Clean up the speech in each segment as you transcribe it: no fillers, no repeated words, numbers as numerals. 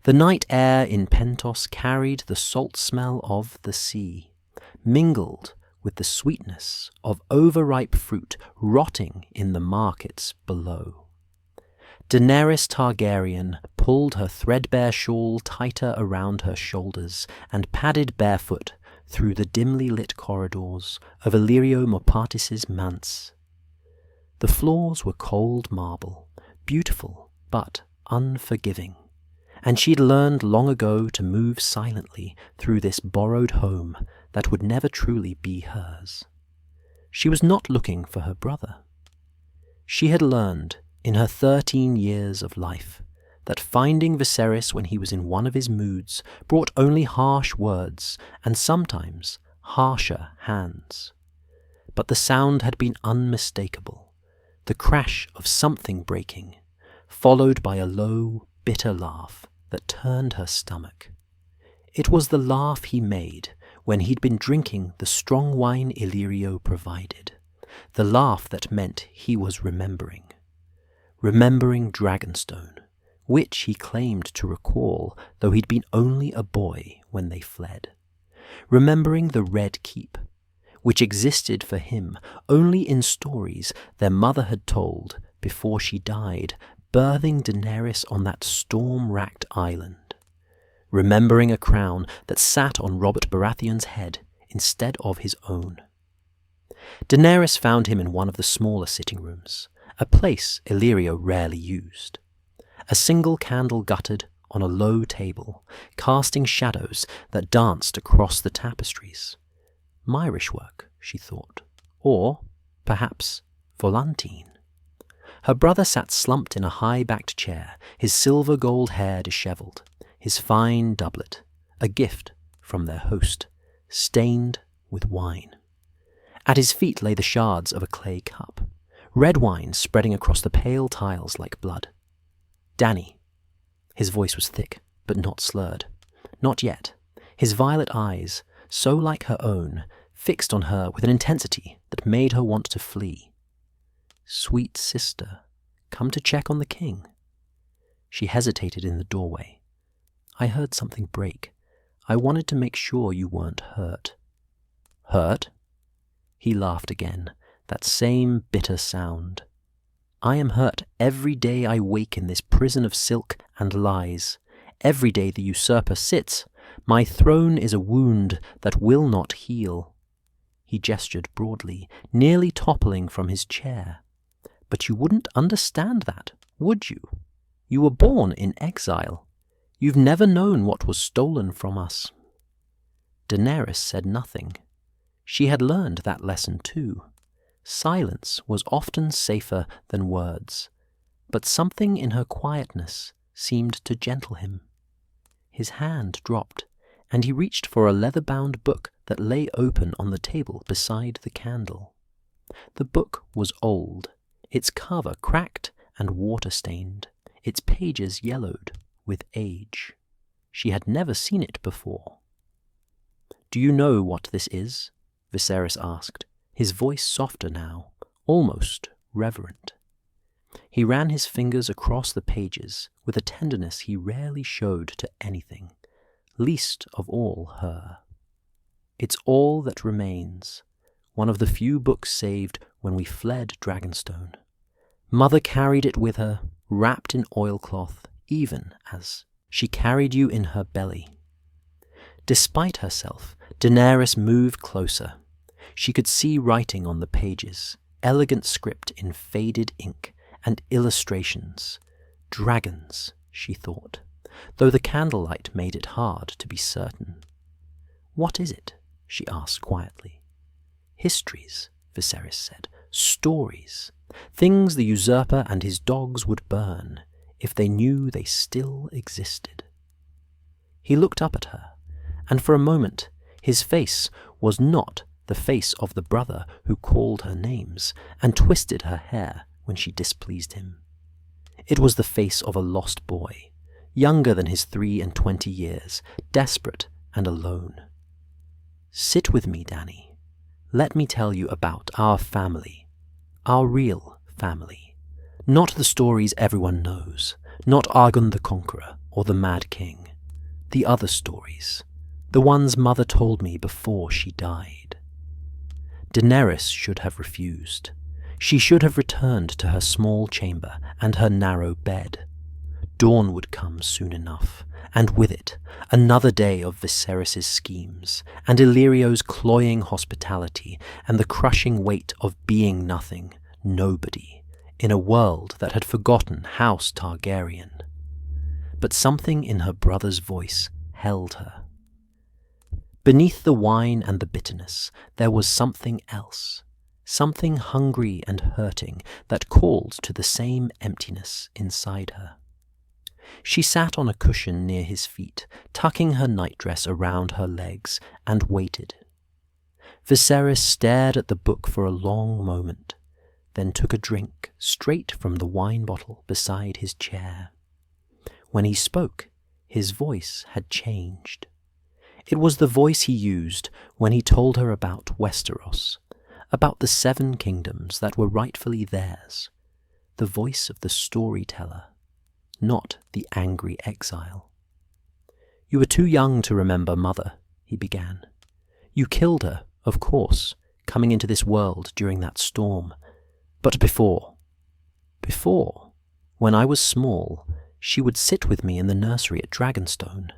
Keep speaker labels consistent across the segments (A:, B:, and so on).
A: The night air in Pentos carried the salt smell of the sea, mingled with the sweetness of overripe fruit rotting in the markets below. Daenerys Targaryen pulled her threadbare shawl tighter around her shoulders and padded barefoot through the dimly lit corridors of Illyrio Mopatis's manse. The floors were cold marble, beautiful but unforgiving, and she'd learned long ago to move silently through this borrowed home that would never truly be hers. She was not looking for her brother. She had learned, in her 13 years of life, that finding Viserys when he was in one of his moods brought only harsh words and sometimes harsher hands. But the sound had been unmistakable, the crash of something breaking, followed by a low, bitter laugh that turned her stomach. It was the laugh he made when he'd been drinking the strong wine Illyrio provided, the laugh that meant he was remembering Dragonstone, which he claimed to recall, though he'd been only a boy when they fled. Remembering the Red Keep, which existed for him only in stories their mother had told before she died, birthing Daenerys on that storm-racked island. Remembering a crown that sat on Robert Baratheon's head instead of his own. Daenerys found him in one of the smaller sitting rooms, a place Illyrio rarely used. A single candle guttered on a low table, casting shadows that danced across the tapestries. Myrish work, she thought, or perhaps Volantine. Her brother sat slumped in a high-backed chair, his silver-gold hair dishevelled, his fine doublet, a gift from their host, stained with wine. At his feet lay the shards of a clay cup, red wine spreading across the pale tiles like blood. Dany. His voice was thick, but not slurred. Not yet. His violet eyes, so like her own, fixed on her with an intensity that made her want to flee. Sweet sister, come to check on the king. She hesitated in the doorway. I heard something break. I wanted to make sure you weren't hurt. Hurt? He laughed again, that same bitter sound. I am hurt every day I wake in this prison of silk and lies. Every day the usurper sits, my throne is a wound that will not heal. He gestured broadly, nearly toppling from his chair. But you wouldn't understand that, would you? You were born in exile. You've never known what was stolen from us. Daenerys said nothing. She had learned that lesson too. Silence was often safer than words, but something in her quietness seemed to gentle him. His hand dropped, and he reached for a leather-bound book that lay open on the table beside the candle. The book was old, its cover cracked and water-stained, its pages yellowed with age. She had never seen it before. "Do you know what this is?" Viserys asked, his voice softer now, almost reverent. He ran his fingers across the pages with a tenderness he rarely showed to anything, least of all her. It's all that remains, one of the few books saved when we fled Dragonstone. Mother carried it with her, wrapped in oilcloth, even as she carried you in her belly. Despite herself, Daenerys moved closer. She could see writing on the pages, elegant script in faded ink, and illustrations. Dragons, she thought, though the candlelight made it hard to be certain. "What is it?" she asked quietly. "Histories," Viserys said. "Stories. Things the usurper and his dogs would burn if they knew they still existed." He looked up at her, and for a moment his face was not the face of the brother who called her names and twisted her hair when she displeased him. It was the face of a lost boy, younger than his 23 years, desperate and alone. "Sit with me, Dany. Let me tell you about our family, our real family. Not the stories everyone knows, not Aegon the Conqueror or the Mad King. The other stories. The ones Mother told me before she died. Daenerys should have refused. She should have returned to her small chamber and her narrow bed. Dawn would come soon enough, and with it, another day of Viserys' schemes, and Illyrio's cloying hospitality, and the crushing weight of being nothing, nobody, in a world that had forgotten House Targaryen. But something in her brother's voice held her. Beneath the wine and the bitterness, there was something else, something hungry and hurting that called to the same emptiness inside her. She sat on a cushion near his feet, tucking her nightdress around her legs, and waited. Viserys stared at the book for a long moment, then took a drink straight from the wine bottle beside his chair. When he spoke, his voice had changed. It was the voice he used when he told her about Westeros, about the 7 kingdoms that were rightfully theirs, the voice of the storyteller, not the angry exile. "You were too young to remember Mother," he began. "You killed her, of course, coming into this world during that storm. But before, when I was small, she would sit with me in the nursery at Dragonstone.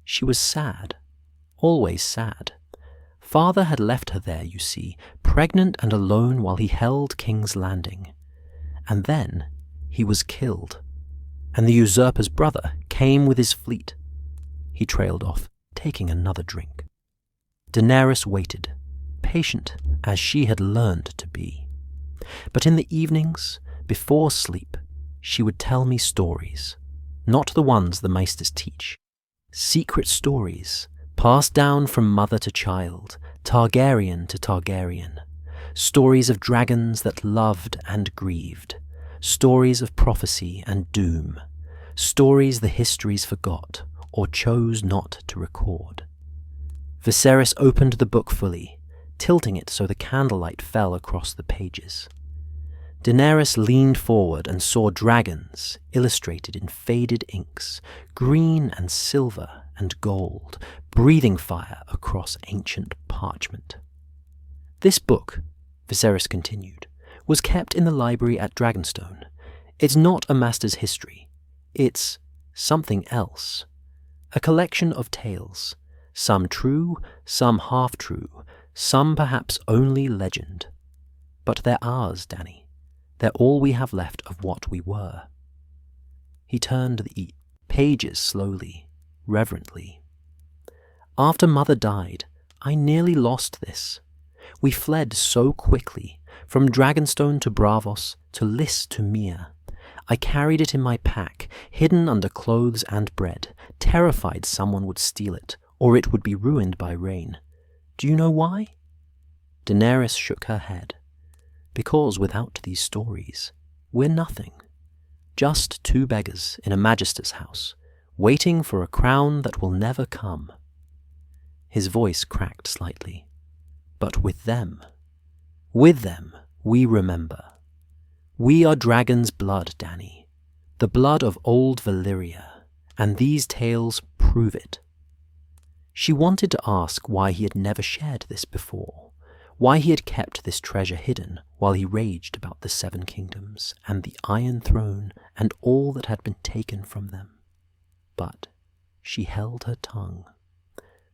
A: She was sad, always sad. Father had left her there, you see, pregnant and alone while he held King's Landing. And then he was killed, and the usurper's brother came with his fleet." He trailed off, taking another drink. Daenerys waited, patient as she had learned to be. But in the evenings, before sleep, she would tell me stories, not the ones the Maesters teach. Secret stories, passed down from mother to child, Targaryen to Targaryen. Stories of dragons that loved and grieved. Stories of prophecy and doom. Stories the histories forgot, or chose not to record. Viserys opened the book fully, tilting it so the candlelight fell across the pages. Daenerys leaned forward and saw dragons illustrated in faded inks, green and silver and gold, breathing fire across ancient parchment. "This book," Viserys continued, "was kept in the library at Dragonstone. It's not a master's history. It's something else. A collection of tales, some true, some half-true, some perhaps only legend. But they're ours, Dany. They're all we have left of what we were." He turned the pages slowly, reverently. "After Mother died, I nearly lost this. We fled so quickly, from Dragonstone to Braavos, to Lys to Mere. I carried it in my pack, hidden under clothes and bread, terrified someone would steal it, or it would be ruined by rain. Do you know why?" Daenerys shook her head. "Because without these stories, we're nothing. Just 2 beggars in a magister's house, waiting for a crown that will never come." His voice cracked slightly. "But with them, we remember. We are dragon's blood, Dany, the blood of old Valyria, and these tales prove it." She wanted to ask why he had never shared this before, why he had kept this treasure hidden while he raged about the 7 kingdoms and the Iron Throne and all that had been taken from them. But she held her tongue.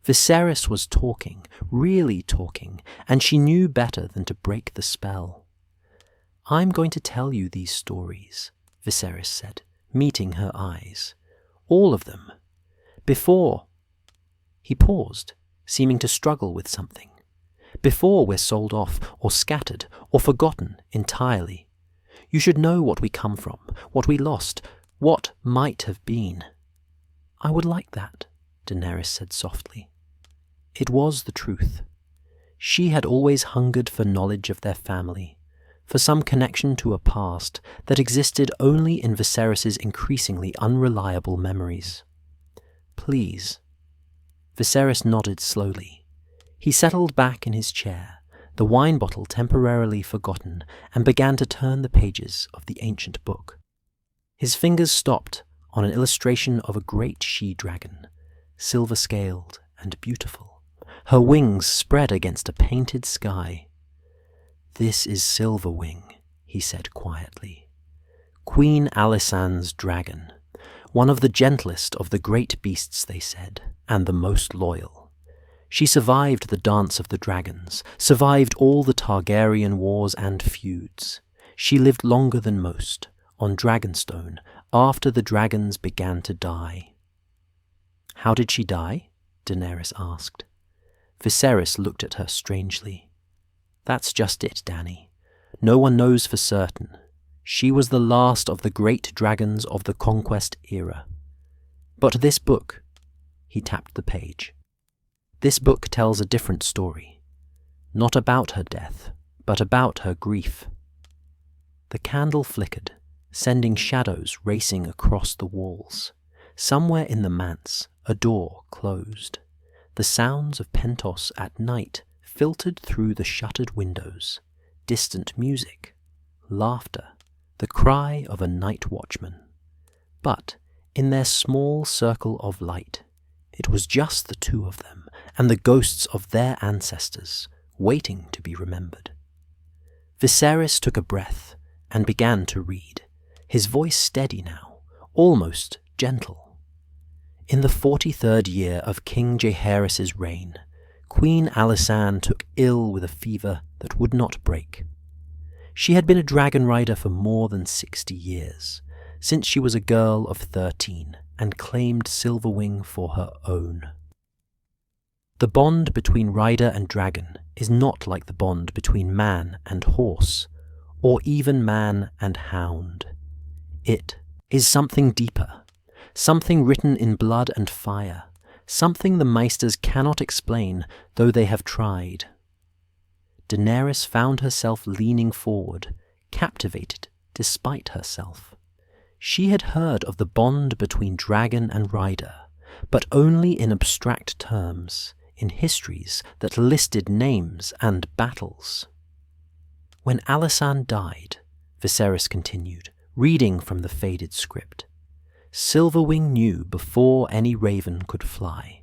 A: Viserys was talking, really talking, and she knew better than to break the spell. "I'm going to tell you these stories," Viserys said, meeting her eyes. "All of them. Before—" He paused, seeming to struggle with something. "Before we're sold off, or scattered, or forgotten entirely. You should know what we come from, what we lost, what might have been." "I would like that," Daenerys said softly. It was the truth. She had always hungered for knowledge of their family, for some connection to a past that existed only in Viserys' increasingly unreliable memories. "Please." Viserys nodded slowly. He settled back in his chair, the wine bottle temporarily forgotten, and began to turn the pages of the ancient book. His fingers stopped on an illustration of a great she-dragon, silver-scaled and beautiful, her wings spread against a painted sky. "This is Silverwing," he said quietly. "Queen Alisanne's dragon, one of the gentlest of the great beasts, they said, and the most loyal. She survived the Dance of the Dragons, survived all the Targaryen wars and feuds. She lived longer than most, on Dragonstone, after the dragons began to die." "How did she die?" Daenerys asked. Viserys looked at her strangely. "That's just it, Dany. No one knows for certain. She was the last of the great dragons of the conquest era. But this book," he tapped the page, "this book tells a different story. Not about her death, but about her grief." The candle flickered, sending shadows racing across the walls. Somewhere in the manse, a door closed. The sounds of Pentos at night filtered through the shuttered windows. Distant music, laughter, the cry of a night watchman. But in their small circle of light, it was just the two of them and the ghosts of their ancestors, waiting to be remembered. Viserys took a breath and began to read, his voice steady now, almost gentle. "In the 43rd year of King Jaehaerys' reign, Queen Alisanne took ill with a fever that would not break. She had been a dragon rider for more than 60 years, since she was a girl of 13 and claimed Silverwing for her own. The bond between rider and dragon is not like the bond between man and horse, or even man and hound. It is something deeper, something written in blood and fire, something the Maesters cannot explain, though they have tried." Daenerys found herself leaning forward, captivated despite herself. She had heard of the bond between dragon and rider, but only in abstract terms, in histories that listed names and battles. "When Alisanne died," Viserys continued, reading from the faded script, "Silverwing knew before any raven could fly.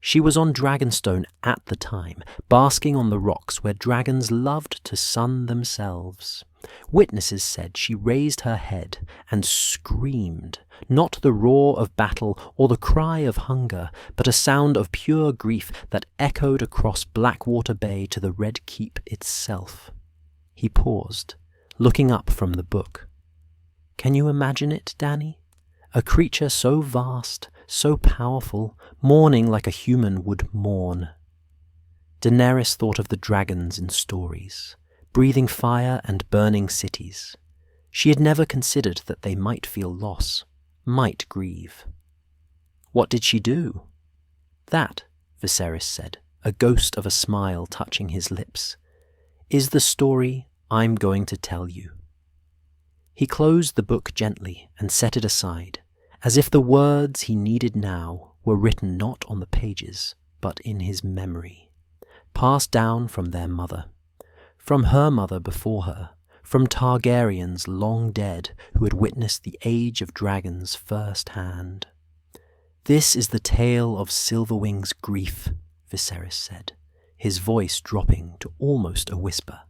A: She was on Dragonstone at the time, basking on the rocks where dragons loved to sun themselves. Witnesses said she raised her head and screamed, not the roar of battle or the cry of hunger, but a sound of pure grief that echoed across Blackwater Bay to the Red Keep itself." He paused, looking up from the book. "Can you imagine it, Dany? A creature so vast, so powerful, mourning like a human would mourn." Daenerys thought of the dragons in stories, breathing fire and burning cities. She had never considered that they might feel loss, might grieve. "What did she do?" "That," Viserys said, a ghost of a smile touching his lips, "is the story I'm going to tell you." He closed the book gently and set it aside, as if the words he needed now were written not on the pages, but in his memory, passed down from their mother, from her mother before her, from Targaryens long dead who had witnessed the age of dragons first-hand. "This is the tale of Silverwing's grief," Viserys said, his voice dropping to almost a whisper,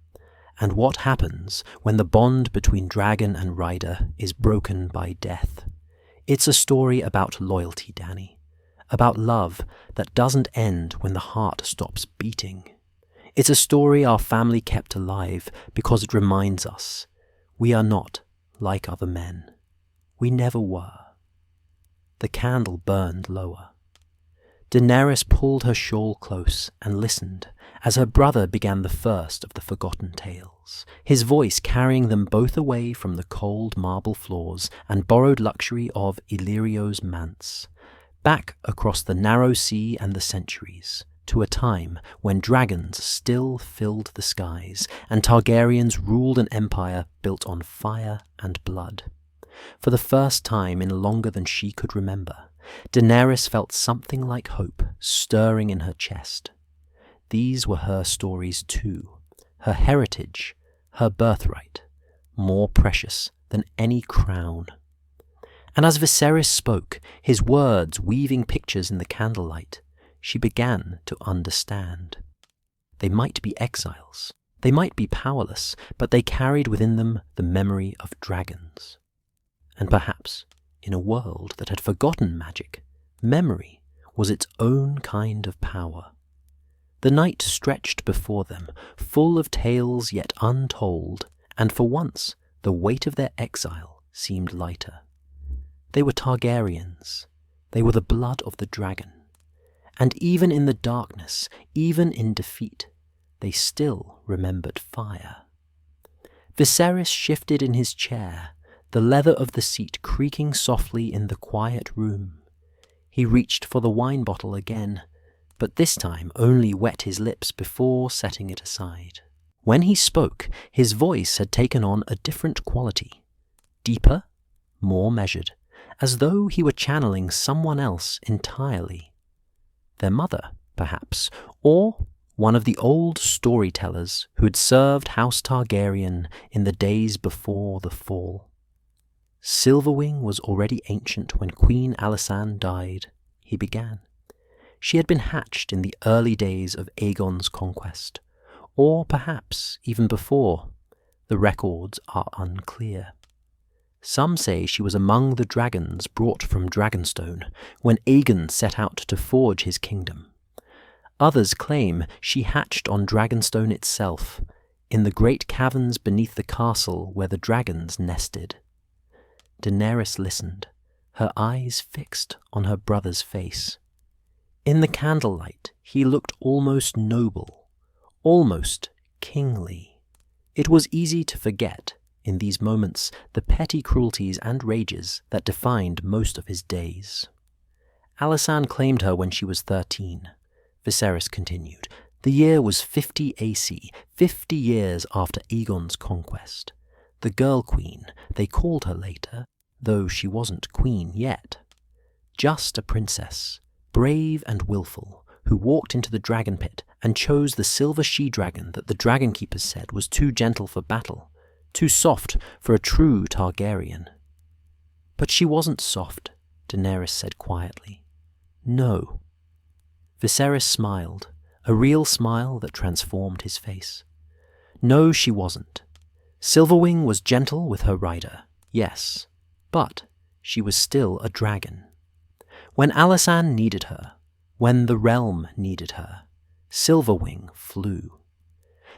A: "and what happens when the bond between dragon and rider is broken by death. It's a story about loyalty, Dany, about love that doesn't end when the heart stops beating. It's a story our family kept alive because it reminds us we are not like other men. We never were." The candle burned lower. Daenerys pulled her shawl close and listened as her brother began the first of the forgotten tales, his voice carrying them both away from the cold marble floors and borrowed luxury of Illyrio's manse, back across the narrow sea and the centuries, to a time when dragons still filled the skies and Targaryens ruled an empire built on fire and blood. For the first time in longer than she could remember, Daenerys felt something like hope stirring in her chest. These were her stories too, her heritage, her birthright, more precious than any crown. And as Viserys spoke, his words weaving pictures in the candlelight, she began to understand. They might be exiles, they might be powerless, but they carried within them the memory of dragons. And perhaps, in a world that had forgotten magic, memory was its own kind of power. The night stretched before them, full of tales yet untold, and for once the weight of their exile seemed lighter. They were Targaryens. They were the blood of the dragon. And even in the darkness, even in defeat, they still remembered fire. Viserys shifted in his chair, the leather of the seat creaking softly in the quiet room. He reached for the wine bottle again, but this time only wet his lips before setting it aside. When he spoke, his voice had taken on a different quality, deeper, more measured, as though he were channeling someone else entirely. Their mother, perhaps, or one of the old storytellers who had served House Targaryen in the days before the fall. Silverwing was already ancient when Queen Alysanne died, he began. She had been hatched in the early days of Aegon's conquest, or perhaps even before. The records are unclear. Some say she was among the dragons brought from Dragonstone when Aegon set out to forge his kingdom. Others claim she hatched on Dragonstone itself, in the great caverns beneath the castle where the dragons nested. Daenerys listened, her eyes fixed on her brother's face. In the candlelight, he looked almost noble, almost kingly. It was easy to forget, in these moments, the petty cruelties and rages that defined most of his days. Alysanne claimed her when she was 13. Viserys continued. The year was 50 AC, 50 years after Aegon's conquest. The Girl Queen, they called her later, though she wasn't queen yet. Just a princess, brave and willful, who walked into the dragon pit and chose the silver she-dragon that the dragon keepers said was too gentle for battle, too soft for a true Targaryen. But she wasn't soft, Daenerys said quietly. No. Viserys smiled, a real smile that transformed his face. No, she wasn't. Silverwing was gentle with her rider, yes, but she was still a dragon. When Alysanne needed her, when the realm needed her, Silverwing flew.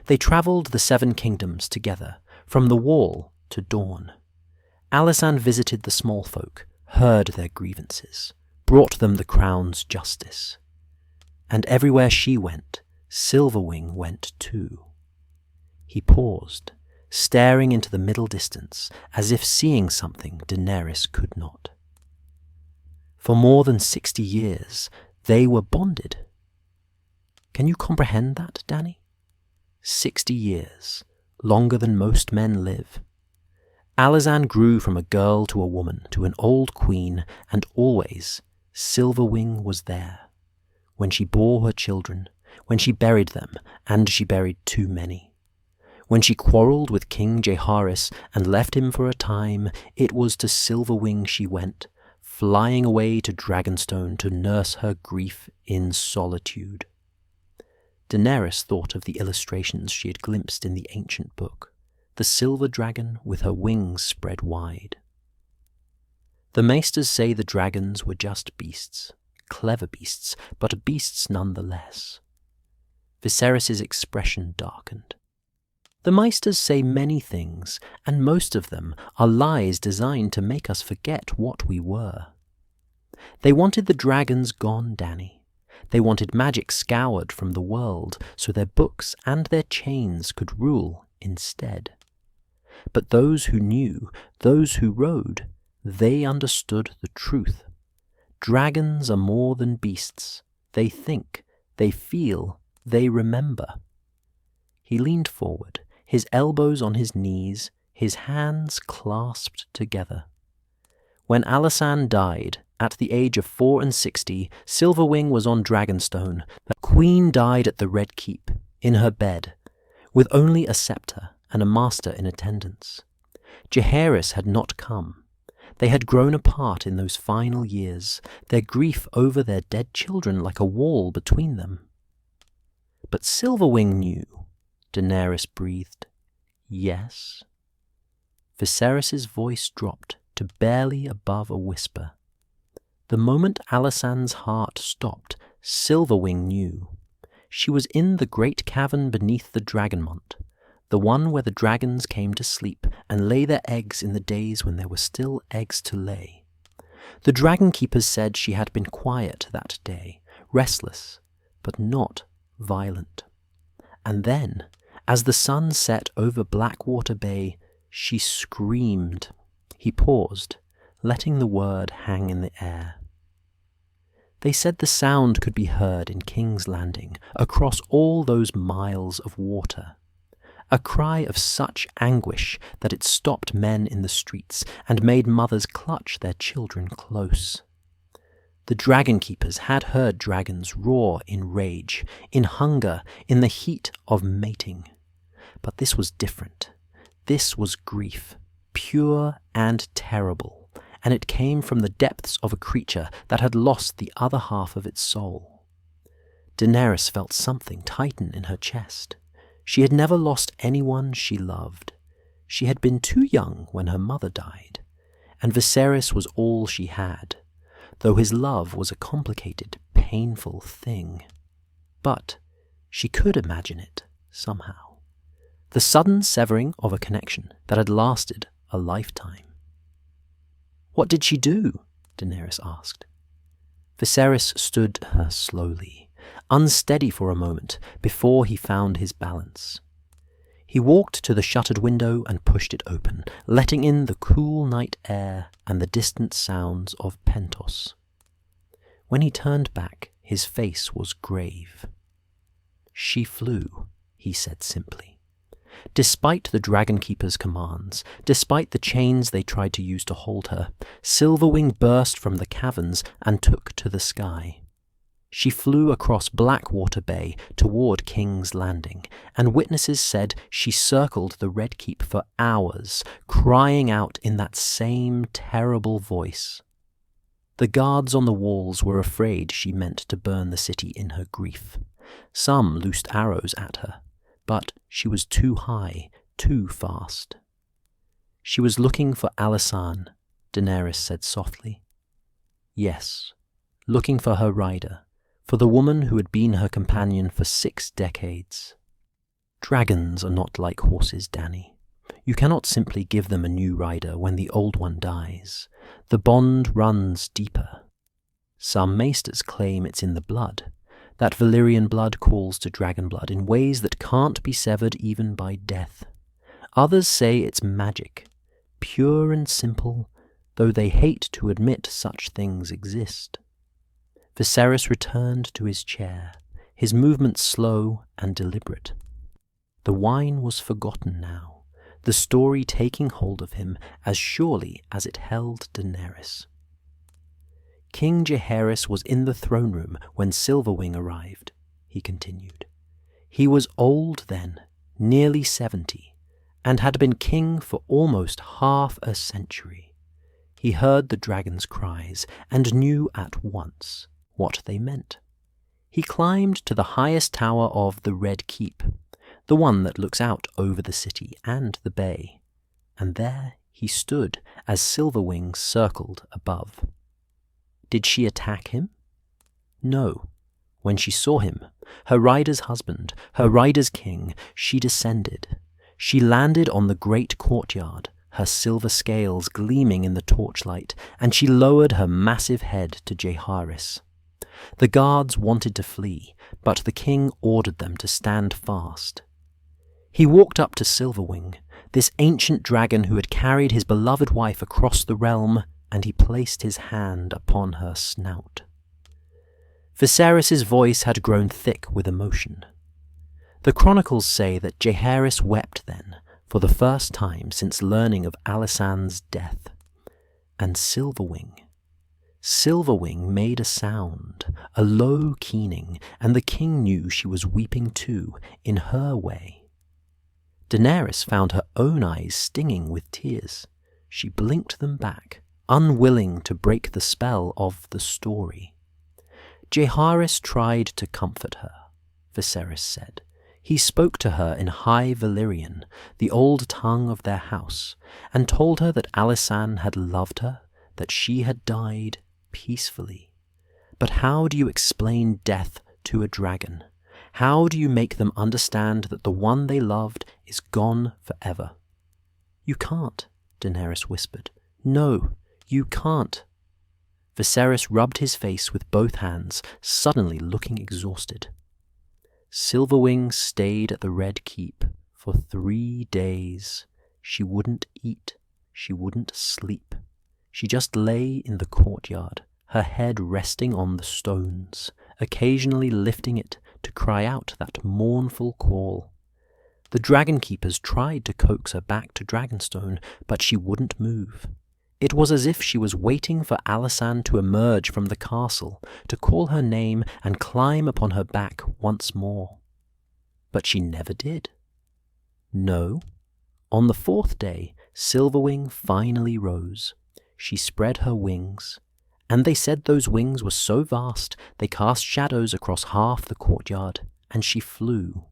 A: They travelled the 7 kingdoms together, from the Wall to Dawn. Alysanne visited the small folk, heard their grievances, brought them the crown's justice. And everywhere she went, Silverwing went too. He paused, staring into the middle distance, as if seeing something Daenerys could not. For more than 60 years, they were bonded. Can you comprehend that, Dany? 60 years, longer than most men live. Alysanne grew from a girl to a woman to an old queen, and always Silverwing was there. When she bore her children, when she buried them, and she buried too many. When she quarrelled with King Jaehaerys and left him for a time, it was to Silverwing she went, flying away to Dragonstone to nurse her grief in solitude. Daenerys thought of the illustrations she had glimpsed in the ancient book, the silver dragon with her wings spread wide. The maesters say the dragons were just beasts, clever beasts, but beasts nonetheless. Viserys' expression darkened. The maesters say many things, and most of them are lies designed to make us forget what we were. They wanted the dragons gone, Dany. They wanted magic scoured from the world so their books and their chains could rule instead. But those who knew, those who rode, they understood the truth. Dragons are more than beasts. They think, they feel, they remember. He leaned forward, his elbows on his knees, his hands clasped together. When Alysanne died, at the age of 64, Silverwing was on Dragonstone. The queen died at the Red Keep, in her bed, with only a scepter and a master in attendance. Jaehaerys had not come. They had grown apart in those final years, their grief over their dead children like a wall between them. But Silverwing knew, Daenerys breathed. Yes? Viserys' voice dropped to barely above a whisper. The moment Alysanne's heart stopped, Silverwing knew. She was in the great cavern beneath the Dragonmont, the one where the dragons came to sleep and lay their eggs in the days when there were still eggs to lay. The dragon keepers said she had been quiet that day, restless, but not violent. And then, as the sun set over Blackwater Bay, she screamed. He paused, letting the word hang in the air. They said the sound could be heard in King's Landing, across all those miles of water. A cry of such anguish that it stopped men in the streets and made mothers clutch their children close. The dragon keepers had heard dragons roar in rage, in hunger, in the heat of mating. But this was different. This was grief, pure and terrible, and it came from the depths of a creature that had lost the other half of its soul. Daenerys felt something tighten in her chest. She had never lost anyone she loved. She had been too young when her mother died, and Viserys was all she had, though his love was a complicated, painful thing. But she could imagine it somehow. The sudden severing of a connection that had lasted a lifetime. "What did she do?" Daenerys asked. Viserys stood her slowly, unsteady for a moment before he found his balance. He walked to the shuttered window and pushed it open, letting in the cool night air and the distant sounds of Pentos. When he turned back, his face was grave. "She flew," he said simply. Despite the Dragon Keeper's commands, despite the chains they tried to use to hold her, Silverwing burst from the caverns and took to the sky. She flew across Blackwater Bay toward King's Landing, and witnesses said she circled the Red Keep for hours, crying out in that same terrible voice. The guards on the walls were afraid she meant to burn the city in her grief. Some loosed arrows at her, but she was too high, too fast. "She was looking for Alysanne," Daenerys said softly. "Yes, looking for her rider, for the woman who had been her companion for 6 decades. Dragons are not like horses, Dany. You cannot simply give them a new rider when the old one dies. The bond runs deeper. Some maesters claim it's in the blood. That Valyrian blood calls to dragon blood in ways that can't be severed even by death. Others say it's magic, pure and simple, though they hate to admit such things exist." Viserys returned to his chair, his movements slow and deliberate. The wine was forgotten now, the story taking hold of him as surely as it held Daenerys. "King Jaehaerys was in the throne room when Silverwing arrived," he continued. "He was old then, nearly 70, and had been king for almost half a century. He heard the dragon's cries and knew at once what they meant. He climbed to the highest tower of the Red Keep, the one that looks out over the city and the bay, and there he stood as Silverwing circled above. Did she attack him? No. When she saw him, her rider's husband, her rider's king, she descended. She landed on the great courtyard, her silver scales gleaming in the torchlight, and she lowered her massive head to Jaehaerys. The guards wanted to flee, but the king ordered them to stand fast. He walked up to Silverwing, this ancient dragon who had carried his beloved wife across the realm, and he placed his hand upon her snout. Viserys' voice had grown thick with emotion. The chronicles say that Jaehaerys wept then, for the first time since learning of Alysanne's death. And Silverwing made a sound, a low keening, and the king knew she was weeping too, in her way. Daenerys found her own eyes stinging with tears. She blinked them back, unwilling to break the spell of the story. Jaehaerys tried to comfort her, Viserys said. He spoke to her in High Valyrian, the old tongue of their house, and told her that Alysanne had loved her, that she had died peacefully. But how do you explain death to a dragon? How do you make them understand that the one they loved is gone forever? You can't, Daenerys whispered. No, you can't. Viserys rubbed his face with both hands, suddenly looking exhausted. Silverwing stayed at the Red Keep for 3 days. She wouldn't eat, she wouldn't sleep. She just lay in the courtyard, her head resting on the stones, occasionally lifting it to cry out that mournful call. The dragon keepers tried to coax her back to Dragonstone, but she wouldn't move. It was as if she was waiting for Alysanne to emerge from the castle, to call her name and climb upon her back once more. But she never did. No. On the 4th day, Silverwing finally rose. She spread her wings, and they said those wings were so vast they cast shadows across half the courtyard, and she flew.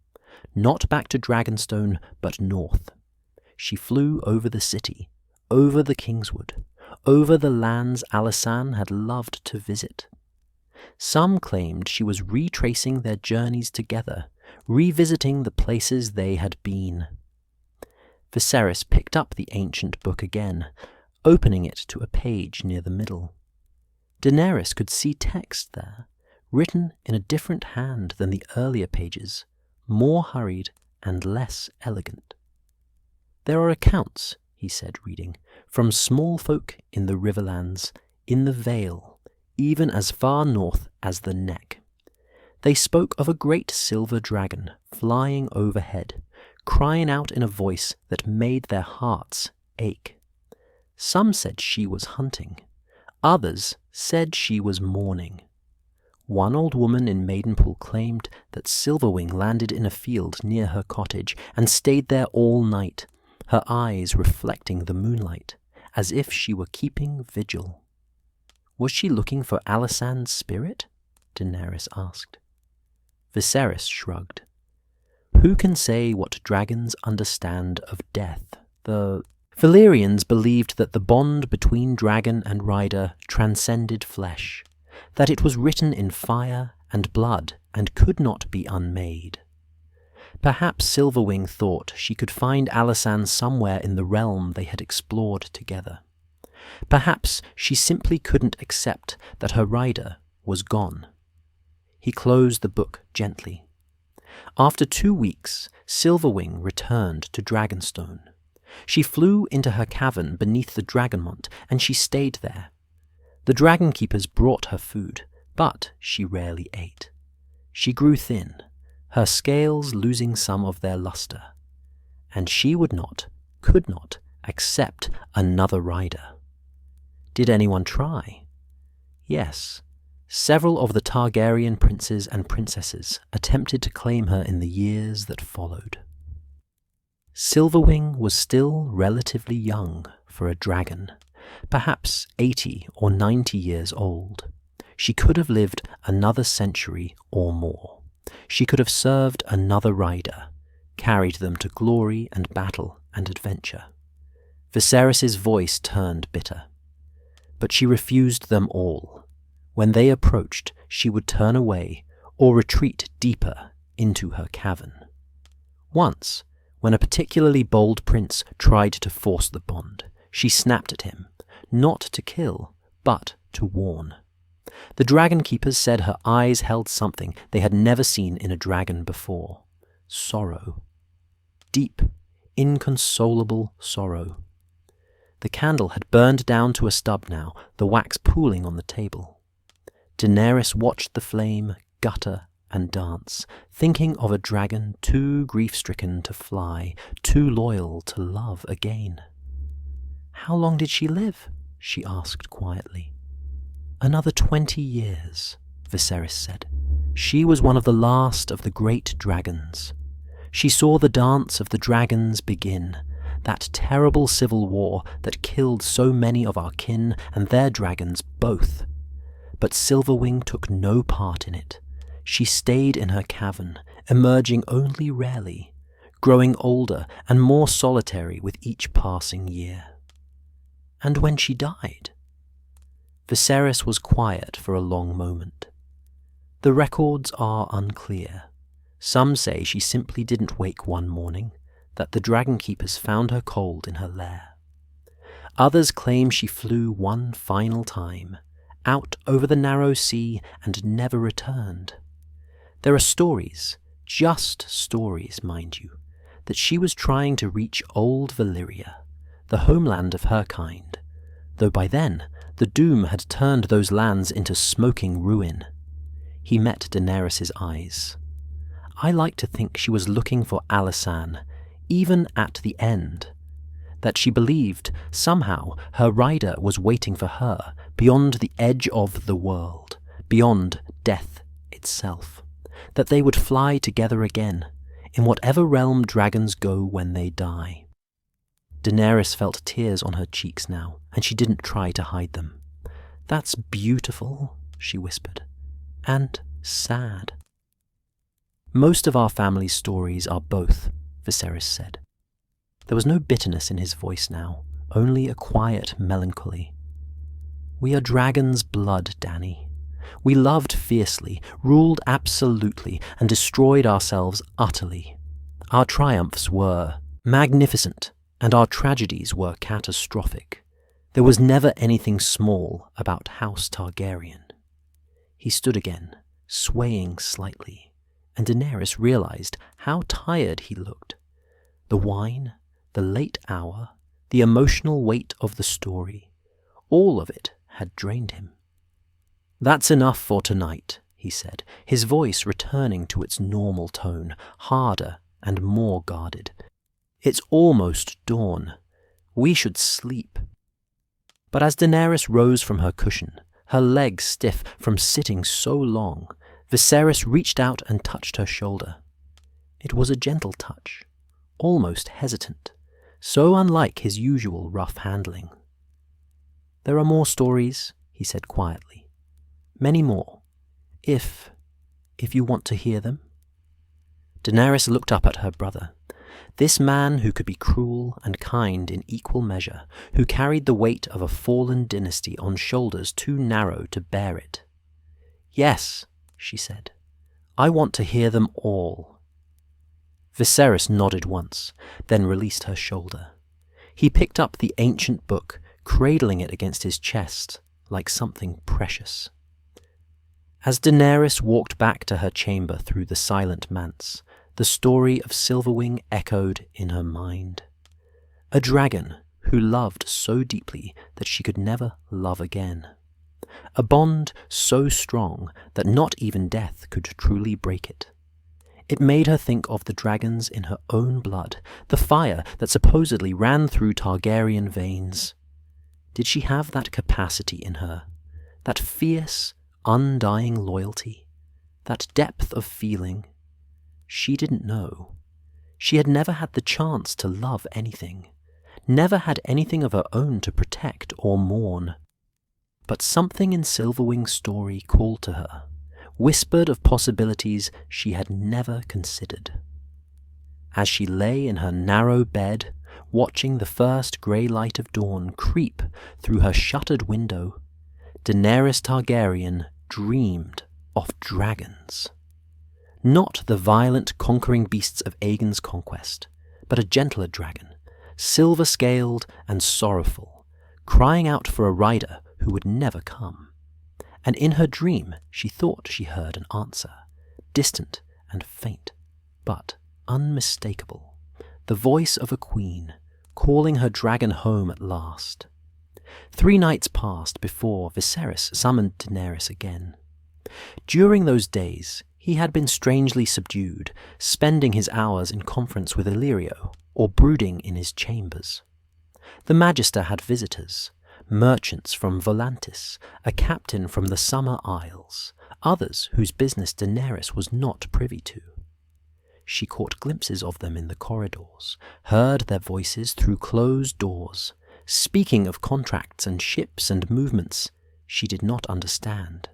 A: Not back to Dragonstone, but north. She flew over the city, over the Kingswood, over the lands Alysanne had loved to visit. Some claimed she was retracing their journeys together, revisiting the places they had been. Viserys picked up the ancient book again, opening it to a page near the middle. Daenerys could see text there, written in a different hand than the earlier pages, more hurried and less elegant. There are accounts, he said, reading, from small folk in the Riverlands, in the Vale, even as far north as the Neck. They spoke of a great silver dragon flying overhead, crying out in a voice that made their hearts ache. Some said she was hunting. Others said she was mourning. One old woman in Maidenpool claimed that Silverwing landed in a field near her cottage and stayed there all night, her eyes reflecting the moonlight, as if she were keeping vigil. Was she looking for Alysanne's spirit? Daenerys asked. Viserys shrugged. Who can say what dragons understand of death? The Valyrians believed that the bond between dragon and rider transcended flesh, that it was written in fire and blood and could not be unmade. Perhaps Silverwing thought she could find Alysanne somewhere in the realm they had explored together. Perhaps she simply couldn't accept that her rider was gone. He closed the book gently. After 2 weeks, Silverwing returned to Dragonstone. She flew into her cavern beneath the Dragonmont, and she stayed there. The dragon keepers brought her food, but she rarely ate. She grew thin, her scales losing some of their luster, and she would not, could not, accept another rider. Did anyone try? Yes. Several of the Targaryen princes and princesses attempted to claim her in the years that followed. Silverwing was still relatively young for a dragon, perhaps 80 or 90 years old. She could have lived another century or more. She could have served another rider, carried them to glory and battle and adventure. Viserys' voice turned bitter. But she refused them all. When they approached, she would turn away or retreat deeper into her cavern. Once, when a particularly bold prince tried to force the bond, she snapped at him, not to kill, but to warn. The dragon keepers said her eyes held something they had never seen in a dragon before. Sorrow. Deep, inconsolable sorrow. The candle had burned down to a stub now, the wax pooling on the table. Daenerys watched the flame gutter and dance, thinking of a dragon too grief-stricken to fly, too loyal to love again. How long did she live? She asked quietly. Another 20 years, Viserys said. She was one of the last of the great dragons. She saw the dance of the dragons begin, that terrible civil war that killed so many of our kin and their dragons both. But Silverwing took no part in it. She stayed in her cavern, emerging only rarely, growing older and more solitary with each passing year. And when she died? Viserys was quiet for a long moment. The records are unclear. Some say she simply didn't wake one morning, that the dragon keepers found her cold in her lair. Others claim she flew one final time, out over the narrow sea and never returned. There are stories, just stories, mind you, that she was trying to reach old Valyria, the homeland of her kind, though by then the Doom had turned those lands into smoking ruin. He met Daenerys' eyes. I like to think she was looking for Alysanne, even at the end, that she believed somehow her rider was waiting for her beyond the edge of the world, beyond death itself, that they would fly together again, in whatever realm dragons go when they die. Daenerys felt tears on her cheeks now, and she didn't try to hide them. "That's beautiful," she whispered, "and sad." "Most of our family's stories are both," Viserys said. There was no bitterness in his voice now, only a quiet melancholy. "We are dragon's blood, Dany. We loved fiercely, ruled absolutely, and destroyed ourselves utterly. Our triumphs were magnificent, and our tragedies were catastrophic. There was never anything small about House Targaryen." He stood again, swaying slightly, and Daenerys realized how tired he looked. The wine, the late hour, the emotional weight of the story, all of it had drained him. "That's enough for tonight," he said, his voice returning to its normal tone, harder and more guarded. "It's almost dawn. We should sleep." But as Daenerys rose from her cushion, her legs stiff from sitting so long, Viserys reached out and touched her shoulder. It was a gentle touch, almost hesitant, so unlike his usual rough handling. "There are more stories," he said quietly. "Many more, if you want to hear them." Daenerys looked up at her brother. This man who could be cruel and kind in equal measure, who carried the weight of a fallen dynasty on shoulders too narrow to bear it. "Yes," she said, "I want to hear them all." Viserys nodded once, then released her shoulder. He picked up the ancient book, cradling it against his chest like something precious. As Daenerys walked back to her chamber through the silent manse, the story of Silverwing echoed in her mind. A dragon who loved so deeply that she could never love again. A bond so strong that not even death could truly break it. It made her think of the dragons in her own blood, the fire that supposedly ran through Targaryen veins. Did she have that capacity in her, that fierce, undying loyalty, that depth of feeling? She didn't know. She had never had the chance to love anything, never had anything of her own to protect or mourn. But something in Silverwing's story called to her, whispered of possibilities she had never considered. As she lay in her narrow bed, watching the first grey light of dawn creep through her shuttered window, Daenerys Targaryen dreamed of dragons. Not the violent conquering beasts of Aegon's conquest, but a gentler dragon, silver-scaled and sorrowful, crying out for a rider who would never come. And in her dream she thought she heard an answer, distant and faint, but unmistakable, the voice of a queen, calling her dragon home at last. 3 nights passed before Viserys summoned Daenerys again. During those days he had been strangely subdued, spending his hours in conference with Illyrio, or brooding in his chambers. The Magister had visitors, merchants from Volantis, a captain from the Summer Isles, others whose business Daenerys was not privy to. She caught glimpses of them in the corridors, heard their voices through closed doors, speaking of contracts and ships and movements she did not understand.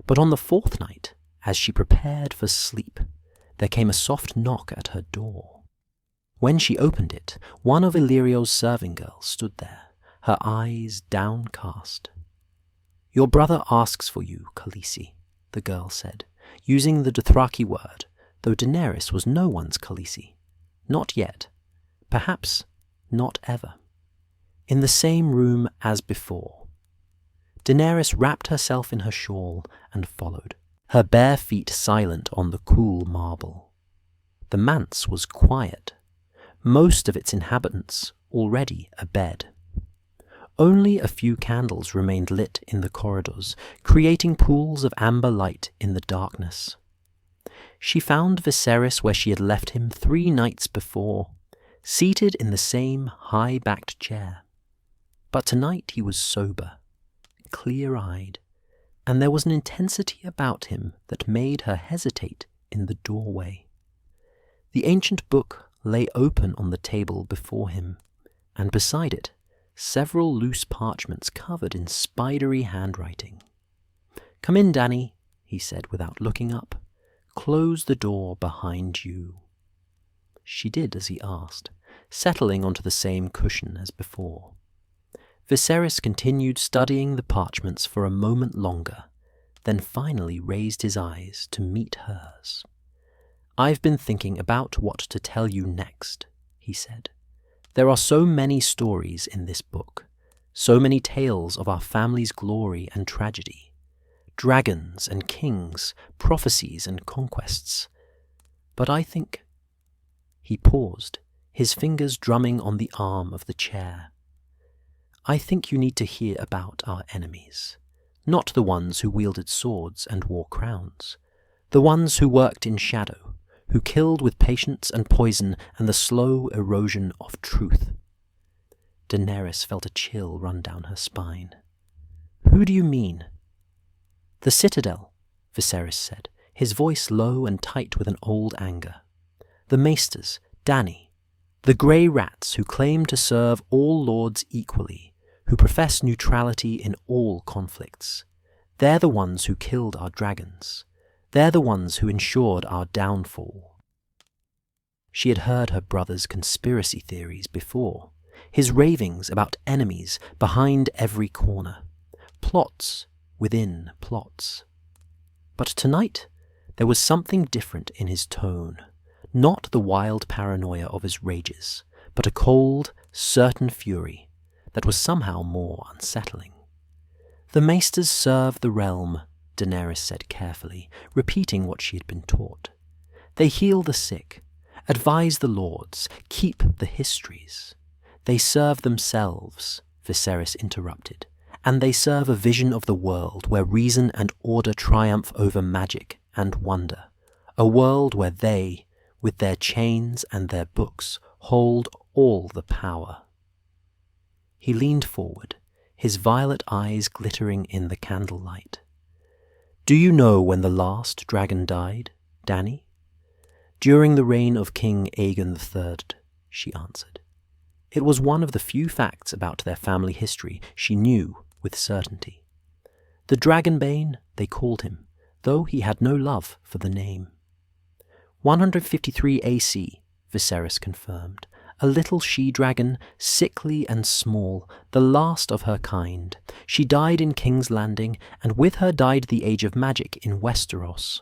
A: But on the fourth night, as she prepared for sleep, there came a soft knock at her door. When she opened it, one of Illyrio's serving girls stood there, her eyes downcast. "Your brother asks for you, Khaleesi," the girl said, using the Dothraki word, though Daenerys was no one's Khaleesi. Not yet. Perhaps not ever. In the same room as before. Daenerys wrapped herself in her shawl and followed, her bare feet silent on the cool marble. The manse was quiet, most of its inhabitants already abed. Only a few candles remained lit in the corridors, creating pools of amber light in the darkness. She found Viserys where she had left him 3 nights before, seated in the same high-backed chair. But tonight he was sober, clear-eyed, and there was an intensity about him that made her hesitate in the doorway. The ancient book lay open on the table before him, and beside it, several loose parchments covered in spidery handwriting. "Come in, Dany," he said without looking up. "Close the door behind you." She did as he asked, settling onto the same cushion as before. Viserys continued studying the parchments for a moment longer, then finally raised his eyes to meet hers. "I've been thinking about what to tell you next," he said. "There are so many stories in this book, so many tales of our family's glory and tragedy. Dragons and kings, prophecies and conquests. But I think—" He paused, his fingers drumming on the arm of the chair. "I think you need to hear about our enemies. Not the ones who wielded swords and wore crowns. The ones who worked in shadow, who killed with patience and poison and the slow erosion of truth." Daenerys felt a chill run down her spine. "Who do you mean?" "The Citadel," Viserys said, his voice low and tight with an old anger. "The Maesters, Dany, the grey rats who claim to serve all lords equally, who profess neutrality in all conflicts. They're the ones who killed our dragons. They're the ones who ensured our downfall." She had heard her brother's conspiracy theories before, his ravings about enemies behind every corner, plots within plots. But tonight there was something different in his tone, not the wild paranoia of his rages, but a cold, certain fury that was somehow more unsettling. "The Maesters serve the realm," Daenerys said carefully, repeating what she had been taught. "They heal the sick, advise the lords, keep the histories. They serve themselves," Viserys interrupted, "and they serve a vision of the world where reason and order triumph over magic and wonder, a world where they, with their chains and their books, hold all the power." He leaned forward, his violet eyes glittering in the candlelight. "Do you know when the last dragon died, Dany?" "During the reign of King Aegon III, she answered. It was one of the few facts about their family history she knew with certainty. The Dragonbane, they called him, though he had no love for the name. 153 AC, Viserys confirmed. A little she-dragon, sickly and small, the last of her kind. She died in King's Landing, and with her died the age of magic in Westeros.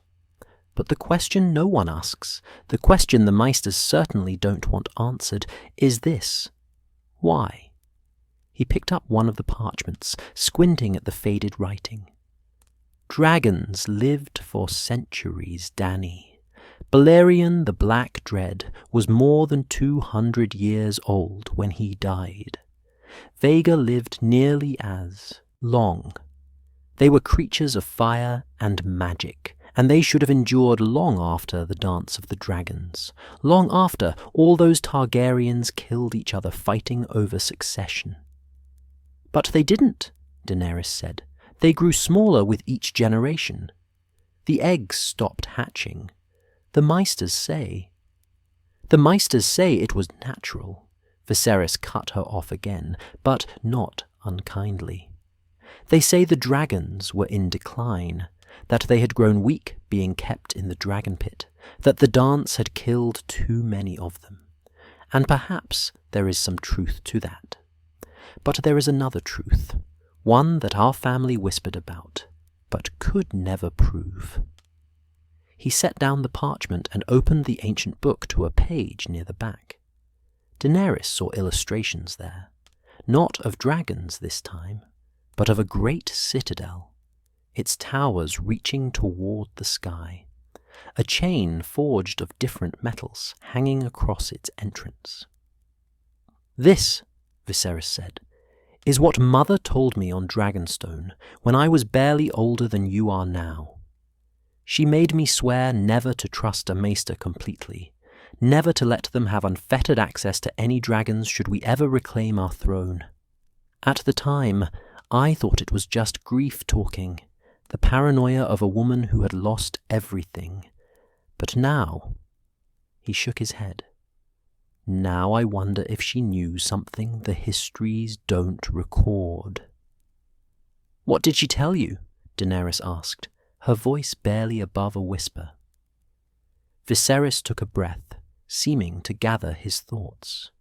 A: But the question no one asks, the question the Maesters certainly don't want answered, is this. Why? He picked up one of the parchments, squinting at the faded writing. Dragons lived for centuries, Dany. Balerion the Black Dread was more than 200 years old when he died. Vhagar lived nearly as long. They were creatures of fire and magic, and they should have endured long after the Dance of the Dragons, long after all those Targaryens killed each other fighting over succession. But they didn't, Daenerys said. They grew smaller with each generation. The eggs stopped hatching. The Meisters say it was natural. Viserys cut her off again, but not unkindly. They say the dragons were in decline, that they had grown weak being kept in the dragon pit, that the dance had killed too many of them. And perhaps there is some truth to that. But there is another truth, one that our family whispered about, but could never prove. He set down the parchment and opened the ancient book to a page near the back. Daenerys saw illustrations there, not of dragons this time, but of a great citadel, its towers reaching toward the sky, a chain forged of different metals hanging across its entrance. "This," Viserys said, "is what Mother told me on Dragonstone when I was barely older than you are now. She made me swear never to trust a maester completely, never to let them have unfettered access to any dragons should we ever reclaim our throne. At the time, I thought it was just grief talking, the paranoia of a woman who had lost everything. But now," he shook his head, "now I wonder if she knew something the histories don't record." "What did she tell you?" Daenerys asked, her voice barely above a whisper. Viserys took a breath, seeming to gather his thoughts.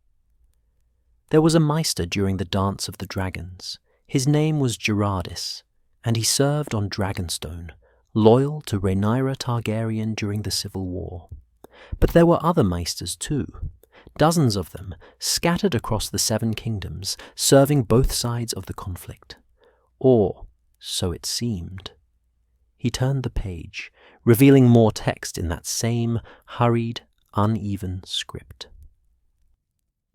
A: "There was a Maester during the Dance of the Dragons. His name was Gerardis, and he served on Dragonstone, loyal to Rhaenyra Targaryen during the Civil War. But there were other Maesters too, dozens of them, scattered across the Seven Kingdoms, serving both sides of the conflict. Or so it seemed." He turned the page, revealing more text in that same hurried, uneven script.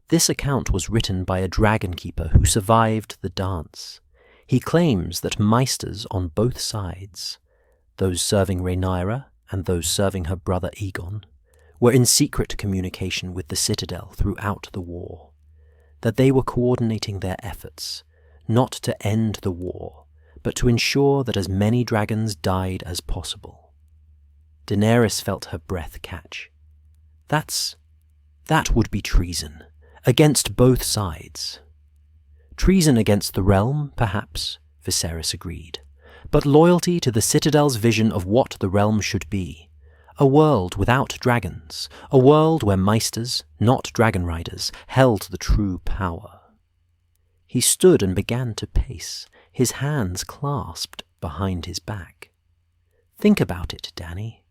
A: This account was written by a dragon keeper who survived the dance. He claims that Maesters on both sides, those serving Rhaenyra and those serving her brother Aegon, were in secret communication with the Citadel throughout the war, that they were coordinating their efforts, not to end the war, but to ensure that as many dragons died as possible. Daenerys felt her breath catch. That would be treason, against both sides. Treason against the realm, perhaps, Viserys agreed, but loyalty to the Citadel's vision of what the realm should be. A world without dragons, a world where Maesters, not dragon riders, held the true power. He stood and began to pace, his hands clasped behind his back. "Think about it, Dany.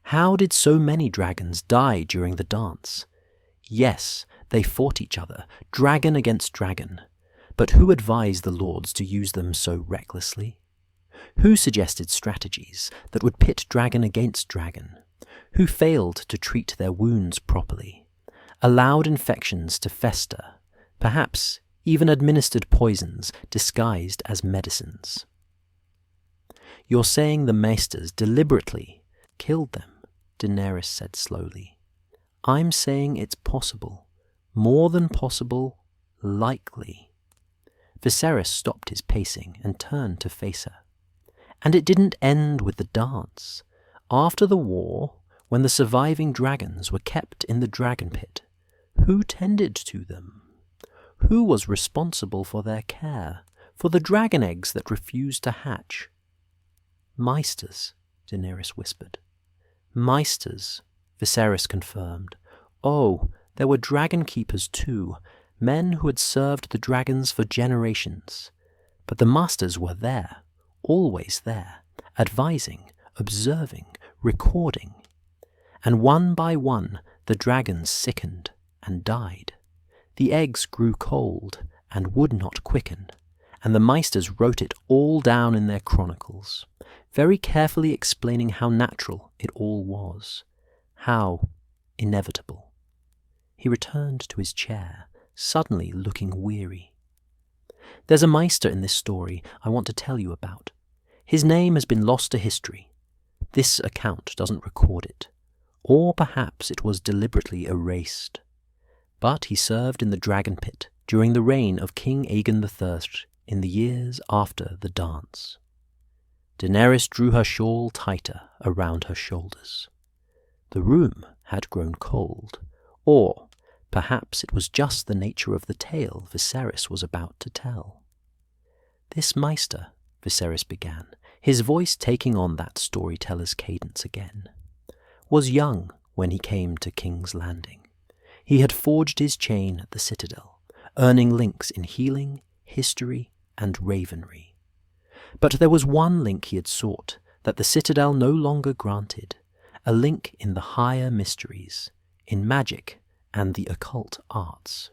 A: How did so many dragons die during the dance? Yes, they fought each other, dragon against dragon, but who advised the lords to use them so recklessly? Who suggested strategies that would pit dragon against dragon? Who failed to treat their wounds properly, allowed infections to fester, perhaps even administered poisons disguised as medicines?" "You're saying the Maesters deliberately killed them," Daenerys said slowly. "I'm saying it's possible, more than possible, likely." Viserys stopped his pacing and turned to face her. "And it didn't end with the dance. After the war, when the surviving dragons were kept in the dragon pit, who tended to them? Who was responsible for their care, for the dragon eggs that refused to hatch?" "Maesters," Daenerys whispered. "Maesters," Viserys confirmed. "Oh, there were dragon keepers too, men who had served the dragons for generations. But the Masters were there, always there, advising, observing, recording. And one by one the dragons sickened and died. The eggs grew cold and would not quicken, and the Maesters wrote it all down in their chronicles, very carefully explaining how natural it all was, how inevitable." He returned to his chair, suddenly looking weary. "There's a Maester in this story I want to tell you about. His name has been lost to history. This account doesn't record it, or perhaps it was deliberately erased. But he served in the dragon pit during the reign of King Aegon III in the years after the dance." Daenerys drew her shawl tighter around her shoulders. The room had grown cold, or perhaps it was just the nature of the tale Viserys was about to tell. "This Maester," Viserys began, his voice taking on that storyteller's cadence again, "was young when he came to King's Landing. He had forged his chain at the Citadel, earning links in healing, history, and ravenry. But there was one link he had sought that the Citadel no longer granted, a link in the higher mysteries, in magic and the occult arts."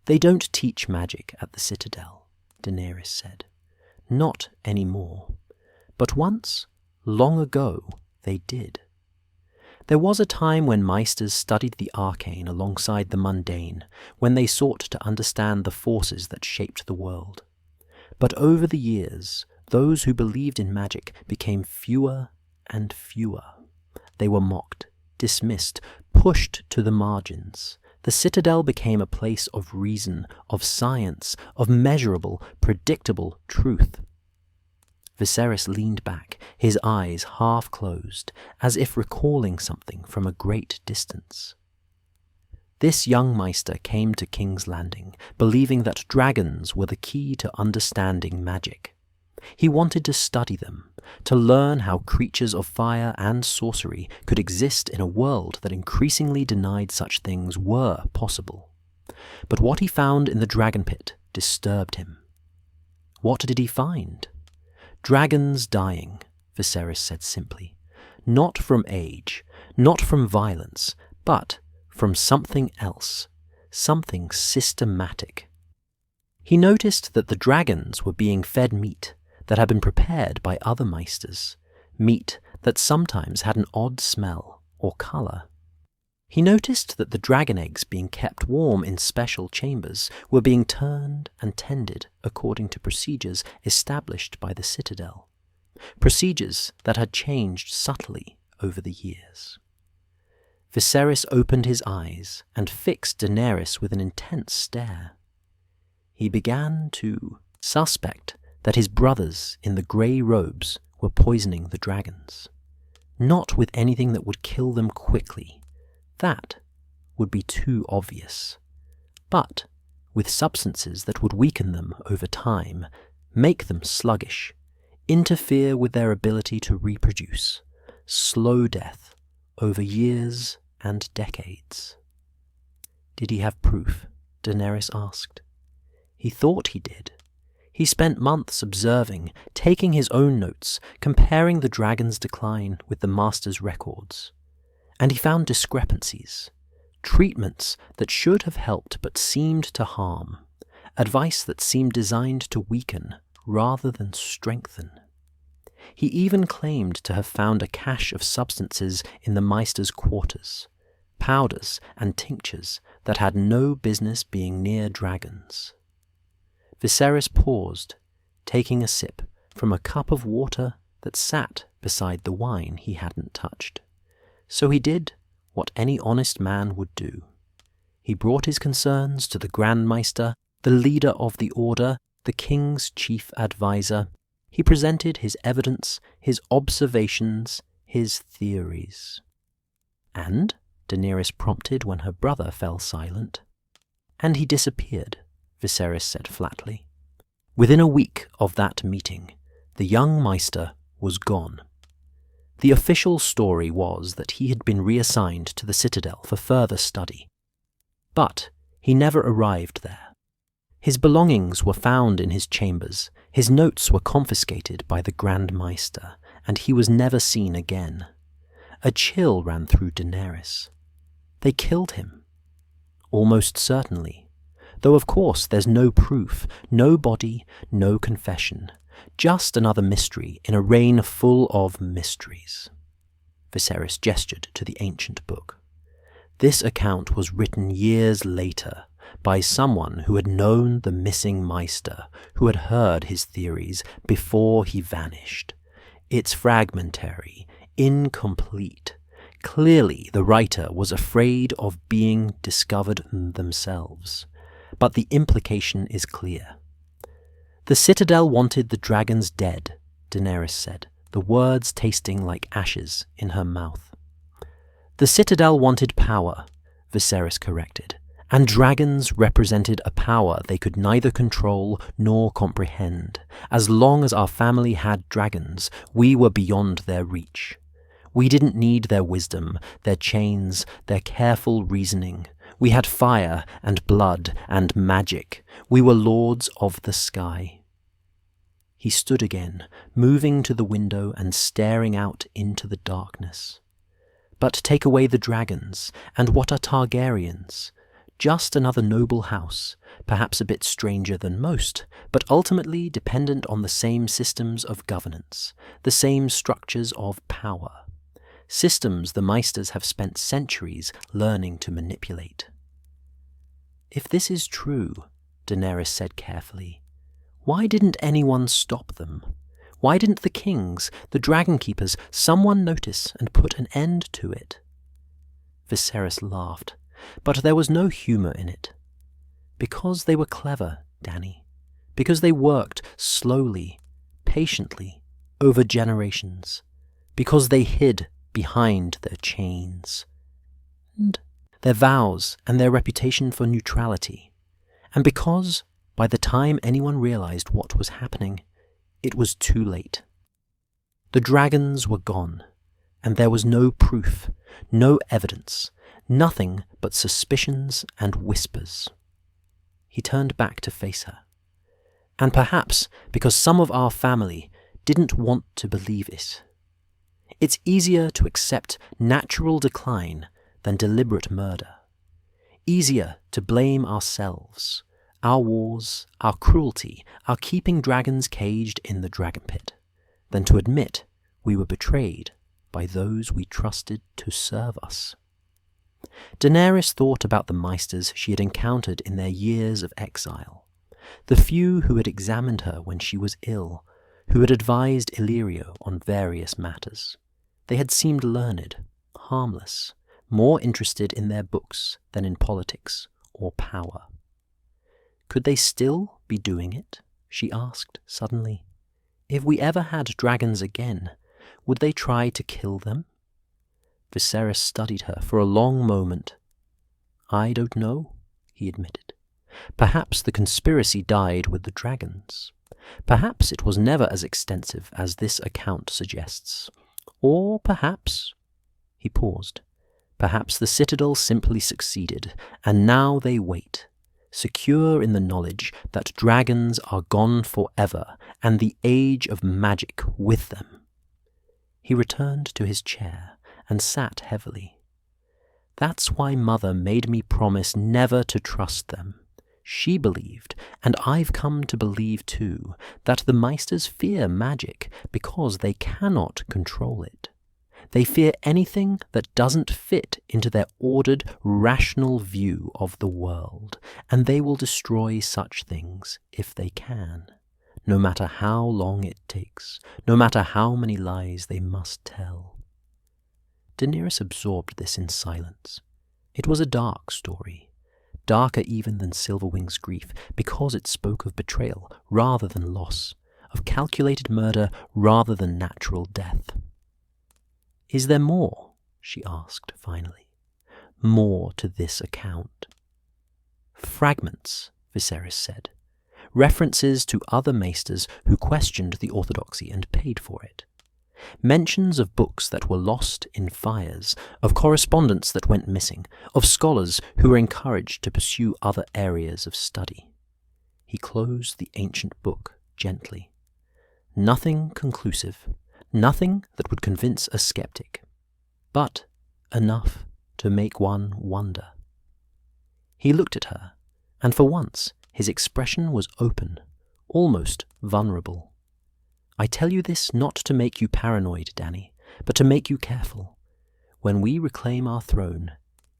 A: "They don't teach magic at the Citadel," Daenerys said. "Not anymore. But once, long ago, they did. There was a time when Maesters studied the arcane alongside the mundane, when they sought to understand the forces that shaped the world. But over the years, those who believed in magic became fewer and fewer. They were mocked, dismissed, pushed to the margins. The Citadel became a place of reason, of science, of measurable, predictable truth." Viserys leaned back, his eyes half closed, as if recalling something from a great distance. "This young Maester came to King's Landing, believing that dragons were the key to understanding magic. He wanted to study them, to learn how creatures of fire and sorcery could exist in a world that increasingly denied such things were possible. But what he found in the dragon pit disturbed him. What did he find? Dragons dying, Viserys said simply. Not from age, not from violence, but from something else, something systematic. He noticed that the dragons were being fed meat that had been prepared by other Maesters, meat that sometimes had an odd smell or colour. He noticed that the dragon eggs being kept warm in special chambers were being turned and tended according to procedures established by the Citadel, procedures that had changed subtly over the years. Viserys opened his eyes and fixed Daenerys with an intense stare. He began to suspect that his brothers in the grey robes were poisoning the dragons. Not with anything that would kill them quickly. That would be too obvious. But with substances that would weaken them over time, make them sluggish, interfere with their ability to reproduce, slow death over years and decades. Did he have proof? Daenerys asked. He thought he did. He spent months observing, taking his own notes, comparing the dragon's decline with the Master's records. And he found discrepancies, treatments that should have helped but seemed to harm, advice that seemed designed to weaken rather than strengthen. He even claimed to have found a cache of substances in the Maester's quarters, powders and tinctures that had no business being near dragons. Viserys paused, taking a sip from a cup of water that sat beside the wine he hadn't touched. So he did what any honest man would do. He brought his concerns to the Grand Maester, the leader of the Order, the king's chief advisor. He presented his evidence, his observations, his theories. "And?" Daenerys prompted when her brother fell silent. "And he disappeared," Viserys said flatly. Within a week of that meeting, the young Maester was gone. The official story was that he had been reassigned to the Citadel for further study. But he never arrived there. His belongings were found in his chambers, his notes were confiscated by the Grand Maester, and he was never seen again. A chill ran through Daenerys. They killed him. Almost certainly. Though of course there's no proof, no body, no confession. Just another mystery in a reign full of mysteries. Viserys gestured to the ancient book. This account was written years later by someone who had known the missing Maester, who had heard his theories before he vanished. It's fragmentary, incomplete. Clearly the writer was afraid of being discovered themselves. But the implication is clear. "The Citadel wanted the dragons dead," Daenerys said, the words tasting like ashes in her mouth. The Citadel wanted power, Viserys corrected, and dragons represented a power they could neither control nor comprehend. As long as our family had dragons, we were beyond their reach. We didn't need their wisdom, their chains, their careful reasoning. We had fire and blood and magic. We were lords of the sky. He stood again, moving to the window and staring out into the darkness. But take away the dragons, and what are Targaryens? Just another noble house, perhaps a bit stranger than most, but ultimately dependent on the same systems of governance, the same structures of power. Systems the Maesters have spent centuries learning to manipulate. If this is true, Daenerys said carefully, why didn't anyone stop them? Why didn't the kings, the dragon keepers, someone notice and put an end to it? Viserys laughed, but there was no humour in it. Because they were clever, Dany. Because they worked slowly, patiently, over generations. Because they hid behind their chains. And their vows and their reputation for neutrality. And because, by the time anyone realised what was happening, it was too late. The dragons were gone, and there was no proof, no evidence, nothing but suspicions and whispers. He turned back to face her. And perhaps because some of our family didn't want to believe it. It's easier to accept natural decline than deliberate murder. Easier to blame ourselves, our wars, our cruelty, our keeping dragons caged in the dragon pit, than to admit we were betrayed by those we trusted to serve us. Daenerys thought about the Maesters she had encountered in their years of exile, the few who had examined her when she was ill, who had advised Illyrio on various matters. They had seemed learned, harmless, more interested in their books than in politics or power. Could they still be doing it? She asked suddenly. If we ever had dragons again, would they try to kill them? Viserys studied her for a long moment. I don't know, he admitted. Perhaps the conspiracy died with the dragons. Perhaps it was never as extensive as this account suggests. Or perhaps... He paused. Perhaps the Citadel simply succeeded, and now they wait, secure in the knowledge that dragons are gone forever, and the age of magic with them. He returned to his chair and sat heavily. That's why Mother made me promise never to trust them. She believed, and I've come to believe too, that the Maesters fear magic because they cannot control it. They fear anything that doesn't fit into their ordered, rational view of the world, and they will destroy such things if they can, no matter how long it takes, no matter how many lies they must tell. Daenerys absorbed this in silence. It was a dark story, darker even than Silverwing's grief, because it spoke of betrayal rather than loss, of calculated murder rather than natural death. Is there more? She asked finally. More to this account? Fragments, Viserys said. References to other maesters who questioned the orthodoxy and paid for it. Mentions of books that were lost in fires, of correspondence that went missing, of scholars who were encouraged to pursue other areas of study. He closed the ancient book gently. Nothing conclusive, nothing that would convince a skeptic, but enough to make one wonder. He looked at her, and for once his expression was open, almost vulnerable. I tell you this not to make you paranoid, Dany, but to make you careful. When we reclaim our throne,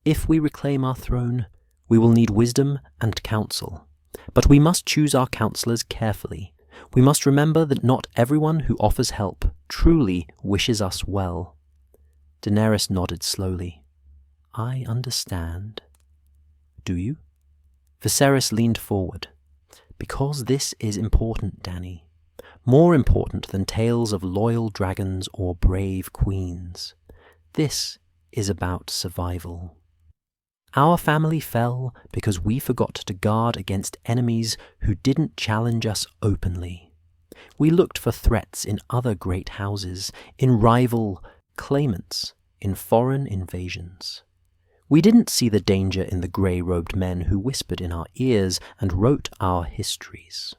A: if we reclaim our throne, we will need wisdom and counsel. But we must choose our counselors carefully. We must remember that not everyone who offers help truly wishes us well. Daenerys nodded slowly. I understand. Do you? Viserys leaned forward. Because this is important, Dany. More important than tales of loyal dragons or brave queens. This is about survival. Our family fell because we forgot to guard against enemies who didn't challenge us openly. We looked for threats in other great houses, in rival claimants, in foreign invasions. We didn't see the danger in the grey-robed men who whispered in our ears and wrote our histories.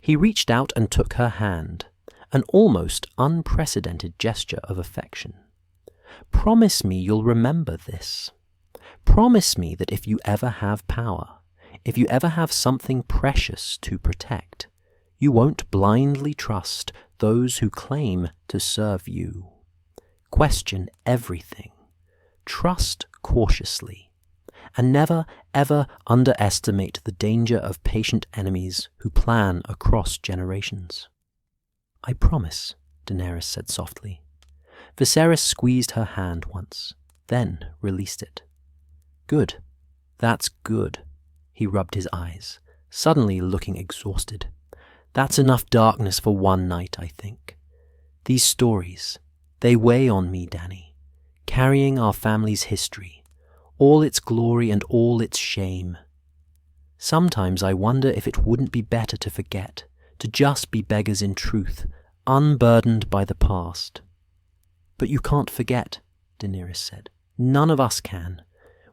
A: He reached out and took her hand, an almost unprecedented gesture of affection. Promise me you'll remember this. Promise me that if you ever have power, if you ever have something precious to protect, you won't blindly trust those who claim to serve you. Question everything. Trust cautiously, and never ever underestimate the danger of patient enemies who plan across generations. I promise, Daenerys said softly. Viserys squeezed her hand once, then released it. Good. That's good. He rubbed his eyes, suddenly looking exhausted. That's enough darkness for one night, I think. These stories, they weigh on me, Dany, carrying our family's history, all its glory and all its shame. Sometimes I wonder if it wouldn't be better to forget, to just be beggars in truth, unburdened by the past. But you can't forget, Daenerys said. None of us can.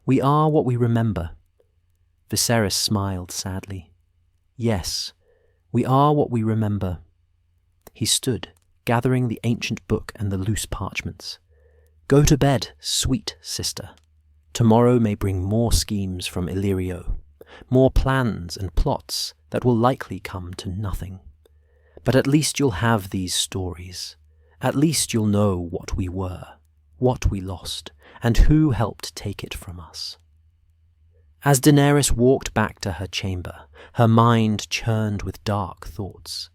A: We are what we remember. Viserys smiled sadly. Yes, we are what we remember. He stood, gathering the ancient book and the loose parchments. Go to bed, sweet sister. Tomorrow may bring more schemes from Illyrio, more plans and plots that will likely come to nothing. But at least you'll have these stories. At least you'll know what we were, what we lost, and who helped take it from us. As Daenerys walked back to her chamber, her mind churned with dark thoughts.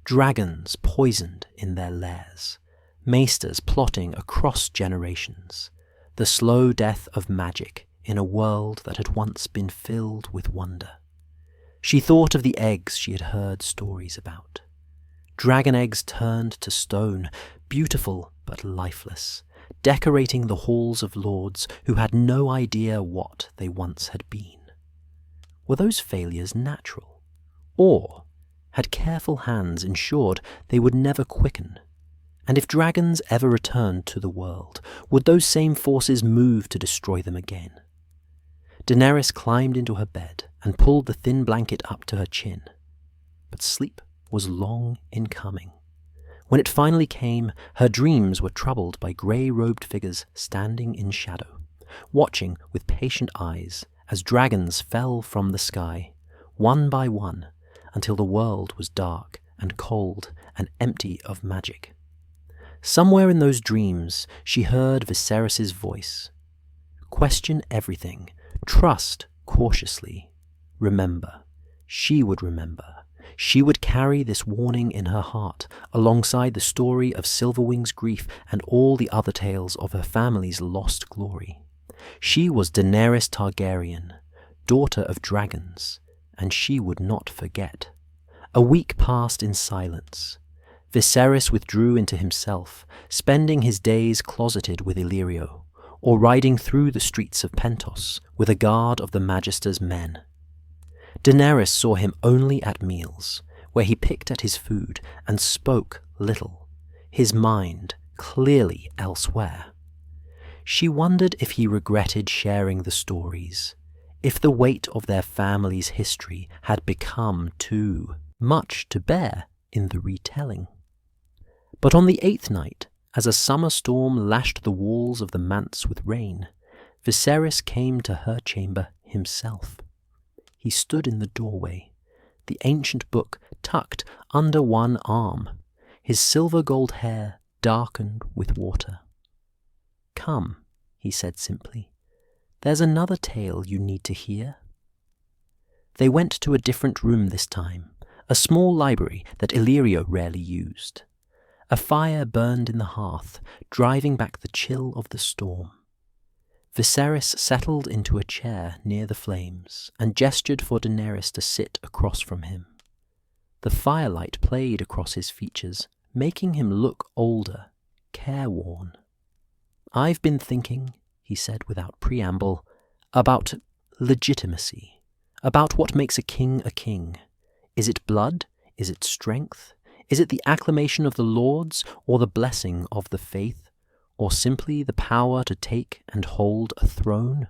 A: Dragons poisoned in their lairs, maesters plotting across generations, the slow death of magic in a world that had once been filled with wonder. She thought of the eggs she had heard stories about. Dragon eggs turned to stone, beautiful but lifeless, decorating the halls of lords who had no idea what they once had been. Were those failures natural? Or had careful hands ensured they would never quicken? And if dragons ever returned to the world, would those same forces move to destroy them again? Daenerys climbed into her bed and pulled the thin blanket up to her chin. But sleep was long in coming. When it finally came, her dreams were troubled by grey-robed figures standing in shadow, watching with patient eyes as dragons fell from the sky, one by one, until the world was dark and cold and empty of magic. Somewhere in those dreams, she heard Viserys' voice. Question everything. Trust cautiously. Remember. She would remember. She would carry this warning in her heart, alongside the story of Silverwing's grief and all the other tales of her family's lost glory. She was Daenerys Targaryen, daughter of dragons, and she would not forget. A week passed in silence. Viserys withdrew into himself, spending his days closeted with Illyrio, or riding through the streets of Pentos with a guard of the Magister's men. Daenerys saw him only at meals, where he picked at his food and spoke little, his mind clearly elsewhere. She wondered if he regretted sharing the stories, if the weight of their family's history had become too much to bear in the retelling. But on the 8th night, as a summer storm lashed the walls of the manse with rain, Viserys came to her chamber himself. He stood in the doorway, the ancient book tucked under one arm, his silver-gold hair darkened with water. Come, he said simply. There's another tale you need to hear. They went to a different room this time, a small library that Illyrio rarely used. A fire burned in the hearth, driving back the chill of the storm. Viserys settled into a chair near the flames and gestured for Daenerys to sit across from him. The firelight played across his features, making him look older, careworn. I've been thinking, he said without preamble, about legitimacy, about what makes a king a king. Is it blood? Is it strength? Is it the acclamation of the lords, or the blessing of the faith, or simply the power to take and hold a throne?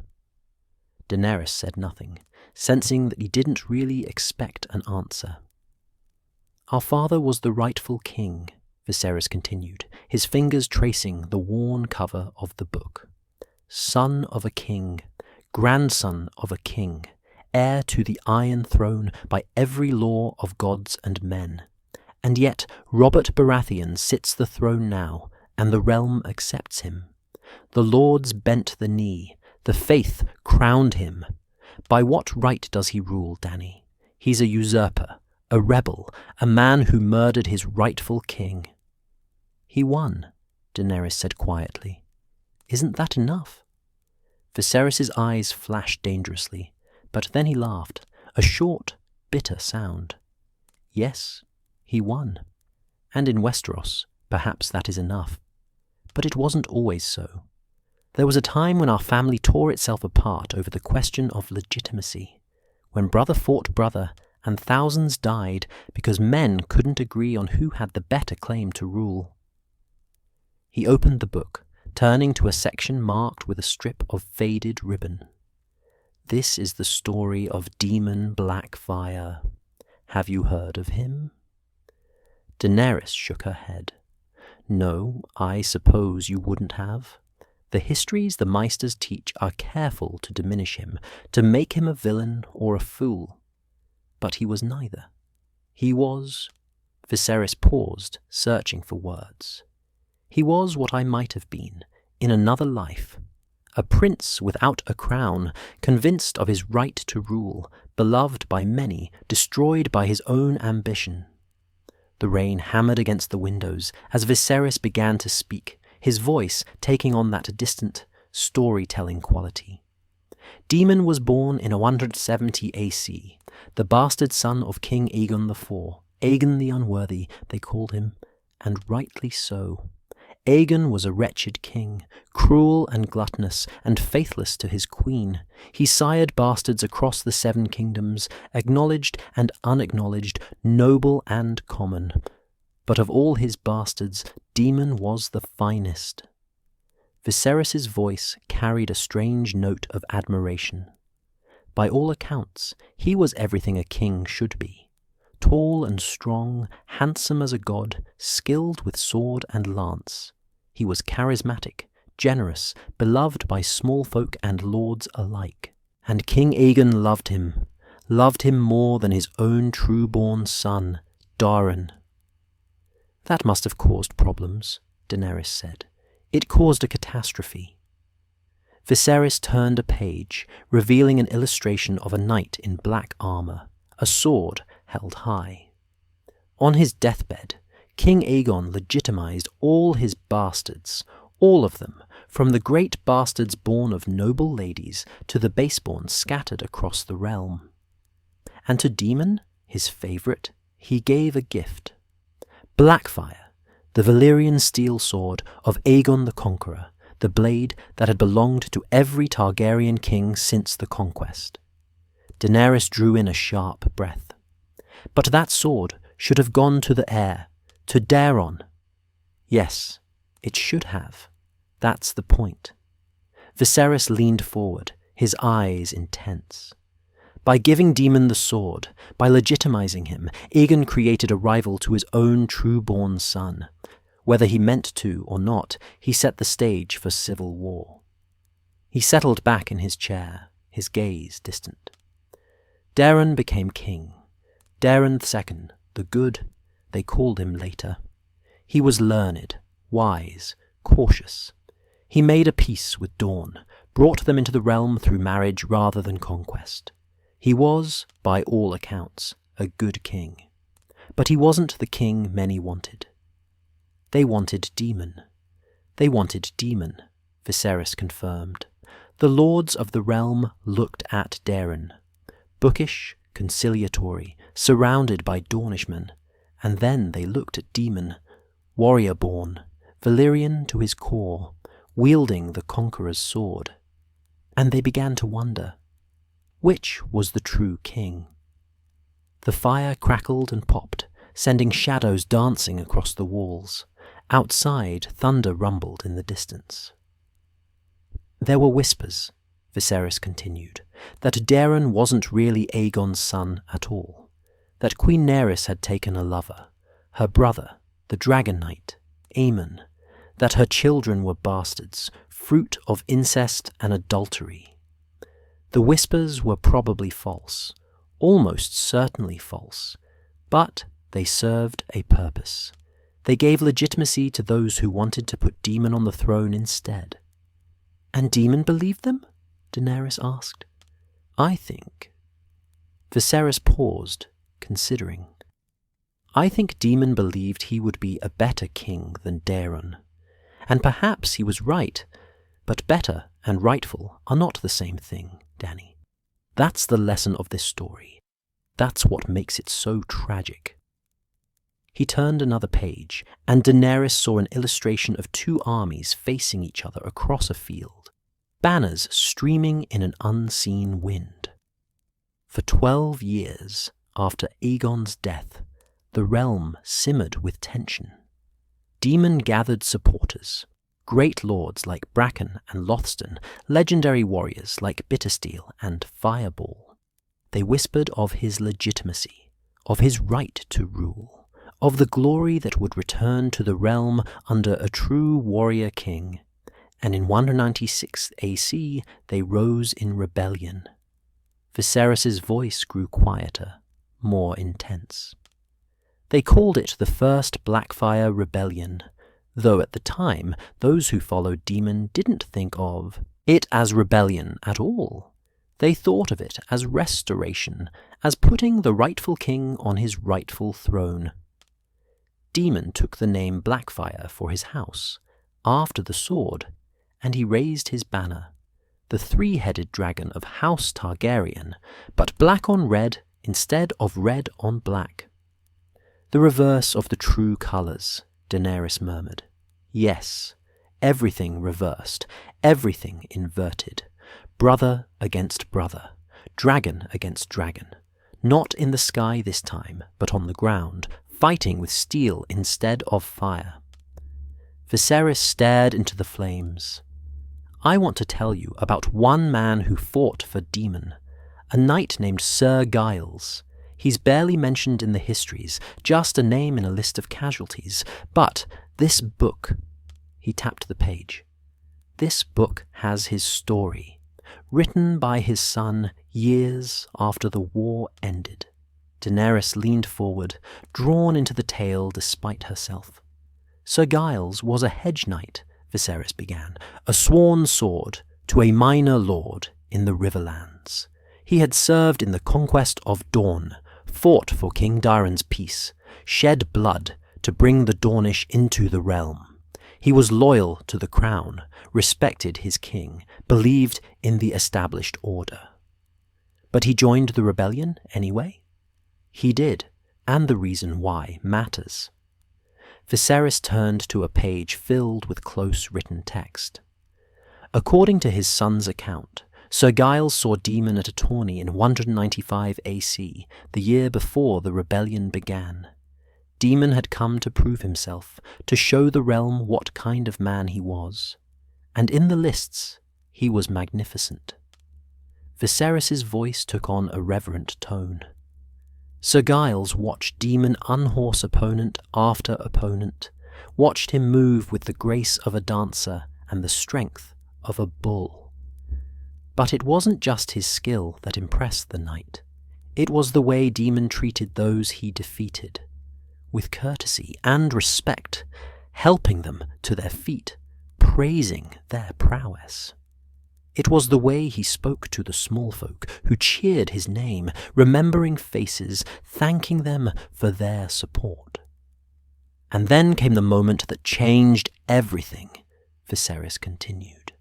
A: Daenerys said nothing, sensing that he didn't really expect an answer. Our father was the rightful king, Viserys continued, his fingers tracing the worn cover of the book. Son of a king, grandson of a king, heir to the Iron Throne by every law of gods and men. And yet Robert Baratheon sits the throne now, and the realm accepts him. The lords bent the knee, the faith crowned him. By what right does he rule, Dany? He's a usurper, a rebel, a man who murdered his rightful king. He won, Daenerys said quietly. Isn't that enough? Viserys' eyes flashed dangerously, but then he laughed, a short, bitter sound. Yes, he won. And in Westeros, perhaps that is enough. But it wasn't always so. There was a time when our family tore itself apart over the question of legitimacy, when brother fought brother and thousands died because men couldn't agree on who had the better claim to rule. He opened the book, turning to a section marked with a strip of faded ribbon. This is the story of Demon Blackfire. Have you heard of him? Daenerys shook her head. No, I suppose you wouldn't have. The histories the Maesters teach are careful to diminish him, to make him a villain or a fool. But he was neither. He was... Viserys paused, searching for words. He was what I might have been, in another life. A prince without a crown, convinced of his right to rule, beloved by many, destroyed by his own ambition. The rain hammered against the windows as Viserys began to speak, his voice taking on that distant, storytelling quality. Daemon was born in 170 AC, the bastard son of King Aegon IV. Aegon the Unworthy, they called him, and rightly so. Aegon was a wretched king, cruel and gluttonous, and faithless to his queen. He sired bastards across the 7 kingdoms, acknowledged and unacknowledged, noble and common. But of all his bastards, Daemon was the finest. Viserys' voice carried a strange note of admiration. By all accounts, he was everything a king should be. Tall and strong, handsome as a god, skilled with sword and lance. He was charismatic, generous, beloved by small folk and lords alike. And King Aegon loved him more than his own true-born son, Daeron. That must have caused problems, Daenerys said. It caused a catastrophe. Viserys turned a page, revealing an illustration of a knight in black armor, a sword held high. On his deathbed, King Aegon legitimized all his bastards, all of them, from the great bastards born of noble ladies to the baseborn scattered across the realm. And to Daemon, his favourite, he gave a gift. Blackfire, the Valyrian steel sword of Aegon the Conqueror, the blade that had belonged to every Targaryen king since the conquest. Daenerys drew in a sharp breath. But that sword should have gone to the heir, to Daeron. Yes, it should have. That's the point. Viserys leaned forward, his eyes intense. By giving Daemon the sword, by legitimizing him, Aegon created a rival to his own true-born son. Whether he meant to or not, he set the stage for civil war. He settled back in his chair, his gaze distant. Daeron became king. Daeron II, the Good, they called him later. He was learned, wise, cautious. He made a peace with Dawn, brought them into the realm through marriage rather than conquest. He was, by all accounts, a good king. But he wasn't the king many wanted. They wanted Daemon. They wanted Daemon, Viserys confirmed. The lords of the realm looked at Daeron, bookish, conciliatory, surrounded by Dornishmen, and then they looked at Daemon, warrior-born, Valyrian to his core, wielding the conqueror's sword. And they began to wonder, which was the true king? The fire crackled and popped, sending shadows dancing across the walls. Outside, thunder rumbled in the distance. There were whispers, Viserys continued, that Daeron wasn't really Aegon's son at all, that Queen Nerys had taken a lover, her brother, the Dragon Knight, Aemon, that her children were bastards, fruit of incest and adultery. The whispers were probably false, almost certainly false, but they served a purpose. They gave legitimacy to those who wanted to put Daemon on the throne instead. And Daemon believed them? Daenerys asked. I think. Viserys paused, considering. I think Daemon believed he would be a better king than Daeron. And perhaps he was right, but better and rightful are not the same thing, Dany. That's the lesson of this story. That's what makes it so tragic. He turned another page, and Daenerys saw an illustration of two armies facing each other across a field, banners streaming in an unseen wind. For 12 years after Aegon's death, the realm simmered with tension. Daemon gathered supporters, great lords like Bracken and Lothston, legendary warriors like Bittersteel and Fireball. They whispered of his legitimacy, of his right to rule, of the glory that would return to the realm under a true warrior king, and in 196 AC they rose in rebellion. Viserys' voice grew quieter, more intense. They called it the First Blackfire Rebellion, though at the time those who followed Daemon didn't think of it as rebellion at all. They thought of it as restoration, as putting the rightful king on his rightful throne. Daemon took the name Blackfire for his house, after the sword, and he raised his banner, the three-headed dragon of House Targaryen, but black on red instead of red on black. The reverse of the true colours, Daenerys murmured. Yes, everything reversed, everything inverted. Brother against brother, dragon against dragon, not in the sky this time, but on the ground, fighting with steel instead of fire. Viserys stared into the flames. I want to tell you about one man who fought for Daemon, a knight named Sir Giles. He's barely mentioned in the histories, just a name in a list of casualties. But this book, he tapped the page, this book has his story, written by his son years after the war ended. Daenerys leaned forward, drawn into the tale despite herself. Sir Giles was a hedge knight, Viserys began, a sworn sword to a minor lord in the Riverlands. He had served in the conquest of Dorne, fought for King Daeron's peace, shed blood to bring the Dornish into the realm. He was loyal to the crown, respected his king, believed in the established order. But he joined the rebellion anyway? He did, and the reason why matters. Viserys turned to a page filled with close written text. According to his son's account, Sir Giles saw Daemon at a tourney in 195 AC, the year before the rebellion began. Daemon had come to prove himself, to show the realm what kind of man he was. And in the lists, he was magnificent. Viserys' voice took on a reverent tone. Sir Giles watched Daemon unhorse opponent after opponent, watched him move with the grace of a dancer and the strength of a bull. But it wasn't just his skill that impressed the knight. It was the way Daemon treated those he defeated, with courtesy and respect, helping them to their feet, praising their prowess. It was the way he spoke to the small folk who cheered his name, remembering faces, thanking them for their support. And then came the moment that changed everything, Viserys continued.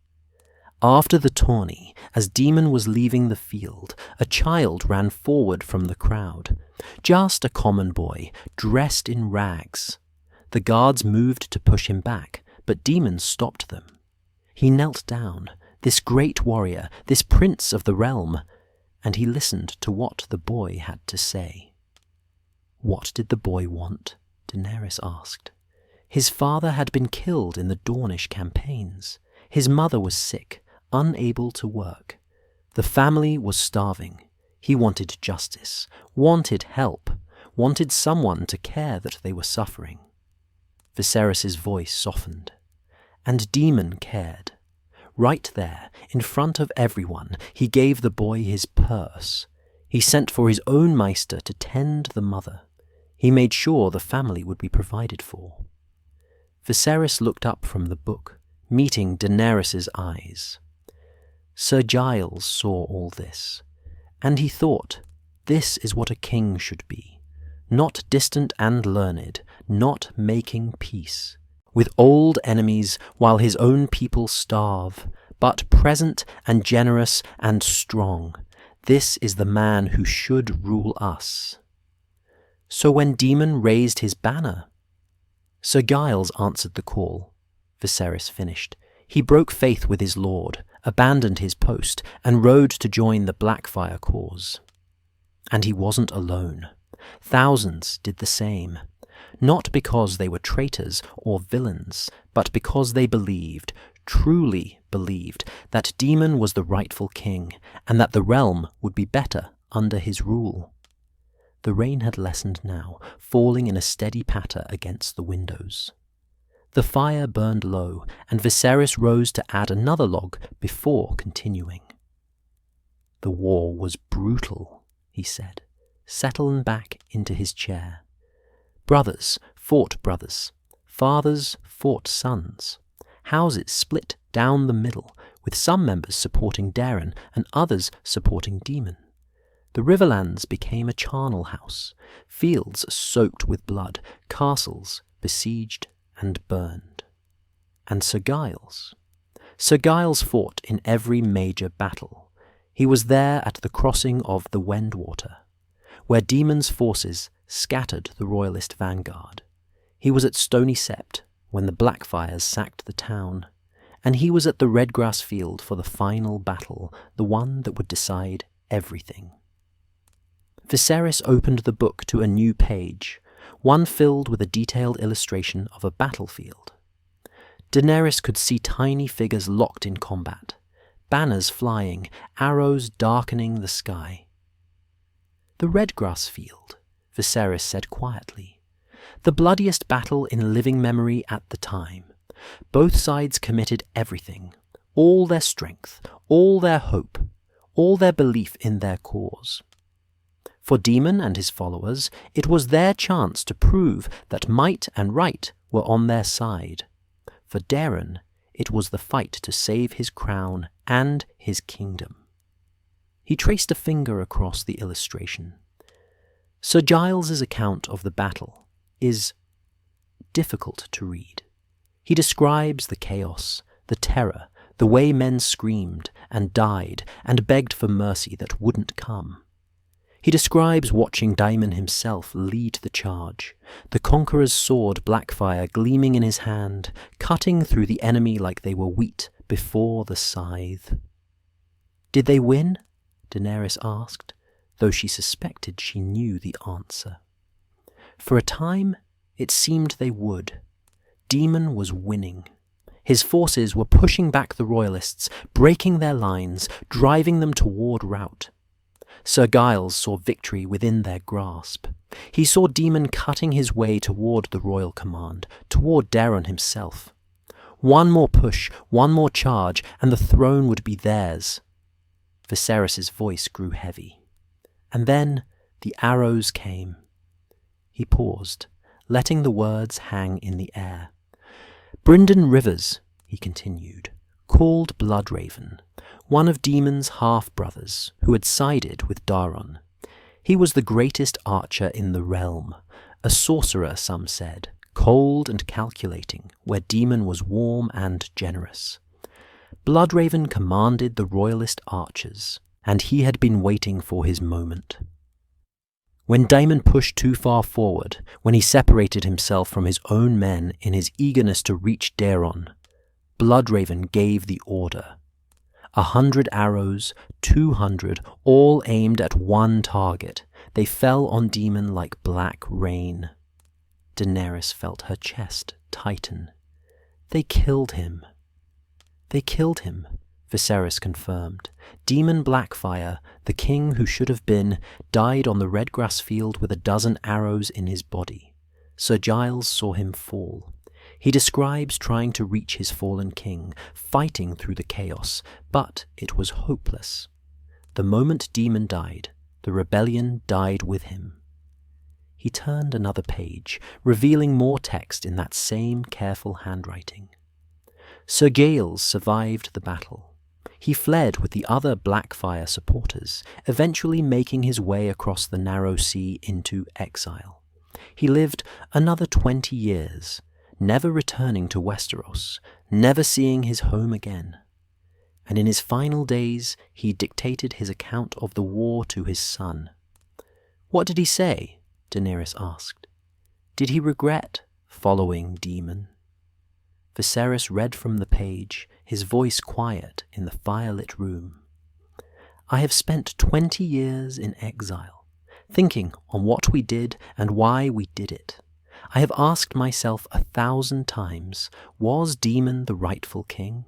A: After the tourney, as Daemon was leaving the field, a child ran forward from the crowd. Just a common boy, dressed in rags. The guards moved to push him back, but Daemon stopped them. He knelt down, this great warrior, this prince of the realm, and he listened to what the boy had to say. What did the boy want? Daenerys asked. His father had been killed in the Dornish campaigns. His mother was sick, unable to work. The family was starving. He wanted justice, wanted help, wanted someone to care that they were suffering. Viserys' voice softened. And Daemon cared. Right there, in front of everyone, he gave the boy his purse. He sent for his own maester to tend the mother. He made sure the family would be provided for. Viserys looked up from the book, meeting Daenerys' eyes. Sir Giles saw all this, and he thought, this is what a king should be, not distant and learned, not making peace with old enemies while his own people starve, but present and generous and strong. This is the man who should rule us. So when Daemon raised his banner, Sir Giles answered the call. Viserys finished. He broke faith with his lord, abandoned his post, and rode to join the Blackfyre cause. And he wasn't alone. Thousands did the same, not because they were traitors or villains, but because they believed, truly believed, that Daemon was the rightful king, and that the realm would be better under his rule. The rain had lessened now, falling in a steady patter against the windows. The fire burned low, and Viserys rose to add another log before continuing. The war was brutal, he said, settling back into his chair. Brothers fought brothers, fathers fought sons. Houses split down the middle, with some members supporting Daeron and others supporting Daemon. The Riverlands became a charnel house, fields soaked with blood, castles besieged and burned. And Sir Giles? Sir Giles fought in every major battle. He was there at the crossing of the Wendwater, where Daemon's forces scattered the royalist vanguard. He was at Stony Sept when the Blackfyres sacked the town, and he was at the Redgrass Field for the final battle, the one that would decide everything. Viserys opened the book to a new page, one filled with a detailed illustration of a battlefield. Daenerys could see tiny figures locked in combat, banners flying, arrows darkening the sky. The Redgrass Field, Viserys said quietly. The bloodiest battle in living memory at the time. Both sides committed everything, all their strength, all their hope, all their belief in their cause. For Daemon and his followers, it was their chance to prove that might and right were on their side. For Daeron, it was the fight to save his crown and his kingdom. He traced a finger across the illustration. Sir Giles's account of the battle is difficult to read. He describes the chaos, the terror, the way men screamed and died and begged for mercy that wouldn't come. He describes watching Daemon himself lead the charge, the conqueror's sword Blackfyre gleaming in his hand, cutting through the enemy like they were wheat before the scythe. Did they win? Daenerys asked, though she suspected she knew the answer. For a time, it seemed they would. Daemon was winning. His forces were pushing back the royalists, breaking their lines, driving them toward rout. Sir Giles saw victory within their grasp. He saw Daemon cutting his way toward the royal command, toward Daeron himself. One more push, one more charge, and the throne would be theirs. Viserys' voice grew heavy. And then the arrows came. He paused, letting the words hang in the air. Brynden Rivers, he continued, called Bloodraven, one of Daemon's half-brothers who had sided with Daeron. He was the greatest archer in the realm, a sorcerer, some said, cold and calculating, where Daemon was warm and generous. Bloodraven commanded the royalist archers, and he had been waiting for his moment. When Daemon pushed too far forward, when he separated himself from his own men in his eagerness to reach Daeron, Bloodraven gave the order. 100 arrows, 200, all aimed at one target. They fell on Daemon like black rain. Daenerys felt her chest tighten. They killed him. They killed him, Viserys confirmed. Daemon Blackfire, the king who should have been, died on the red grass field with a dozen arrows in his body. Sir Giles saw him fall. He describes trying to reach his fallen king, fighting through the chaos, but it was hopeless. The moment Daemon died, the rebellion died with him. He turned another page, revealing more text in that same careful handwriting. Sir Giles survived the battle. He fled with the other Blackfire supporters, eventually making his way across the narrow sea into exile. He lived another 20 years, never returning to Westeros, never seeing his home again. And in his final days, he dictated his account of the war to his son. "What did he say?" Daenerys asked. "Did he regret following Daemon?" Viserys read from the page, his voice quiet in the firelit room. "I have spent 20 years in exile, thinking on what we did and why we did it. I have asked myself 1,000 times, was Daemon the rightful king?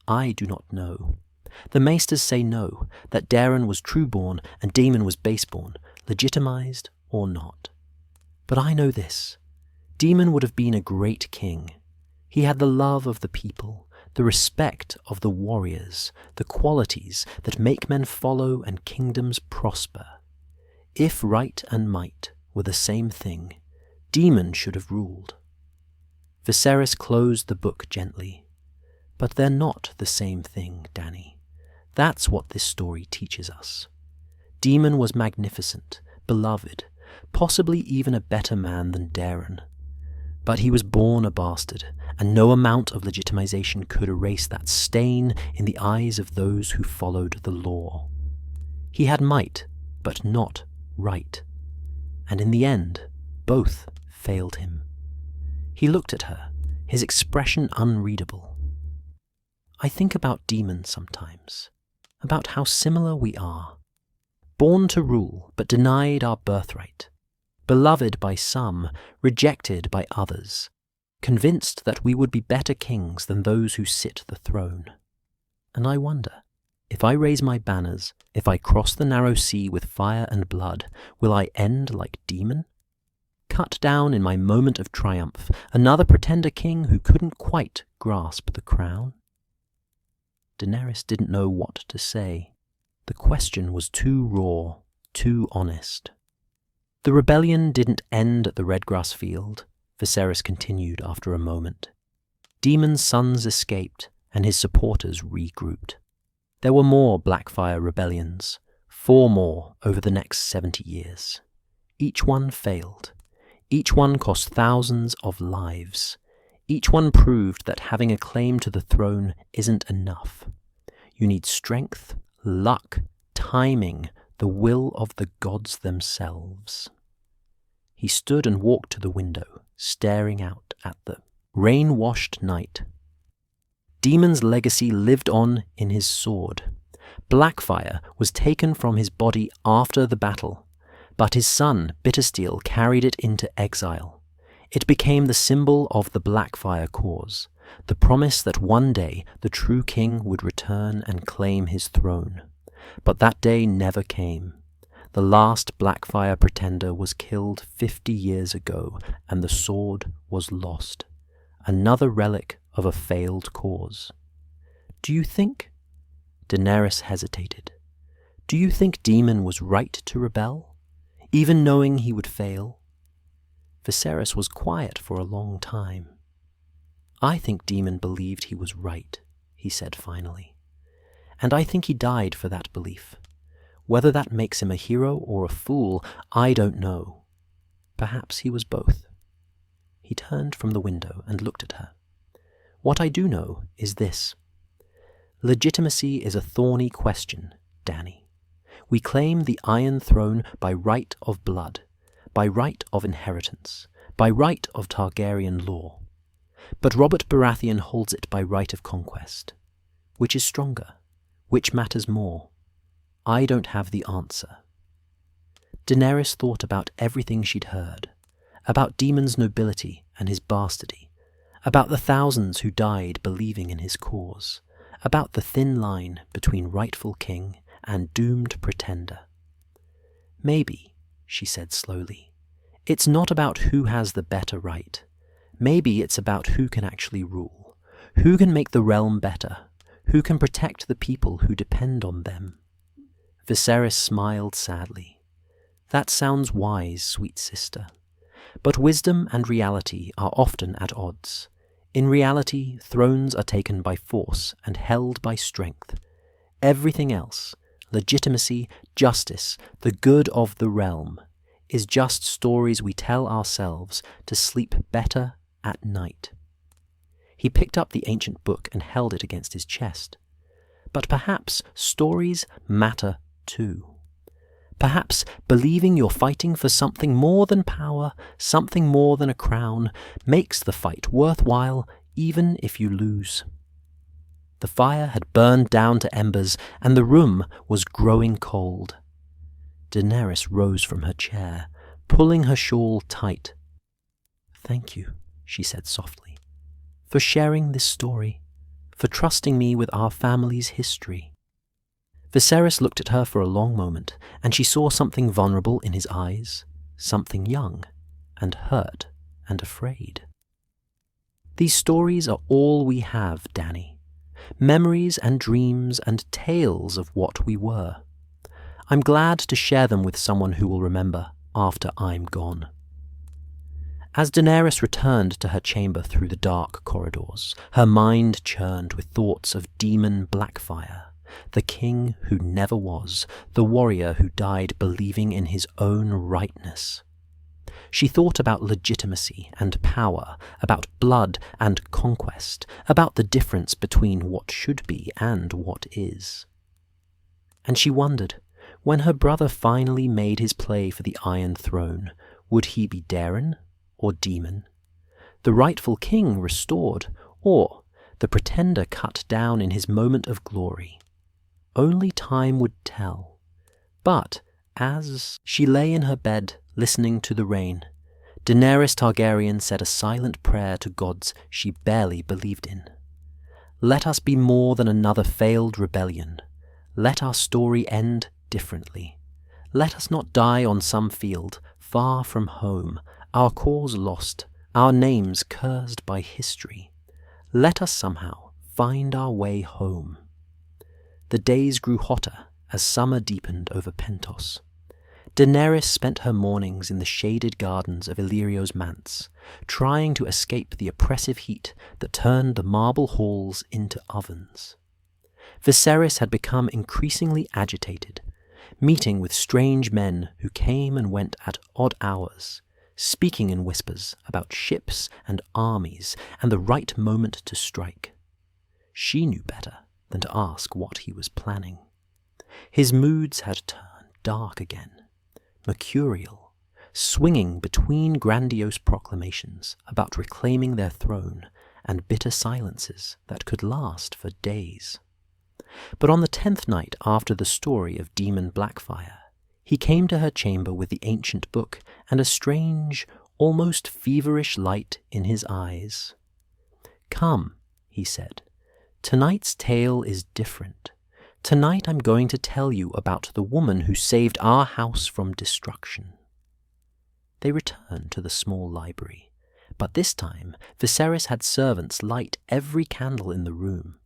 A: I do not know. The maesters say no, that Daeron was trueborn and Daemon was baseborn, legitimized or not. But I know this. Daemon would have been a great king. He had the love of the people, the respect of the warriors, the qualities that make men follow and kingdoms prosper. If right and might were the same thing, Daemon should have ruled." Viserys closed the book gently. "But they're not the same thing, Dany. That's what this story teaches us. Daemon was magnificent, beloved, possibly even a better man than Daeron. But he was born a bastard, and no amount of legitimization could erase that stain in the eyes of those who followed the law. He had might, but not right. And in the end, both failed him." He looked at her, his expression unreadable. "I think about Daemon sometimes, about how similar we are. Born to rule, but denied our birthright. Beloved by some, rejected by others. Convinced that we would be better kings than those who sit the throne. And I wonder, if I raise my banners, if I cross the narrow sea with fire and blood, will I end like Daemon? Cut down in my moment of triumph, another pretender king who couldn't quite grasp the crown?" Daenerys didn't know what to say. The question was too raw, too honest. "The rebellion didn't end at the Redgrass Field," Viserys continued after a moment. "Daemon's sons escaped, and his supporters regrouped. There were more Blackfire rebellions, 4 more over the next 70 years. Each one failed. Each one cost thousands of lives. Each one proved that having a claim to the throne isn't enough. You need strength, luck, timing, the will of the gods themselves." He stood and walked to the window, staring out at the rain-washed night. Daemon's legacy lived on in his sword. Blackfire was taken from his body after the battle, but his son, Bittersteel, carried it into exile. It became the symbol of the Blackfire cause, the promise that one day the true king would return and claim his throne. But that day never came. The last Blackfire pretender was killed 50 years ago, and the sword was lost. Another relic of a failed cause. "Do you think—" Daenerys hesitated. "Do you think Daemon was right to rebel, even knowing he would fail?" Viserys was quiet for a long time. "I think Daemon believed he was right," he said finally. "And I think he died for that belief. Whether that makes him a hero or a fool, I don't know. Perhaps he was both." He turned from the window and looked at her. "What I do know is this. Legitimacy is a thorny question, Dany. We claim the Iron Throne by right of blood, by right of inheritance, by right of Targaryen law. but Robert Baratheon holds it by right of conquest. Which is stronger? Which matters more? I don't have the answer." Daenerys thought about everything she'd heard, about Daemon's nobility and his bastardy, about the thousands who died believing in his cause, about the thin line between rightful king and doomed pretender. "Maybe," she said slowly, "it's not about who has the better right. Maybe it's about who can actually rule, who can make the realm better, who can protect the people who depend on them." Viserys smiled sadly. "That sounds wise, sweet sister. But wisdom and reality are often at odds. In reality, thrones are taken by force and held by strength. Everything else, legitimacy, justice, the good of the realm, is just stories we tell ourselves to sleep better at night." He picked up the ancient book and held it against his chest. But perhaps stories matter too. Perhaps believing you're fighting for something more than power, something more than a crown, makes the fight worthwhile even if you lose. The fire had burned down to embers, and the room was growing cold. Daenerys rose from her chair, pulling her shawl tight. "Thank you," she said softly, "for sharing this story, for trusting me with our family's history." Viserys looked at her for a long moment, and she saw something vulnerable in his eyes, something young and hurt and afraid. "These stories are all we have, Dany. Memories and dreams and tales of what we were. I'm glad to share them with someone who will remember after I'm gone." As Daenerys returned to her chamber through the dark corridors, her mind churned with thoughts of Daemon Blackfyre, the king who never was, the warrior who died believing in his own rightness. She thought about legitimacy and power, about blood and conquest, about the difference between what should be and what is. And she wondered, when her brother finally made his play for the Iron Throne, would he be Daeron or Daemon? The rightful king restored, or the pretender cut down in his moment of glory? Only time would tell. But as she lay in her bed listening to the rain, Daenerys Targaryen said a silent prayer to gods she barely believed in. "Let us be more than another failed rebellion. Let our story end differently. Let us not die on some field, far from home, our cause lost, our names cursed by history. Let us somehow find our way home." The days grew hotter as summer deepened over Pentos. Daenerys spent her mornings in the shaded gardens of Illyrio's manse, trying to escape the oppressive heat that turned the marble halls into ovens. Viserys had become increasingly agitated, meeting with strange men who came and went at odd hours, speaking in whispers about ships and armies and the right moment to strike. She knew better than to ask what he was planning. His moods had turned dark again, mercurial, swinging between grandiose proclamations about reclaiming their throne and bitter silences that could last for days. But on the 10th night after the story of Daemon Blackfyre, he came to her chamber with the ancient book and a strange, almost feverish light in his eyes. "Come," he said. "Tonight's tale is different. Tonight I'm going to tell you about the woman who saved our house from destruction." They returned to the small library, but this time Viserys had servants light every candle in the room.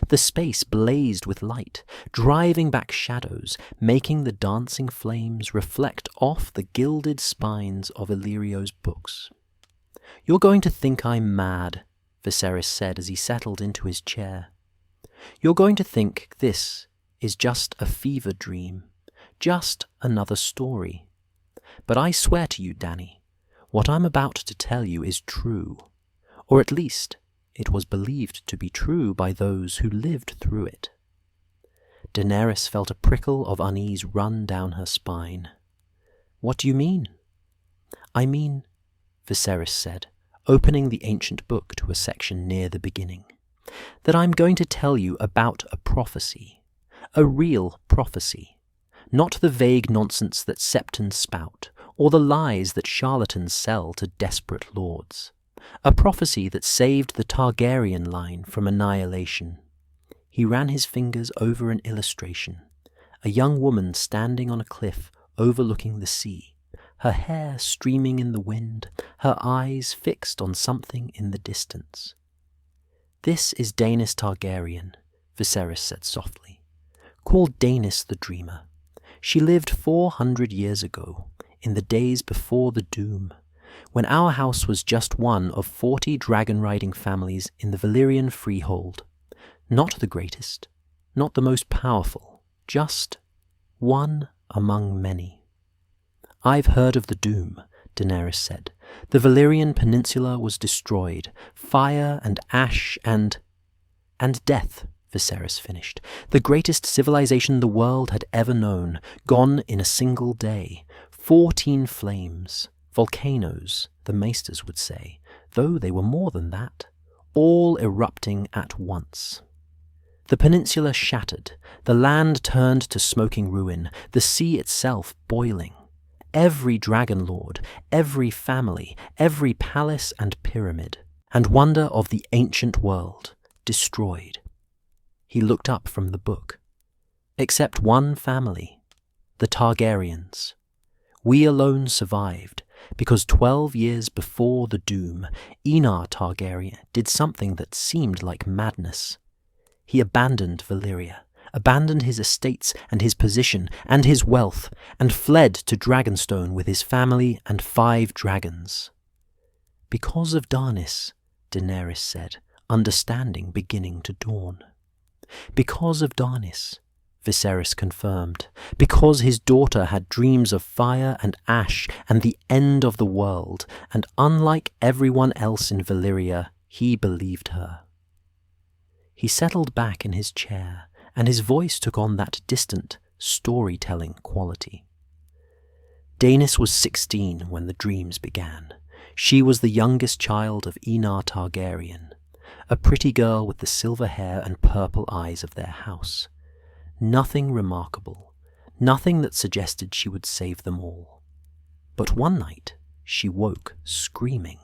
A: The space blazed with light, driving back shadows, making the dancing flames reflect off the gilded spines of Illyrio's books. "You're going to think I'm mad," Viserys said as he settled into his chair. "You're going to think this is just a fever dream, just another story. But I swear to you, Dany, what I'm about to tell you is true, or at least it was believed to be true by those who lived through it." Daenerys felt a prickle of unease run down her spine. "What do you mean?" "I mean," Viserys said, opening the ancient book to a section near the beginning, "that I'm going to tell you about a prophecy, a real prophecy, not the vague nonsense that septons spout, or the lies that charlatans sell to desperate lords. A prophecy that saved the Targaryen line from annihilation." He ran his fingers over an illustration, a young woman standing on a cliff overlooking the sea, her hair streaming in the wind, her eyes fixed on something in the distance. "This is Daenerys Targaryen," Viserys said softly, "called Daenerys the Dreamer. She lived 400 years ago, in the days before the Doom, when our house was just one of 40 dragon-riding families in the Valyrian freehold. Not the greatest, not the most powerful, just one among many." "I've heard of the Doom," Daenerys said. "The Valyrian peninsula was destroyed. Fire and ash and death," Viserys finished. "The greatest civilization the world had ever known, gone in a single day. 14 flames, volcanoes, the maesters would say, though they were more than that, all erupting at once. The peninsula shattered, the land turned to smoking ruin, the sea itself boiling. Every dragon lord, every family, every palace and pyramid, and wonder of the ancient world, destroyed." He looked up from the book. "Except one family, the Targaryens. We alone survived, because 12 years before the Doom, Enar Targaryen did something that seemed like madness. He abandoned Valyria, abandoned his estates and his position and his wealth, and fled to Dragonstone with his family and 5 dragons. Because of Daenerys," Daenerys said, understanding beginning to dawn. "Because of Daenerys," Viserys confirmed, "because his daughter had dreams of fire and ash and the end of the world, and unlike everyone else in Valyria, he believed her." He settled back in his chair, and his voice took on that distant, storytelling quality. "Daenerys was 16 when the dreams began. She was the youngest child of Enar Targaryen, a pretty girl with the silver hair and purple eyes of their house. Nothing remarkable, nothing that suggested she would save them all. But one night she woke screaming.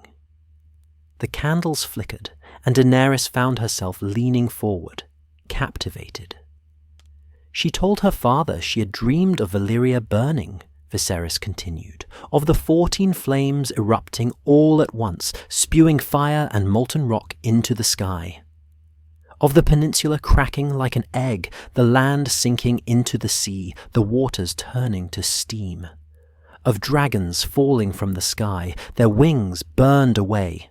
A: The candles flickered, and Daenerys found herself leaning forward, captivated. She told her father she had dreamed of Valyria burning," Viserys continued, "of the 14 flames erupting all at once, spewing fire and molten rock into the sky. Of the peninsula cracking like an egg, the land sinking into the sea, the waters turning to steam. Of dragons falling from the sky, their wings burned away.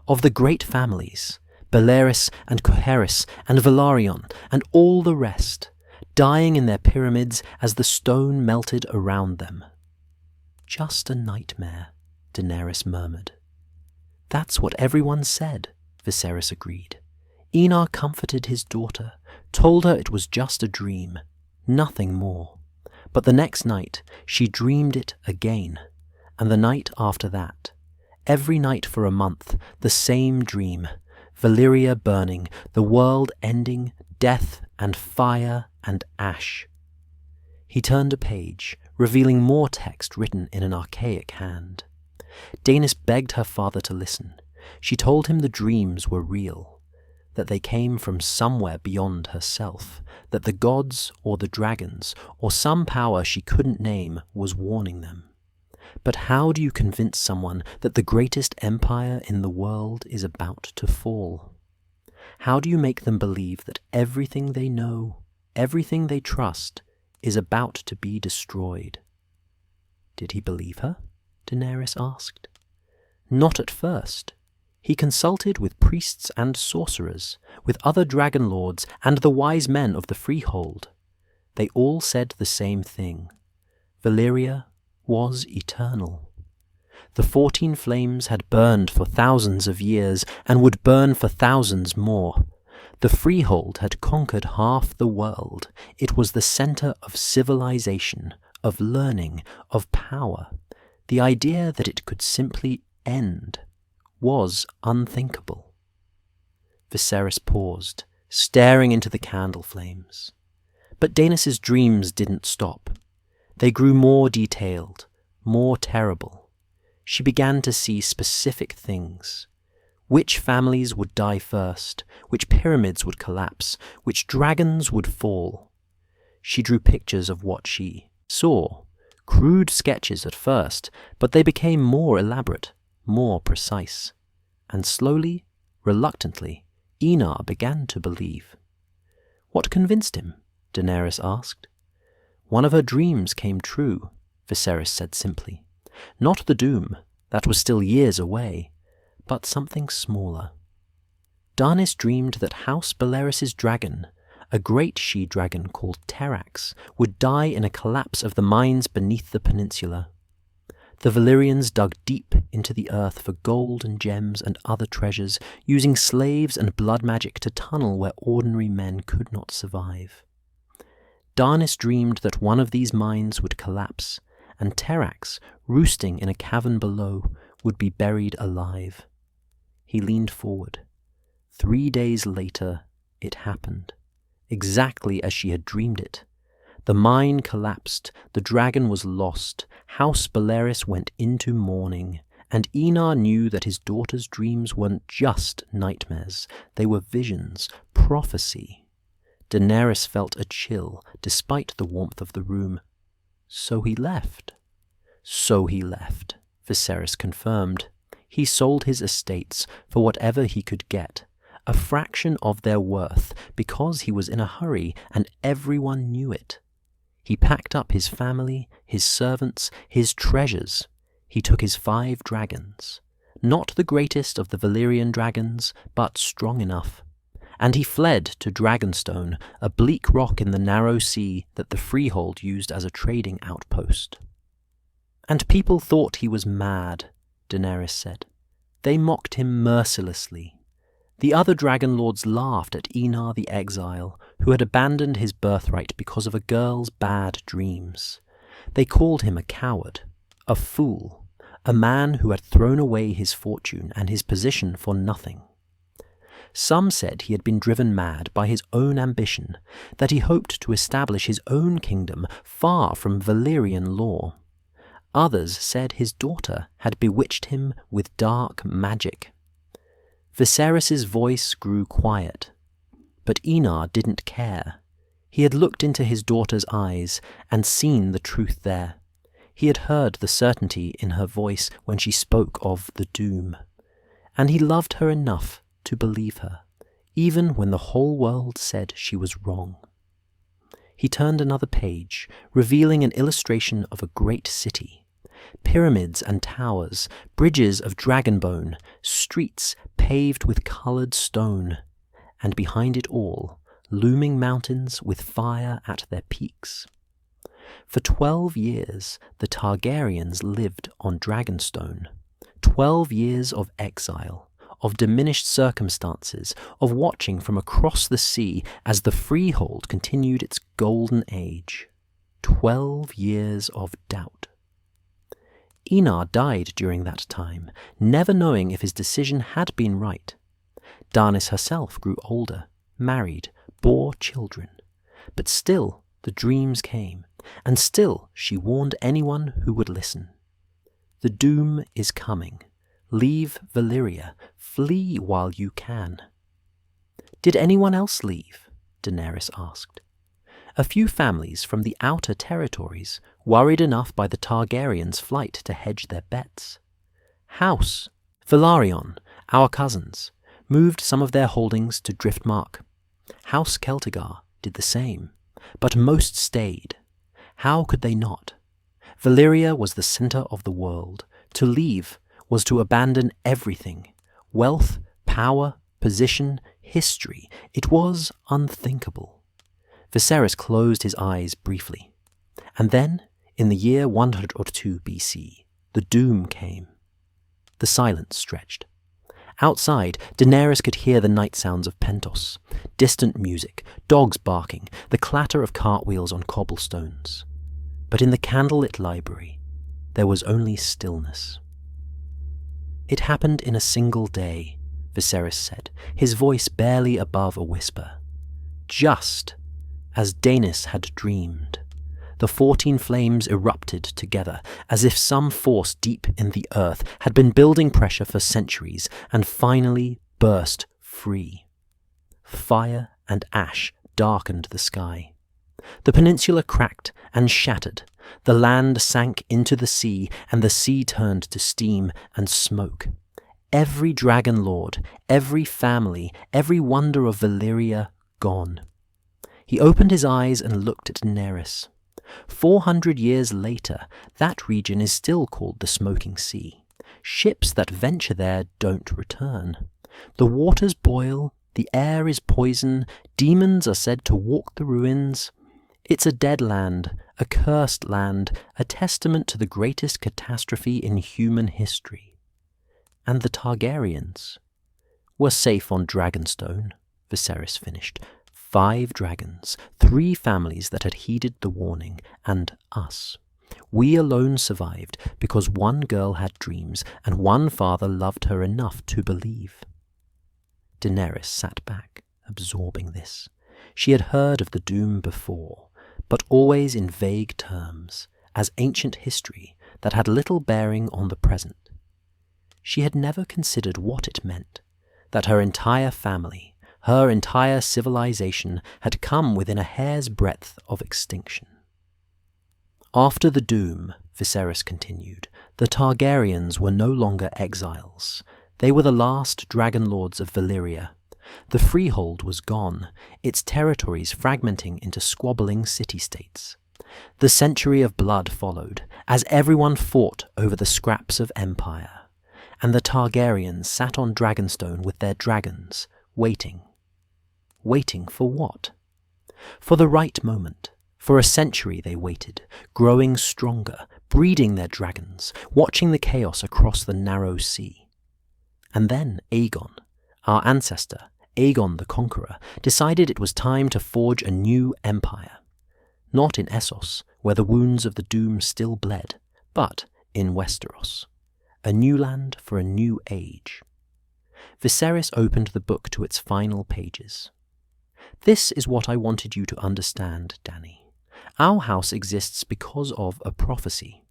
A: Of the great families, Bellerys and Coherys and Velaryon and all the rest, dying in their pyramids as the stone melted around them." "Just a nightmare," Daenerys murmured. "That's what everyone said," Viserys agreed. "Enar comforted his daughter, told her it was just a dream, nothing more. But the next night she dreamed it again, and the night after that. Every night for a month, the same dream. Valyria burning, the world ending, death and fire and ash." He turned a page, revealing more text written in an archaic hand. Daenerys begged her father to listen. She told him the dreams were real, that they came from somewhere beyond herself, that the gods or the dragons or some power she couldn't name was warning them. But how do you convince someone that the greatest empire in the world is about to fall? How do you make them believe that everything they know, everything they trust, is about to be destroyed? "Did he believe her?" Daenerys asked. "Not at first. He consulted with priests and sorcerers, with other dragon lords and the wise men of the freehold. They all said the same thing. Valyria was eternal. The 14 flames had burned for thousands of years and would burn for thousands more. The freehold had conquered half the world. It was the center of civilization, of learning, of power. The idea that it could simply end was unthinkable. Viserys paused, staring into the candle flames. But Daenerys' dreams didn't stop. They grew more detailed, more terrible. She began to see specific things. Which families would die first, which pyramids would collapse, which dragons would fall. She drew pictures of what she saw, crude sketches at first, but they became more elaborate, more precise. And slowly, reluctantly, Enar began to believe. What convinced him? Daenerys asked. One of her dreams came true, Viserys said simply. Not the doom, that was still years away, but something smaller. Daenerys dreamed that House Beleris's dragon, a great she-dragon called Terrax, would die in a collapse of the mines beneath the peninsula. The Valyrians dug deep into the earth for gold and gems and other treasures, using slaves and blood magic to tunnel where ordinary men could not survive. Daenerys dreamed that one of these mines would collapse, and Terrax, roosting in a cavern below, would be buried alive. He leaned forward. 3 days later, it happened, exactly as she had dreamed it. The mine collapsed, the dragon was lost, House Beleris went into mourning, and Enar knew that his daughter's dreams weren't just nightmares, they were visions, prophecy. Daenerys felt a chill, despite the warmth of the room. So he left. So he left, Viserys confirmed. He sold his estates for whatever he could get, a fraction of their worth, because he was in a hurry and everyone knew it. He packed up his family, his servants, his treasures. He took his 5 dragons, not the greatest of the Valyrian dragons, but strong enough. And he fled to Dragonstone, a bleak rock in the narrow sea that the Freehold used as a trading outpost. And people thought he was mad, Daenerys said. They mocked him mercilessly. The other dragon lords laughed at Enar the exile, who had abandoned his birthright because of a girl's bad dreams. They called him a coward, a fool, a man who had thrown away his fortune and his position for nothing. Some said he had been driven mad by his own ambition, that he hoped to establish his own kingdom far from Valyrian law. Others said his daughter had bewitched him with dark magic. Viserys' voice grew quiet, but Enar didn't care. He had looked into his daughter's eyes and seen the truth there. He had heard the certainty in her voice when she spoke of the doom, and he loved her enough to believe her, even when the whole world said she was wrong. He turned another page, revealing an illustration of a great city. Pyramids and towers, bridges of dragonbone, streets paved with coloured stone, and behind it all, looming mountains with fire at their peaks. For 12 years, the Targaryens lived on Dragonstone. 12 years of exile, of diminished circumstances, of watching from across the sea as the Freehold continued its golden age. 12 years of doubt. Enar died during that time, never knowing if his decision had been right. Daenerys herself grew older, married, bore children. But still the dreams came, and still she warned anyone who would listen. The doom is coming. Leave Valyria. Flee while you can. Did anyone else leave? Daenerys asked. A few families from the outer territories, worried enough by the Targaryens' flight to hedge their bets. House Velaryon, our cousins, moved some of their holdings to Driftmark. House Celtigar did the same, but most stayed. How could they not? Valyria was the center of the world. To leave was to abandon everything. Wealth, power, position, history. It was unthinkable. Viserys closed his eyes briefly. And then, in the year 102 BC, the doom came. The silence stretched. Outside, Daenerys could hear the night sounds of Pentos, distant music, dogs barking, the clatter of cartwheels on cobblestones. But in the candlelit library, there was only stillness. It happened in a single day, Viserys said, his voice barely above a whisper. Just as Daenys had dreamed. The 14 flames erupted together, as if some force deep in the earth had been building pressure for centuries and finally burst free. Fire and ash darkened the sky. The peninsula cracked and shattered. The land sank into the sea, and the sea turned to steam and smoke. Every dragon lord, every family, every wonder of Valyria gone. He opened his eyes and looked at Daenerys. 400 years later, that region is still called the Smoking Sea. Ships that venture there don't return. The waters boil, the air is poison, demons are said to walk the ruins. It's a dead land, a cursed land, a testament to the greatest catastrophe in human history. And the Targaryens were safe on Dragonstone, Viserys finished. 5 dragons, 3 families that had heeded the warning, and us. We alone survived because one girl had dreams and one father loved her enough to believe. Daenerys sat back, absorbing this. She had heard of the doom before, but always in vague terms, as ancient history that had little bearing on the present. She had never considered what it meant, that her entire family, her entire civilization had come within a hair's breadth of extinction. After the doom, Viserys continued, the Targaryens were no longer exiles. They were the last dragon lords of Valyria. The freehold was gone, its territories fragmenting into squabbling city-states. The century of blood followed, as everyone fought over the scraps of empire, and the Targaryens sat on Dragonstone with their dragons, waiting. Waiting for what? For the right moment. For a century they waited, growing stronger, breeding their dragons, watching the chaos across the narrow sea. And then Aegon, our ancestor, Aegon the Conqueror, decided it was time to forge a new empire. Not in Essos, where the wounds of the doom still bled, but in Westeros. A new land for a new age. Viserys opened the book to its final pages. This is what I wanted you to understand, Dany. Our house exists because of a prophecy,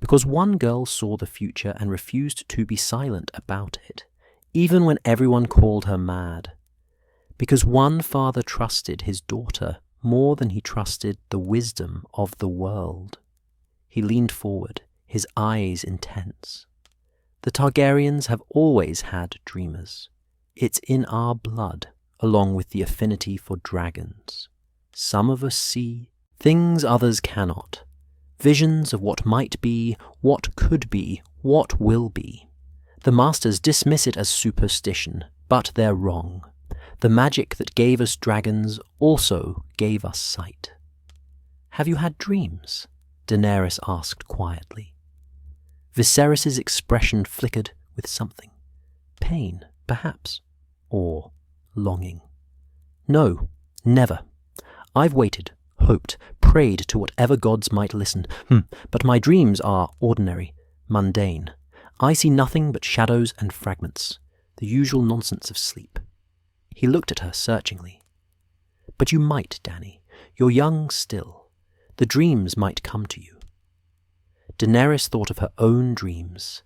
A: because one girl saw the future and refused to be silent about it, even when everyone called her mad. Because one father trusted his daughter more than he trusted the wisdom of the world. He leaned forward, his eyes intense. The Targaryens have always had dreamers. It's in our blood, along with the affinity for dragons. Some of us see things others cannot. Visions of what might be, what could be, what will be. The masters dismiss it as superstition, but they're wrong. The magic that gave us dragons also gave us sight. Have you had dreams? Daenerys asked quietly. Viserys' expression flickered with something. Pain, perhaps, or longing. No, never. I've waited, hoped, prayed to whatever gods might listen, but my dreams are ordinary, mundane. I see nothing but shadows and fragments, the usual nonsense of sleep. He looked at her searchingly. But you might, Dany. You're young still. The dreams might come to you. Daenerys thought of her own dreams,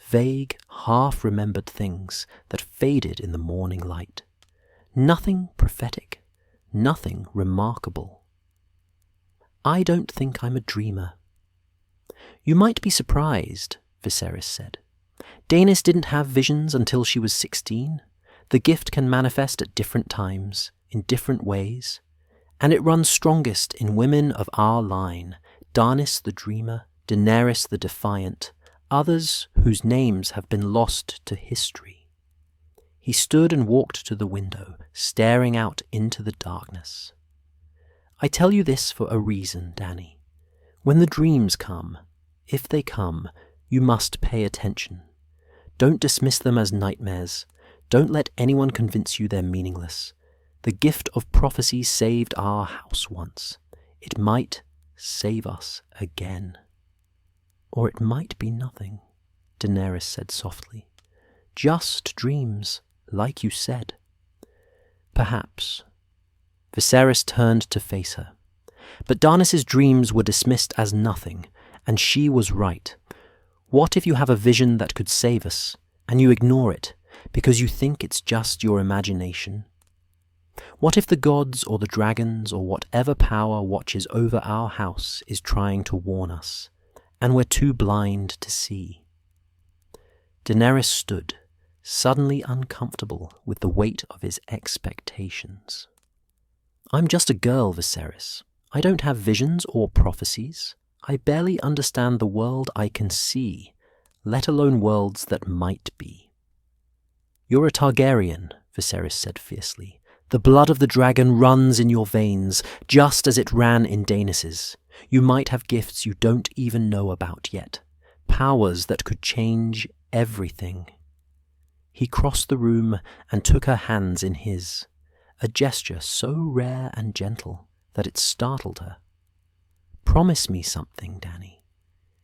A: vague, half-remembered things that faded in the morning light. Nothing prophetic, nothing remarkable. I don't think I'm a dreamer. You might be surprised, Viserys said. Daenys didn't have visions until she was 16. The gift can manifest at different times, in different ways, and it runs strongest in women of our line, Daenys the dreamer, Daenerys the defiant, others whose names have been lost to history. He stood and walked to the window, staring out into the darkness. I tell you this for a reason, Dany. When the dreams come, if they come, you must pay attention. Don't dismiss them as nightmares. Don't let anyone convince you they're meaningless. The gift of prophecy saved our house once. It might save us again. Or it might be nothing, Daenerys said softly. Just dreams, like you said. Perhaps. Viserys turned to face her. But Darnas's dreams were dismissed as nothing, and she was right. What if you have a vision that could save us, and you ignore it, because you think it's just your imagination? What if the gods or the dragons or whatever power watches over our house is trying to warn us, and we're too blind to see? Daenerys stood, suddenly uncomfortable with the weight of his expectations. I'm just a girl, Viserys. I don't have visions or prophecies. I barely understand the world I can see, let alone worlds that might be. You're a Targaryen, Viserys said fiercely. The blood of the dragon runs in your veins, just as it ran in Daenys's. You might have gifts you don't even know about yet, powers that could change everything. He crossed the room and took her hands in his, a gesture so rare and gentle that it startled her. Promise me something, Dany.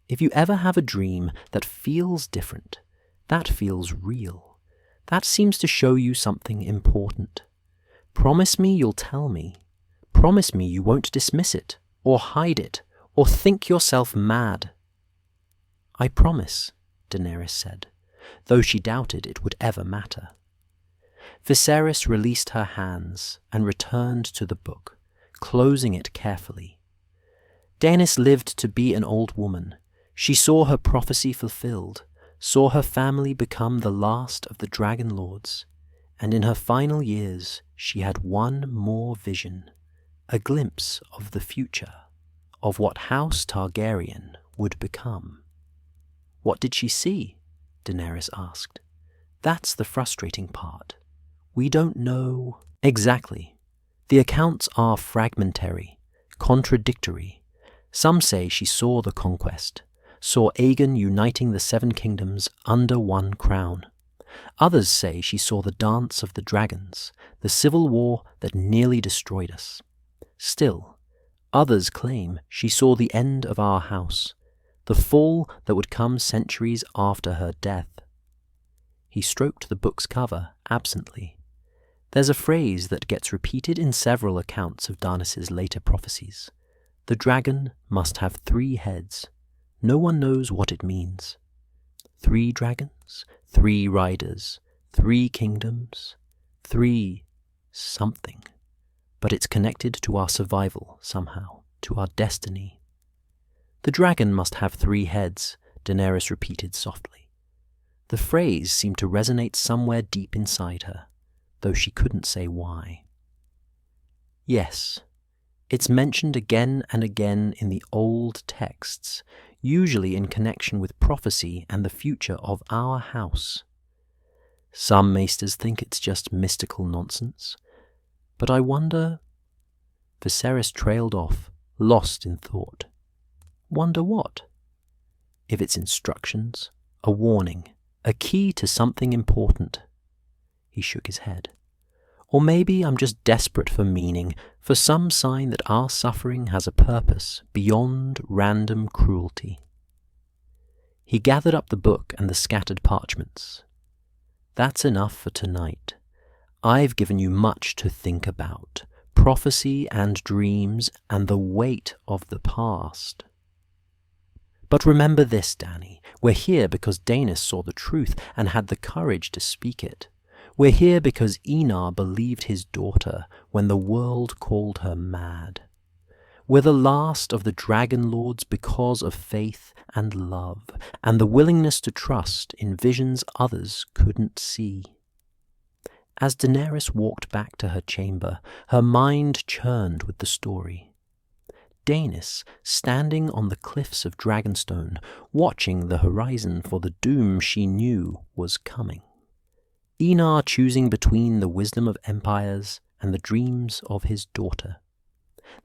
A: If you ever have a dream that feels different, that feels real, that seems to show you something important. Promise me you'll tell me. Promise me you won't dismiss it, or hide it, or think yourself mad. I promise, Daenerys said, though she doubted it would ever matter. Viserys released her hands and returned to the book, closing it carefully. Daenys lived to be an old woman. She saw her prophecy fulfilled, saw her family become the last of the Dragon Lords, and in her final years she had one more vision, a glimpse of the future, of what House Targaryen would become. What did she see? Daenerys asked. That's the frustrating part. We don't know exactly. The accounts are fragmentary, contradictory. Some say she saw the conquest, saw Aegon uniting the 7 kingdoms under one crown. Others say she saw the dance of the dragons, the civil war that nearly destroyed us. Still, others claim she saw the end of our house, the fall that would come centuries after her death. He stroked the book's cover absently. There's a phrase that gets repeated in several accounts of Darnas's later prophecies. The dragon must have 3 heads. No one knows what it means. 3 dragons, 3 riders, 3 kingdoms, 3 something. But it's connected to our survival somehow, to our destiny. The dragon must have 3 heads, Daenerys repeated softly. The phrase seemed to resonate somewhere deep inside her, though she couldn't say why. Yes, it's mentioned again and again in the old texts, usually in connection with prophecy and the future of our house. Some maesters think it's just mystical nonsense, but I wonder... Viserys trailed off, lost in thought. Wonder what? If it's instructions, a warning, a key to something important. He shook his head. Or maybe I'm just desperate for meaning, for some sign that our suffering has a purpose beyond random cruelty. He gathered up the book and the scattered parchments. That's enough for tonight. I've given you much to think about, prophecy and dreams and the weight of the past. But remember this, Dany, we're here because Daenys saw the truth and had the courage to speak it. We're here because Enar believed his daughter when the world called her mad. We're the last of the Dragon Lords because of faith and love, and the willingness to trust in visions others couldn't see. As Daenerys walked back to her chamber, her mind churned with the story. Daenys, standing on the cliffs of Dragonstone, watching the horizon for the doom she knew was coming. Enar choosing between the wisdom of empires and the dreams of his daughter.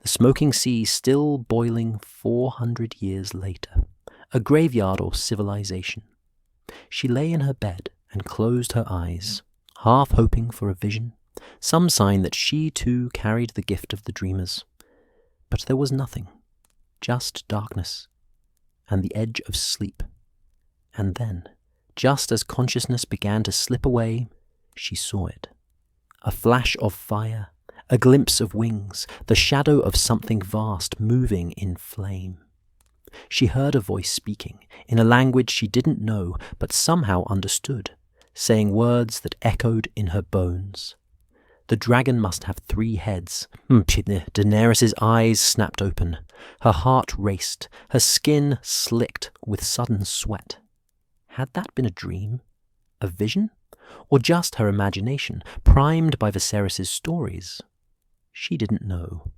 A: The smoking sea still boiling 400 years later, a graveyard or civilization. She lay in her bed and closed her eyes, half hoping for a vision, some sign that she too carried the gift of the dreamers. But there was nothing, just darkness, and the edge of sleep. And then just as consciousness began to slip away, she saw it. A flash of fire, a glimpse of wings, the shadow of something vast moving in flame. She heard a voice speaking, in a language she didn't know but somehow understood, saying words that echoed in her bones. The dragon must have 3 heads. Daenerys' eyes snapped open. Her heart raced, her skin slicked with sudden sweat. Had that been a dream? A vision? Or just her imagination, primed by Viserys' stories? She didn't know.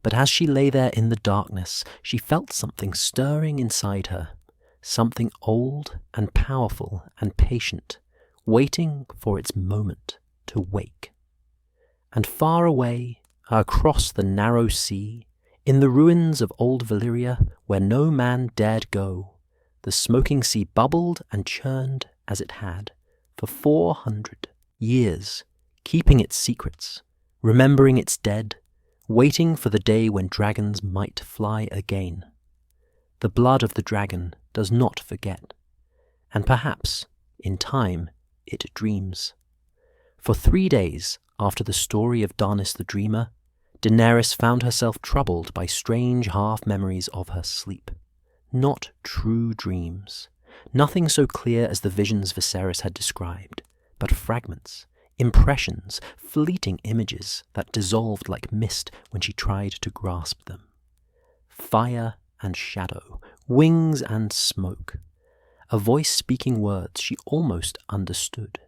A: But as she lay there in the darkness, she felt something stirring inside her, something old and powerful and patient, waiting for its moment to wake. And far away, across the narrow sea, in the ruins of old Valyria, where no man dared go, the smoking sea bubbled and churned as it had for 400 years, keeping its secrets, remembering its dead, waiting for the day when dragons might fly again. The blood of the dragon does not forget, and perhaps, in time, it dreams. For 3 days after the story of Darnis the Dreamer, Daenerys found herself troubled by strange half-memories of her sleep. Not true dreams, nothing so clear as the visions Viserys had described, but fragments, impressions, fleeting images that dissolved like mist when she tried to grasp them. Fire and shadow, wings and smoke. A voice speaking words she almost understood.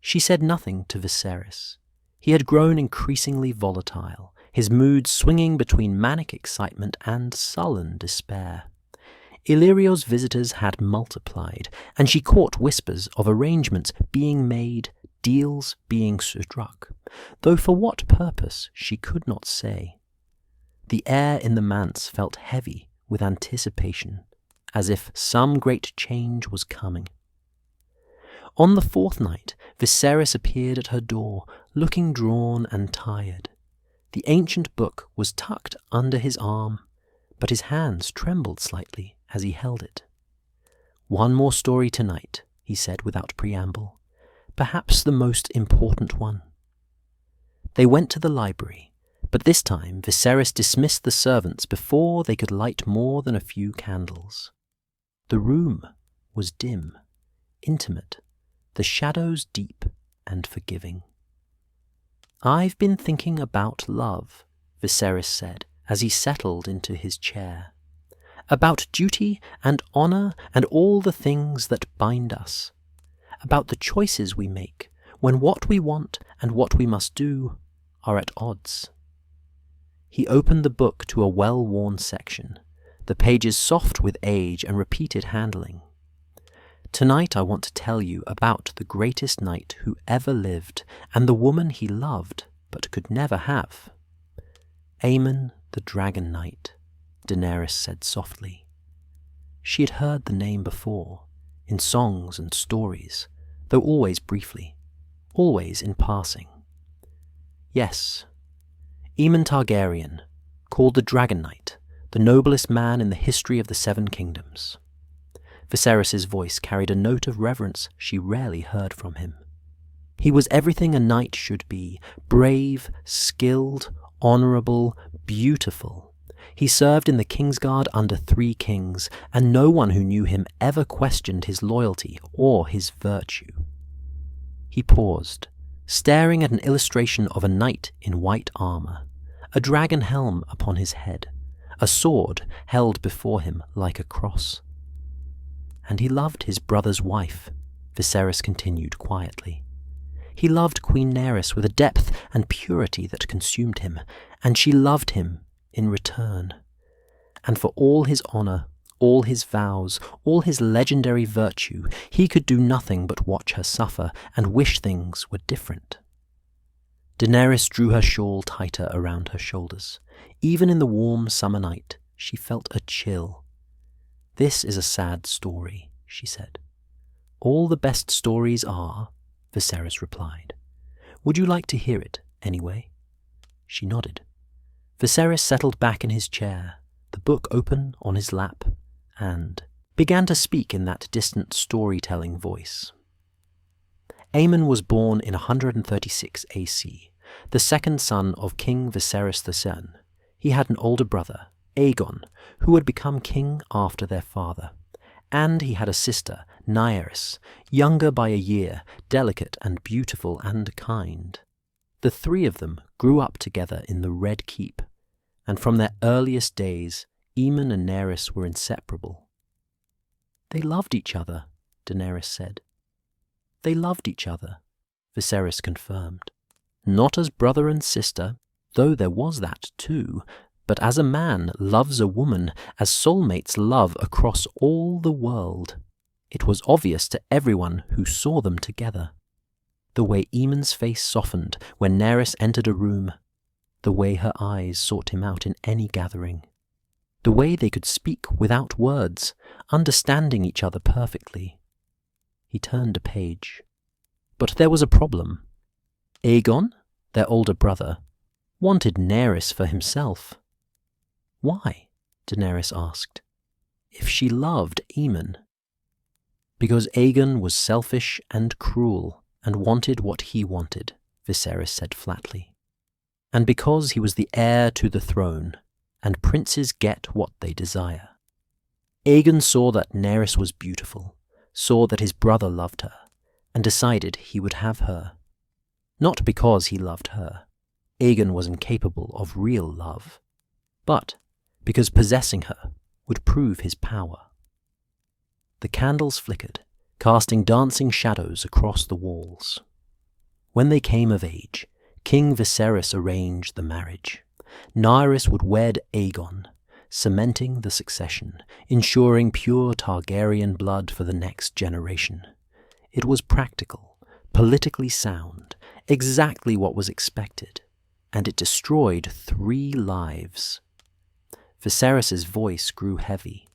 A: She said nothing to Viserys. He had grown increasingly volatile, his mood swinging between manic excitement and sullen despair. Illyrio's visitors had multiplied, and she caught whispers of arrangements being made, deals being struck, though for what purpose she could not say. The air in the manse felt heavy with anticipation, as if some great change was coming. On the 4th night, Viserys appeared at her door, looking drawn and tired. The ancient book was tucked under his arm, but his hands trembled slightly as he held it. "One more story tonight," he said without preamble. "Perhaps the most important one." They went to the library, but this time Viserys dismissed the servants before they could light more than a few candles. The room was dim, intimate, the shadows deep and forgiving. "I've been thinking about love," Viserys said as he settled into his chair. "About duty and honor and all the things that bind us. About the choices we make when what we want and what we must do are at odds." He opened the book to a well-worn section, the pages soft with age and repeated handling. "Tonight I want to tell you about the greatest knight who ever lived and the woman he loved but could never have." "Aemon the Dragon Knight," Daenerys said softly. She had heard the name before, in songs and stories, though always briefly, always in passing. "Yes, Aemon Targaryen, called the Dragon Knight, the noblest man in the history of the 7 kingdoms. Viserys' voice carried a note of reverence she rarely heard from him. He was everything a knight should be, brave, skilled, honorable, beautiful. He served in the Kingsguard under 3 kings, and no one who knew him ever questioned his loyalty or his virtue. He paused, staring at an illustration of a knight in white armor, a dragon helm upon his head, a sword held before him like a cross. "And he loved his brother's wife," Viserys continued quietly. "He loved Queen Nerys with a depth and purity that consumed him, and she loved him in return. And for all his honor, all his vows, all his legendary virtue, he could do nothing but watch her suffer and wish things were different." Daenerys drew her shawl tighter around her shoulders. Even in the warm summer night, she felt a chill. "This is a sad story," she said. "All the best stories are," Viserys replied. "Would you like to hear it, anyway?" She nodded. Viserys settled back in his chair, the book open on his lap, and began to speak in that distant storytelling voice. Aemon was born in 136 AC, the second son of King Viserys II. He had an older brother, Aegon, who would become king after their father. And he had a sister, Nyarys, younger by a year, delicate and beautiful and kind. The three of them grew up together in the Red Keep, and from their earliest days, Aemon and Nyarys were inseparable. "They loved each other," Daenerys said. "They loved each other," Viserys confirmed. "Not as brother and sister, though there was that too, but as a man loves a woman, as soulmates love across all the world. It was obvious to everyone who saw them together. The way Aemon's face softened when Nyarys entered a room, the way her eyes sought him out in any gathering, the way they could speak without words, understanding each other perfectly." He turned a page. But there was a problem. Aegon, their older brother, wanted Nyarys for himself. "Why?" Daenerys asked. "If she loved Aemon." "Because Aegon was selfish and cruel and wanted what he wanted," Viserys said flatly. "And because he was the heir to the throne, and princes get what they desire. Aegon saw that Nyarys was beautiful, saw that his brother loved her, and decided he would have her. Not because he loved her. Aegon was incapable of real love, but because possessing her would prove his power." The candles flickered, casting dancing shadows across the walls. When they came of age, King Viserys arranged the marriage. Nyarys would wed Aegon, cementing the succession, ensuring pure Targaryen blood for the next generation. It was practical, politically sound, exactly what was expected, and it destroyed 3 lives. Viserys's voice grew heavy.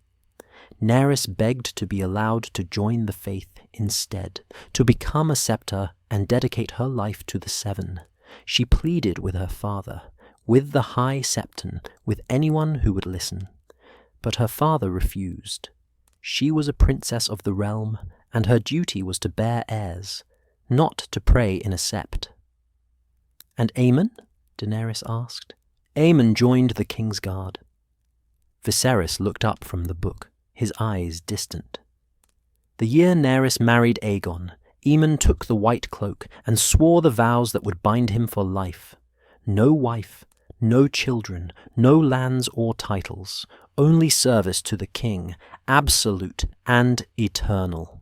A: Nyarys begged to be allowed to join the faith instead, to become a scepter and dedicate her life to the Seven. She pleaded with her father, with the High Septon, with anyone who would listen. But her father refused. She was a princess of the realm, and her duty was to bear heirs, not to pray in a sept. "And Aemon?" Daenerys asked. "Aemon joined the King's Guard." Viserys looked up from the book, his eyes distant. "The year Nyarys married Aegon, Aemon took the white cloak and swore the vows that would bind him for life. No wife, no children, no lands or titles, only service to the king, absolute and eternal."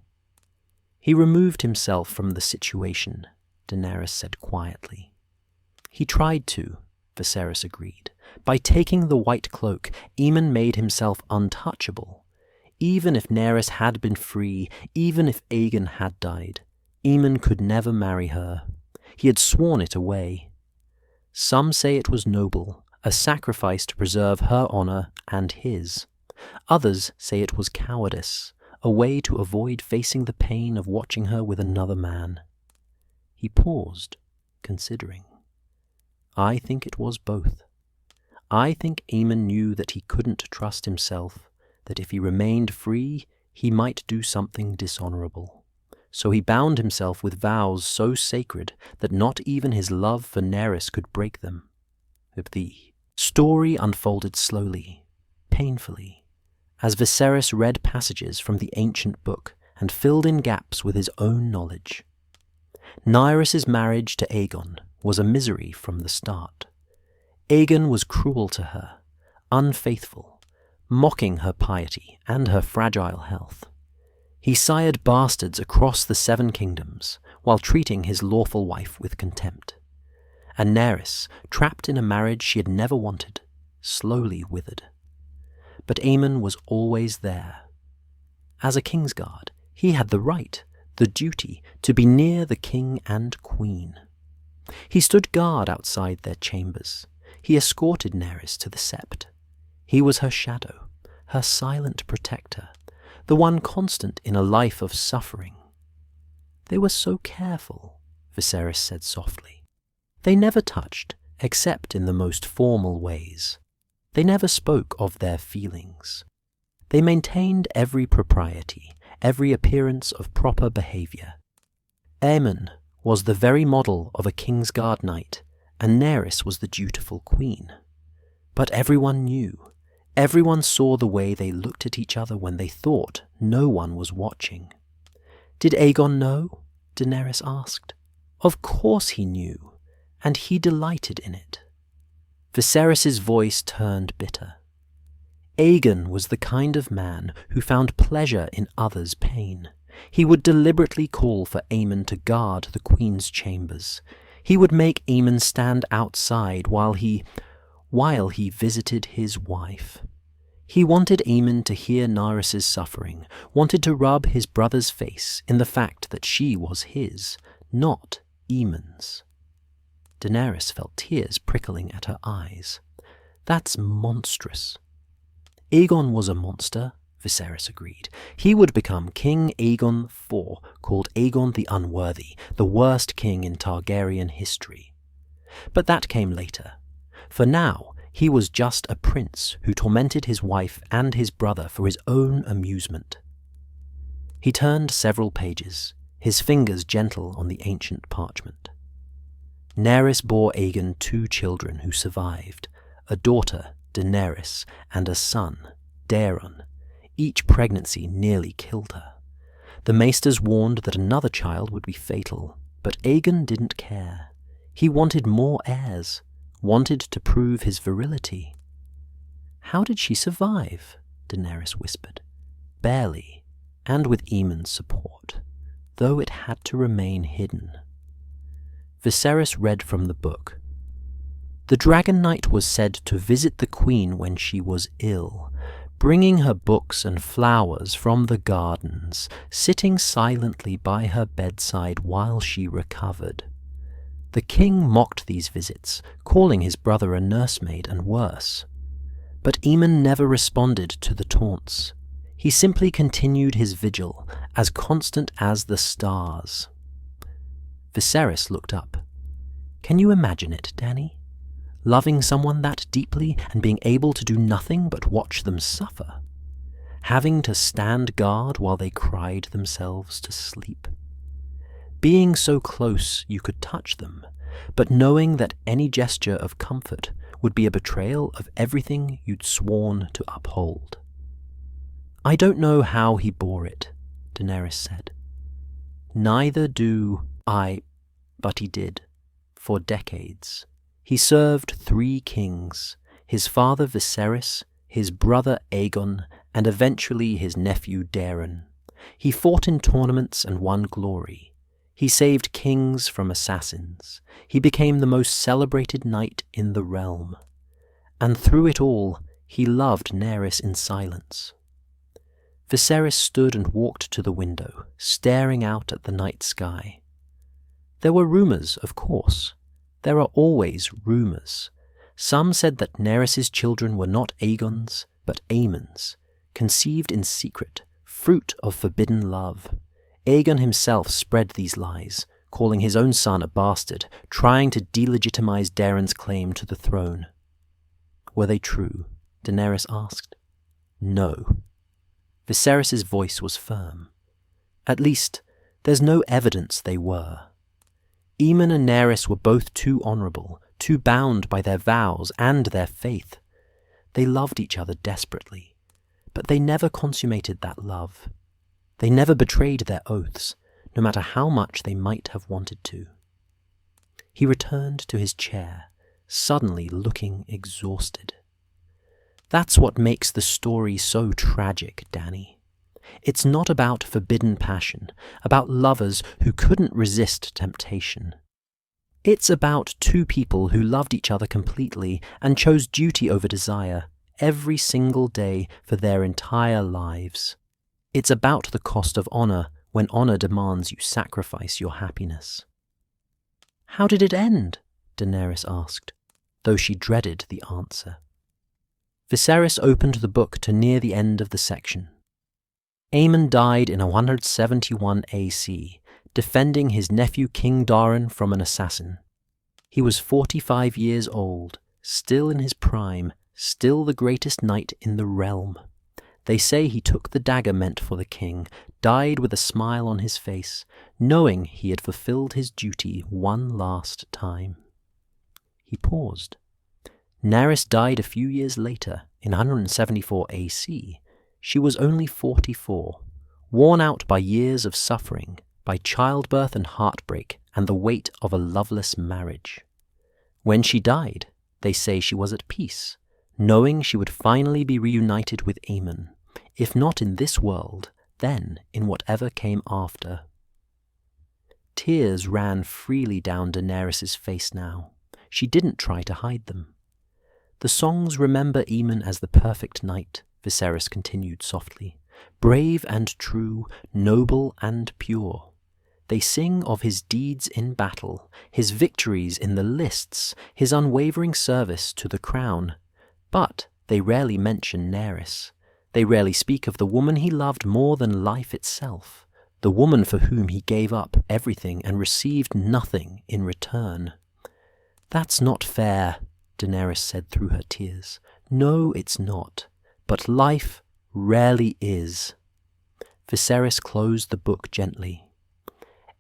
A: "He removed himself from the situation," Daenerys said quietly. "He tried to," Viserys agreed. "By taking the white cloak, Aemon made himself untouchable. Even if Nyarys had been free, even if Aegon had died, Aemon could never marry her. He had sworn it away. Some say it was noble, a sacrifice to preserve her honor and his. Others say it was cowardice, a way to avoid facing the pain of watching her with another man." He paused, considering. "I think it was both. I think Aemon knew that he couldn't trust himself, that if he remained free, he might do something dishonorable. So he bound himself with vows so sacred that not even his love for Nyarys could break them." The story unfolded slowly, painfully, as Viserys read passages from the ancient book and filled in gaps with his own knowledge. Nyarys' marriage to Aegon was a misery from the start. Aegon was cruel to her, unfaithful, mocking her piety and her fragile health. He sired bastards across the 7 kingdoms, while treating his lawful wife with contempt. And Nyarys, trapped in a marriage she had never wanted, slowly withered. But Aemon was always there. As a Kingsguard, he had the right, the duty, to be near the king and queen. He stood guard outside their chambers. He escorted Nyarys to the sept. He was her shadow, her silent protector, the one constant in a life of suffering. "They were so careful," Viserys said softly. "They never touched, except in the most formal ways. They never spoke of their feelings. They maintained every propriety, every appearance of proper behaviour. Aemon was the very model of a Kingsguard knight, and Nerys was the dutiful queen. But everyone knew. Everyone saw the way they looked at each other when they thought no one was watching. Did Aegon know? Daenerys asked. Of course he knew, and he delighted in it. Viserys' voice turned bitter. Aegon was the kind of man who found pleasure in others' pain. He would deliberately call for Aemon to guard the queen's chambers. He would make Aemon stand outside while he visited his wife. He wanted Aemon to hear Nerys' suffering, wanted to rub his brother's face in the fact that she was his, not Aemon's. Daenerys felt tears prickling at her eyes. That's monstrous. Aegon was a monster, Viserys agreed. He would become King Aegon IV, called Aegon the Unworthy, the worst king in Targaryen history. But that came later. For now, he was just a prince who tormented his wife and his brother for his own amusement. He turned several pages, his fingers gentle on the ancient parchment. Nerys bore Aegon 2 children who survived, a daughter, Daenerys, and a son, Daeron. Each pregnancy nearly killed her. The maesters warned that another child would be fatal, but Aegon didn't care. He wanted more heirs, wanted to prove his virility. How did she survive? Daenerys whispered. Barely, and with Aemon's support, though it had to remain hidden. Viserys read from the book. The Dragon Knight was said to visit the queen when she was ill, bringing her books and flowers from the gardens, sitting silently by her bedside while she recovered. The king mocked these visits, calling his brother a nursemaid and worse. But Aemon never responded to the taunts. He simply continued his vigil, as constant as the stars. Viserys looked up. Can you imagine it, Dany? Loving someone that deeply and being able to do nothing but watch them suffer? Having to stand guard while they cried themselves to sleep? Being so close you could touch them, but knowing that any gesture of comfort would be a betrayal of everything you'd sworn to uphold. I don't know how he bore it, Daenerys said. Neither do I, but he did, for decades. He served 3 kings, his father Viserys, his brother Aegon, and eventually his nephew Daeron. He fought in tournaments and won glory. He saved kings from assassins. He became the most celebrated knight in the realm. And through it all, he loved Nerys in silence. Viserys stood and walked to the window, staring out at the night sky. There were rumours, of course. There are always rumours. Some said that Nerys' children were not Aegon's, but Aemon's, conceived in secret, fruit of forbidden love. Aegon himself spread these lies, calling his own son a bastard, trying to delegitimize Daeron's claim to the throne. Were they true? Daenerys asked. No. Viserys' voice was firm. At least, there's no evidence they were. Aemon and Nerys were both too honourable, too bound by their vows and their faith. They loved each other desperately, but they never consummated that love. They never betrayed their oaths, no matter how much they might have wanted to. He returned to his chair, suddenly looking exhausted. That's what makes the story so tragic, Dany. It's not about forbidden passion, about lovers who couldn't resist temptation. It's about 2 people who loved each other completely and chose duty over desire every single day for their entire lives. It's about the cost of honour when honour demands you sacrifice your happiness. How did it end? Daenerys asked, though she dreaded the answer. Viserys opened the book to near the end of the section. Aemon died in 171 AC, defending his nephew King Daeron from an assassin. He was 45 years old, still in his prime, still the greatest knight in the realm. They say he took the dagger meant for the king, died with a smile on his face, knowing he had fulfilled his duty one last time. He paused. Nerys died a few years later, in 174 AC. She was only 44, worn out by years of suffering, by childbirth and heartbreak, and the weight of a loveless marriage. When she died, they say she was at peace, knowing she would finally be reunited with Aemon, if not in this world, then in whatever came after. Tears ran freely down Daenerys' face now. She didn't try to hide them. The songs remember Aemon as the perfect knight, Viserys continued softly, brave and true, noble and pure. They sing of his deeds in battle, his victories in the lists, his unwavering service to the crown. But they rarely mention Nerys. They rarely speak of the woman he loved more than life itself, the woman for whom he gave up everything and received nothing in return. "That's not fair," Daenerys said through her tears. "No, it's not. But life rarely is." Viserys closed the book gently.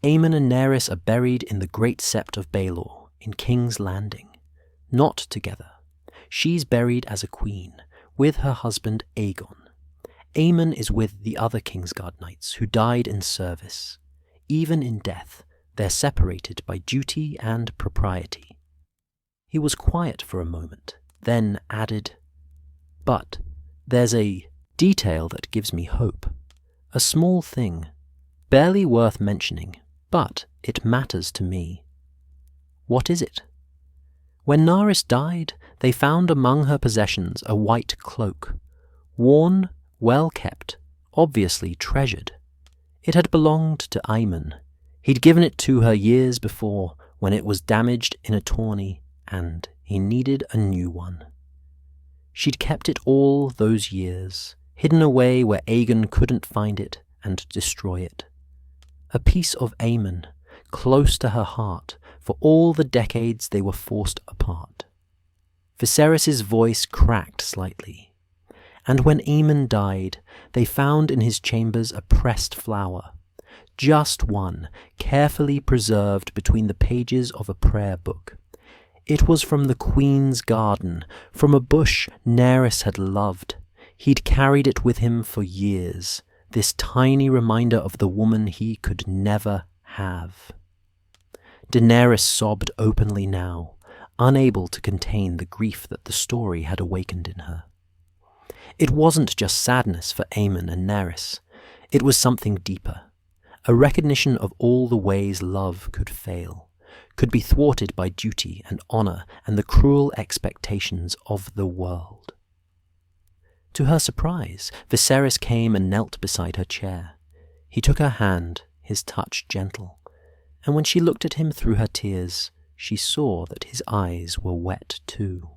A: Aemon and Nerys are buried in the great sept of Baelor, in King's Landing. Not together. She's buried as a queen, with her husband Aegon. Aemon is with the other Kingsguard knights who died in service. Even in death, they're separated by duty and propriety. He was quiet for a moment, then added, "But there's a detail that gives me hope. A small thing, barely worth mentioning, but it matters to me." "What is it?" "When Nerys died, they found among her possessions a white cloak, worn, well kept, obviously treasured. It had belonged to Aemon. He'd given it to her years before, when it was damaged in a tourney, and he needed a new one. She'd kept it all those years, hidden away where Aegon couldn't find it and destroy it. A piece of Aemon, close to her heart, for all the decades they were forced apart." Viserys' voice cracked slightly. "And when Aemon died, they found in his chambers a pressed flower, just one, carefully preserved between the pages of a prayer book. It was from the Queen's garden, from a bush Nerys had loved. He'd carried it with him for years, this tiny reminder of the woman he could never have." Daenerys sobbed openly now, unable to contain the grief that the story had awakened in her. It wasn't just sadness for Aemon and Nerys. It was something deeper, a recognition of all the ways love could fail, could be thwarted by duty and honor and the cruel expectations of the world. To her surprise, Viserys came and knelt beside her chair. He took her hand, his touch gentle, and when she looked at him through her tears, she saw that his eyes were wet too.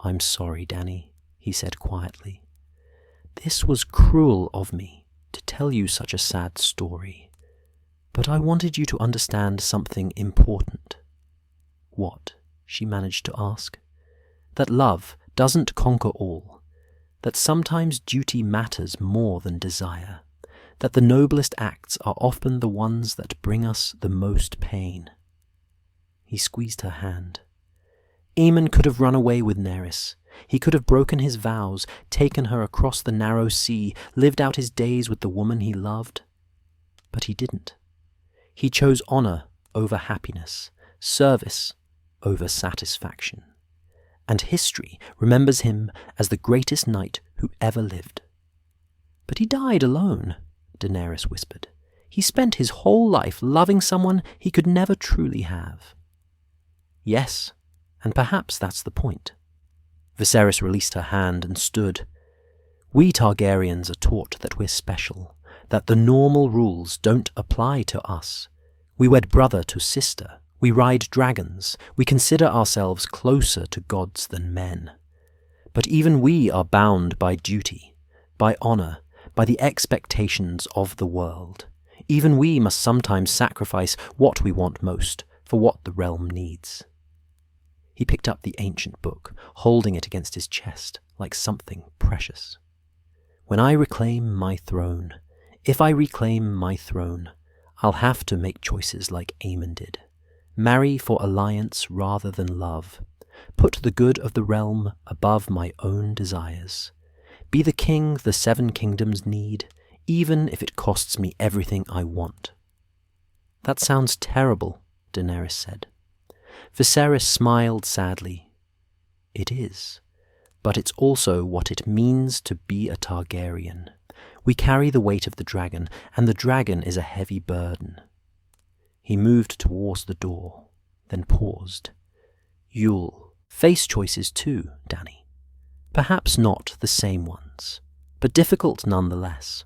A: "I'm sorry, Dany," he said quietly. "This was cruel of me, to tell you such a sad story. But I wanted you to understand something important." "What?" she managed to ask. "That love doesn't conquer all. That sometimes duty matters more than desire. That the noblest acts are often the ones that bring us the most pain." He squeezed her hand. Aemon could have run away with Nerys. He could have broken his vows, taken her across the narrow sea, lived out his days with the woman he loved. But he didn't. He chose honor over happiness, service over satisfaction. And history remembers him as the greatest knight who ever lived. "But he died alone," Daenerys whispered. "He spent his whole life loving someone he could never truly have." "Yes, and perhaps that's the point." Viserys released her hand and stood. "We Targaryens are taught that we're special, that the normal rules don't apply to us. We wed brother to sister. We ride dragons. We consider ourselves closer to gods than men. But even we are bound by duty, by honor, by the expectations of the world. Even we must sometimes sacrifice what we want most for what the realm needs." He picked up the ancient book, holding it against his chest like something precious. When I reclaim my throne, if I reclaim my throne, I'll have to make choices like Aemon did. Marry for alliance rather than love. Put the good of the realm above my own desires. Be the king the 7 kingdoms need, even if it costs me everything I want." "That sounds terrible," Daenerys said. Viserys smiled sadly. "It is, but it's also what it means to be a Targaryen. We carry the weight of the dragon, and the dragon is a heavy burden." He moved towards the door, then paused. "You'll face choices too, Dany. Perhaps not the same ones, but difficult nonetheless.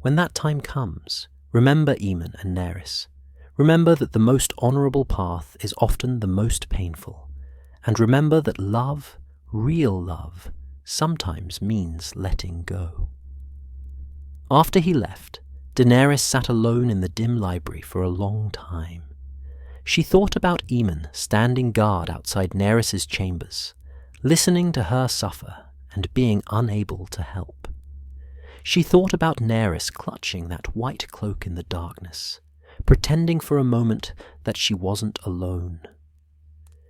A: When that time comes, remember Aemon and Nerys. Remember that the most honourable path is often the most painful. And remember that love, real love, sometimes means letting go." After he left, Daenerys sat alone in the dim library for a long time. She thought about Aemon standing guard outside Nerys's chambers, listening to her suffer and being unable to help. She thought about Nerys clutching that white cloak in the darkness, pretending for a moment that she wasn't alone.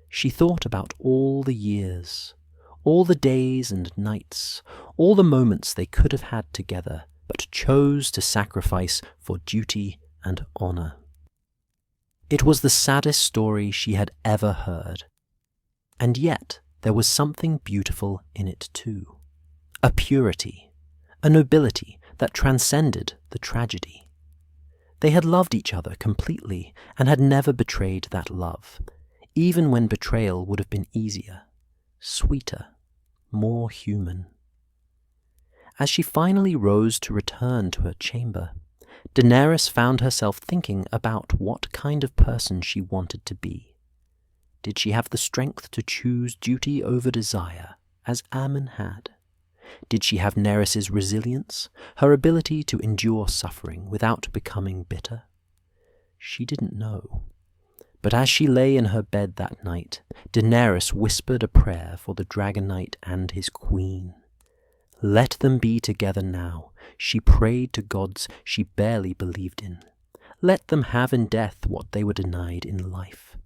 A: She thought about all the years, all the days and nights, all the moments they could have had together, but chose to sacrifice for duty and honour. It was the saddest story she had ever heard, and yet there was something beautiful in it too. A purity, a nobility that transcended the tragedy. They had loved each other completely and had never betrayed that love, even when betrayal would have been easier, sweeter, more human. As she finally rose to return to her chamber, Daenerys found herself thinking about what kind of person she wanted to be. Did she have the strength to choose duty over desire, as Aemon had? Did she have Nerys's resilience, her ability to endure suffering without becoming bitter? She didn't know. But as she lay in her bed that night, Daenerys whispered a prayer for the Dragon Knight and his queen. Let them be together now, she prayed to gods she barely believed in. Let them have in death what they were denied in life.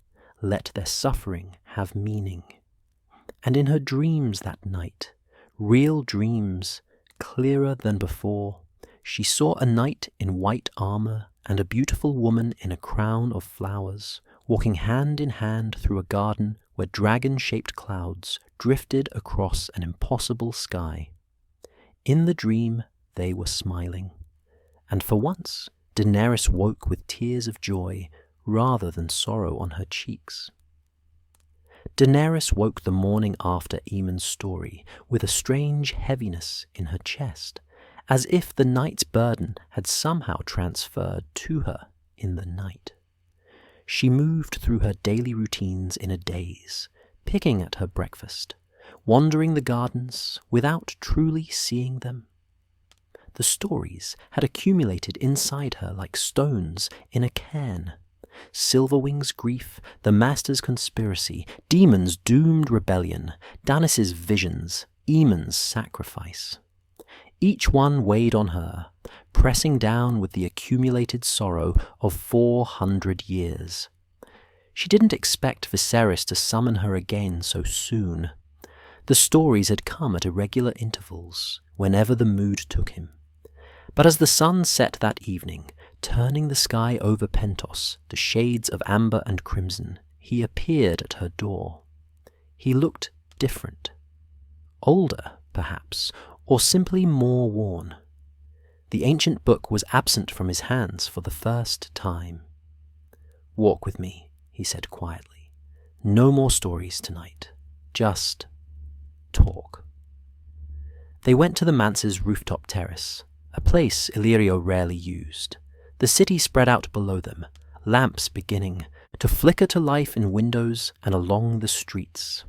A: Let their suffering have meaning. And in her dreams that night, real dreams, clearer than before, she saw a knight in white armor and a beautiful woman in a crown of flowers, walking hand in hand through a garden where dragon-shaped clouds drifted across an impossible sky. In the dream, they were smiling, and for once, Daenerys woke with tears of joy rather than sorrow on her cheeks. Daenerys woke the morning after Aemon's story with a strange heaviness in her chest, as if the night's burden had somehow transferred to her in the night. She moved through her daily routines in a daze, picking at her breakfast, wandering the gardens without truly seeing them. The stories had accumulated inside her like stones in a cairn. Silverwing's grief, the Master's conspiracy, Daemon's doomed rebellion, Stannis' visions, Aemon's sacrifice. Each one weighed on her, pressing down with the accumulated sorrow of 400 years. She didn't expect Viserys to summon her again so soon. The stories had come at irregular intervals, whenever the mood took him. But as the sun set that evening, turning the sky over Pentos to shades of amber and crimson, he appeared at her door. He looked different. Older, perhaps, or simply more worn. The ancient book was absent from his hands for the first time. "Walk with me," he said quietly. "No more stories tonight. Just talk." They went to the manse's rooftop terrace, a place Illyrio rarely used. The city spread out below them, lamps beginning to flicker to life in windows and along the streets.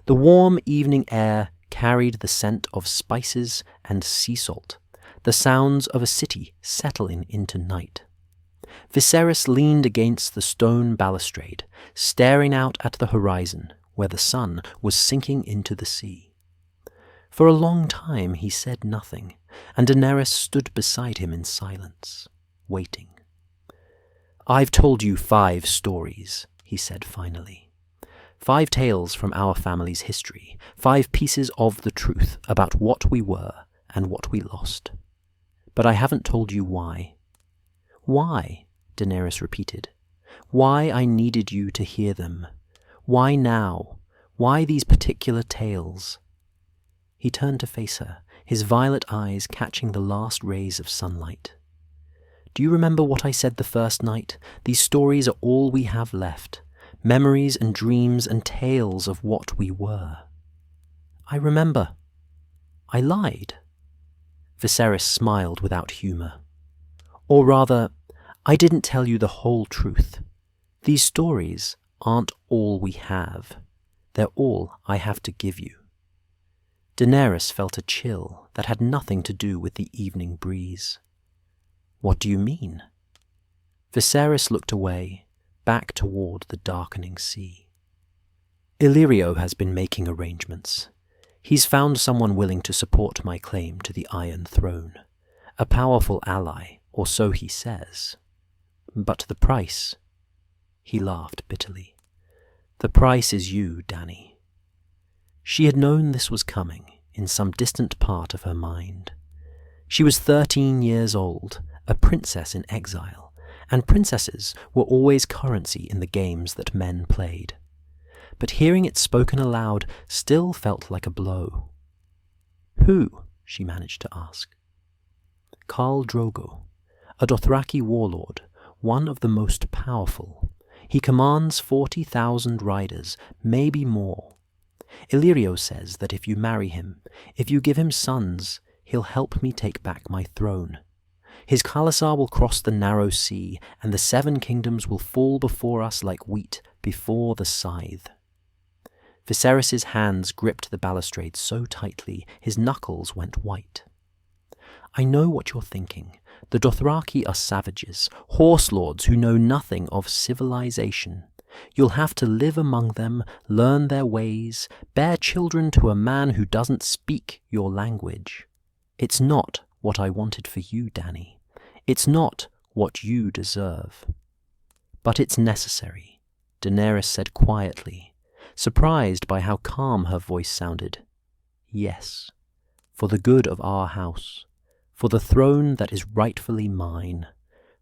A: The warm evening air carried the scent of spices and sea salt, the sounds of a city settling into night. Viserys leaned against the stone balustrade, staring out at the horizon where the sun was sinking into the sea. For a long time he said nothing, and Daenerys stood beside him in silence, waiting. "I've told you 5 stories," he said finally. 5 tales from our family's history, 5 pieces of the truth about what we were and what we lost. But I haven't told you why. Why? Daenerys repeated. Why I needed you to hear them. Why now? Why these particular tales? He turned to face her, his violet eyes catching the last rays of sunlight. "Do you remember what I said the first night? These stories are all we have left. Memories and dreams and tales of what we were." "I remember. I lied." Viserys smiled without humour. "Or rather, I didn't tell you the whole truth. These stories aren't all we have. They're all I have to give you." Daenerys felt a chill that had nothing to do with the evening breeze. "What do you mean?" Viserys looked away, back toward the darkening sea. "Illyrio has been making arrangements. He's found someone willing to support my claim to the Iron Throne. A powerful ally, or so he says. But the price..." He laughed bitterly. "The price is you, Dany." She had known this was coming in some distant part of her mind. She was 13 years old, a princess in exile, and princesses were always currency in the games that men played. But hearing it spoken aloud still felt like a blow. "Who?" she managed to ask. "Khal Drogo, a Dothraki warlord, one of the most powerful. He commands 40,000 riders, maybe more. Illyrio says that if you marry him, if you give him sons, he'll help me take back my throne. His khalasar will cross the narrow sea, and the 7 kingdoms will fall before us like wheat before the scythe." Viserys' hands gripped the balustrade so tightly his knuckles went white. "I know what you're thinking. The Dothraki are savages, horse lords who know nothing of civilization. You'll have to live among them, learn their ways, bear children to a man who doesn't speak your language. It's not what I wanted for you, Dany. It's not what you deserve. But it's necessary," Daenerys said quietly, surprised by how calm her voice sounded. "Yes, for the good of our house, for the throne that is rightfully mine,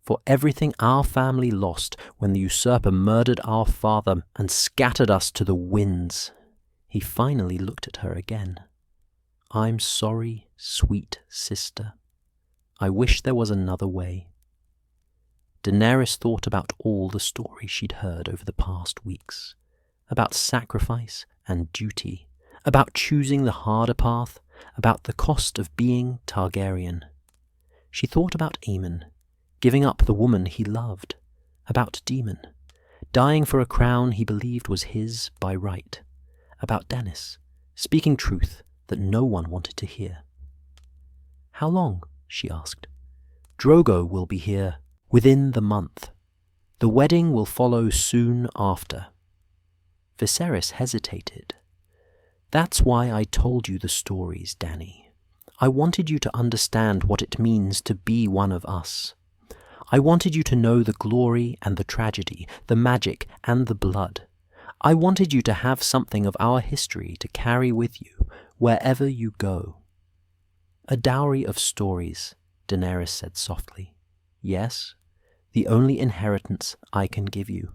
A: for everything our family lost when the usurper murdered our father and scattered us to the winds." He finally looked at her again. "I'm sorry, sweet sister. I wish there was another way." Daenerys thought about all the stories she'd heard over the past weeks, about sacrifice and duty, about choosing the harder path, about the cost of being Targaryen. She thought about Aemon, giving up the woman he loved, about Daemon, dying for a crown he believed was his by right, about Dennis, speaking truth that no one wanted to hear. "How long?" she asked. "Drogo will be here within the month. The wedding will follow soon after." Viserys hesitated. "That's why I told you the stories, Dany. I wanted you to understand what it means to be one of us. I wanted you to know the glory and the tragedy, the magic and the blood. I wanted you to have something of our history to carry with you wherever you go." "A dowry of stories," Daenerys said softly. "Yes, the only inheritance I can give you."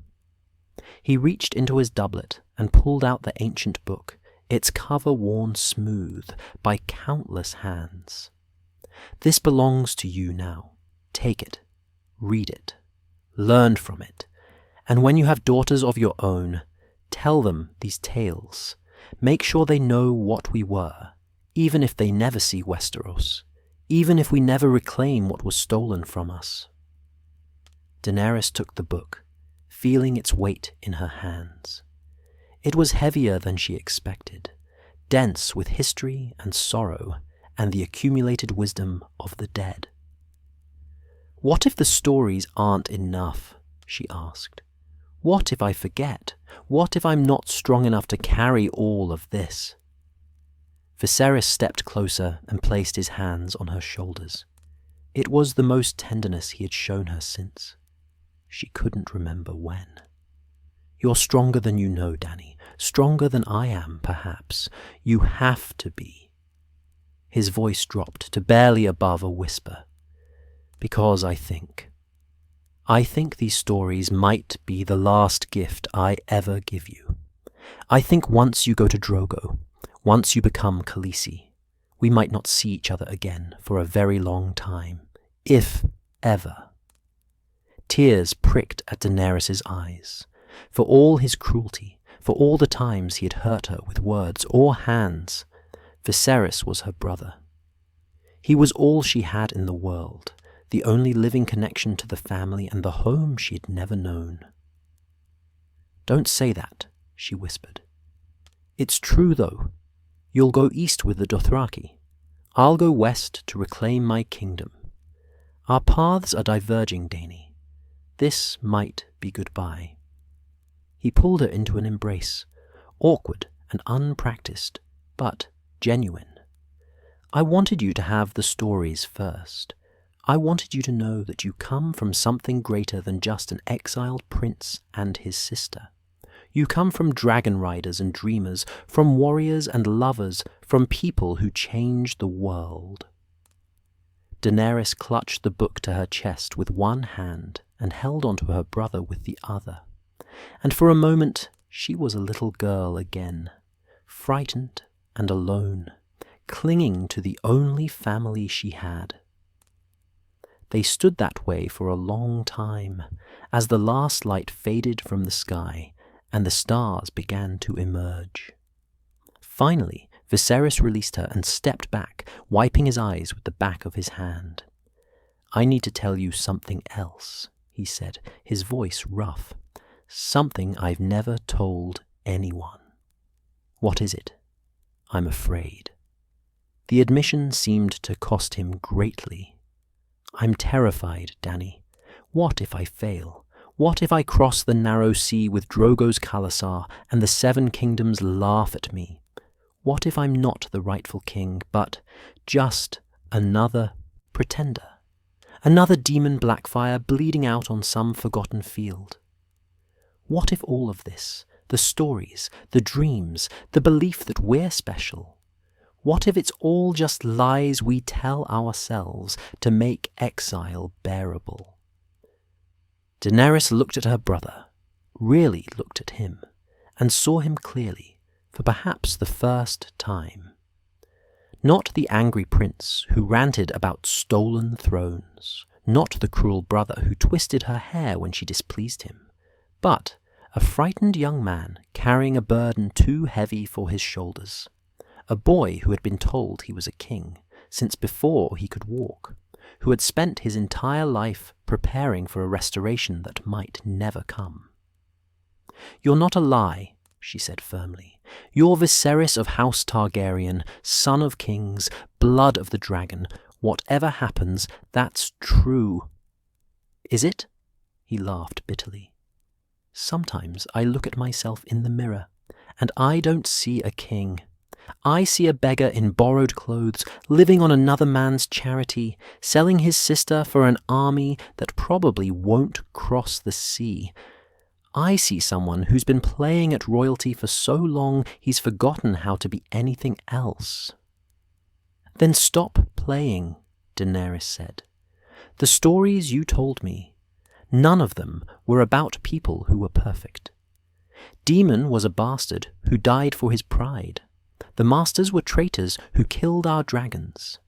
A: He reached into his doublet and pulled out the ancient book, its cover worn smooth by countless hands. "This belongs to you now. Take it. Read it. Learn from it. And when you have daughters of your own, tell them these tales. Make sure they know what we were, even if they never see Westeros, even if we never reclaim what was stolen from us." Daenerys took the book, feeling its weight in her hands. It was heavier than she expected, dense with history and sorrow and the accumulated wisdom of the dead. "What if the stories aren't enough?" she asked. "What if I forget? What if I'm not strong enough to carry all of this?" Viserys stepped closer and placed his hands on her shoulders. It was the most tenderness he had shown her since. She couldn't remember when. "You're stronger than you know, Dany. Stronger than I am, perhaps. You have to be." His voice dropped to barely above a whisper. "Because I think these stories might be the last gift I ever give you. I think once you go to Drogo, once you become Khaleesi, we might not see each other again for a very long time, if ever." Tears pricked at Daenerys' eyes. For all his cruelty, for all the times he had hurt her with words or hands, Viserys was her brother. He was all she had in the world, the only living connection to the family and the home she had never known. "Don't say that," she whispered. "It's true, though. You'll go east with the Dothraki. I'll go west to reclaim my kingdom. Our paths are diverging, Dany. This might be goodbye." He pulled her into an embrace, awkward and unpracticed, but genuine. "I wanted you to have the stories first. I wanted you to know that you come from something greater than just an exiled prince and his sister. You come from dragon riders and dreamers, from warriors and lovers, from people who change the world." Daenerys clutched the book to her chest with one hand and held onto her brother with the other. And for a moment she was a little girl again, frightened and alone, clinging to the only family she had. They stood that way for a long time, as the last light faded from the sky and the stars began to emerge. Finally, Viserys released her and stepped back, wiping his eyes with the back of his hand. "I need to tell you something else," he said, his voice rough. "Something I've never told anyone." "What is it?" "I'm afraid." The admission seemed to cost him greatly. "I'm terrified, Dany. What if I fail? What if I cross the narrow sea with Drogo's Khalasar and the Seven Kingdoms laugh at me? What if I'm not the rightful king, but just another pretender? Another demon Blackfire bleeding out on some forgotten field? What if all of this, the stories, the dreams, the belief that we're special, what if it's all just lies we tell ourselves to make exile bearable?" Daenerys looked at her brother, really looked at him, and saw him clearly, for perhaps the first time. Not the angry prince who ranted about stolen thrones, not the cruel brother who twisted her hair when she displeased him, but a frightened young man carrying a burden too heavy for his shoulders. A boy who had been told he was a king since before he could walk, who had spent his entire life preparing for a restoration that might never come. "You're not a lie," she said firmly. "You're Viserys of House Targaryen, son of kings, blood of the dragon. Whatever happens, that's true." "Is it?" He laughed bitterly. "Sometimes I look at myself in the mirror, and I don't see a king. I see a beggar in borrowed clothes, living on another man's charity, selling his sister for an army that probably won't cross the sea. I see someone who's been playing at royalty for so long he's forgotten how to be anything else." "Then stop playing," Daenerys said. "The stories you told me, none of them were about people who were perfect. Daemon was a bastard who died for his pride. The masters were traitors who killed our dragons.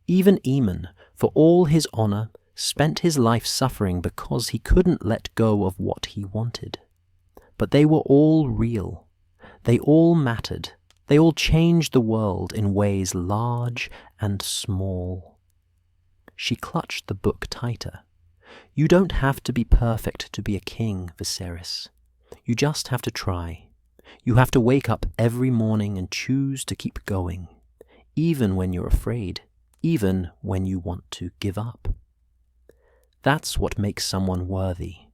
A: Even Aemon, for all his honor, spent his life suffering because he couldn't let go of what he wanted. But they were all real. They all mattered. They all changed the world in ways large and small." She clutched the book tighter. "You don't have to be perfect to be a king, Viserys. You just have to try. You have to wake up every morning and choose to keep going, even when you're afraid, even when you want to give up. That's what makes someone worthy.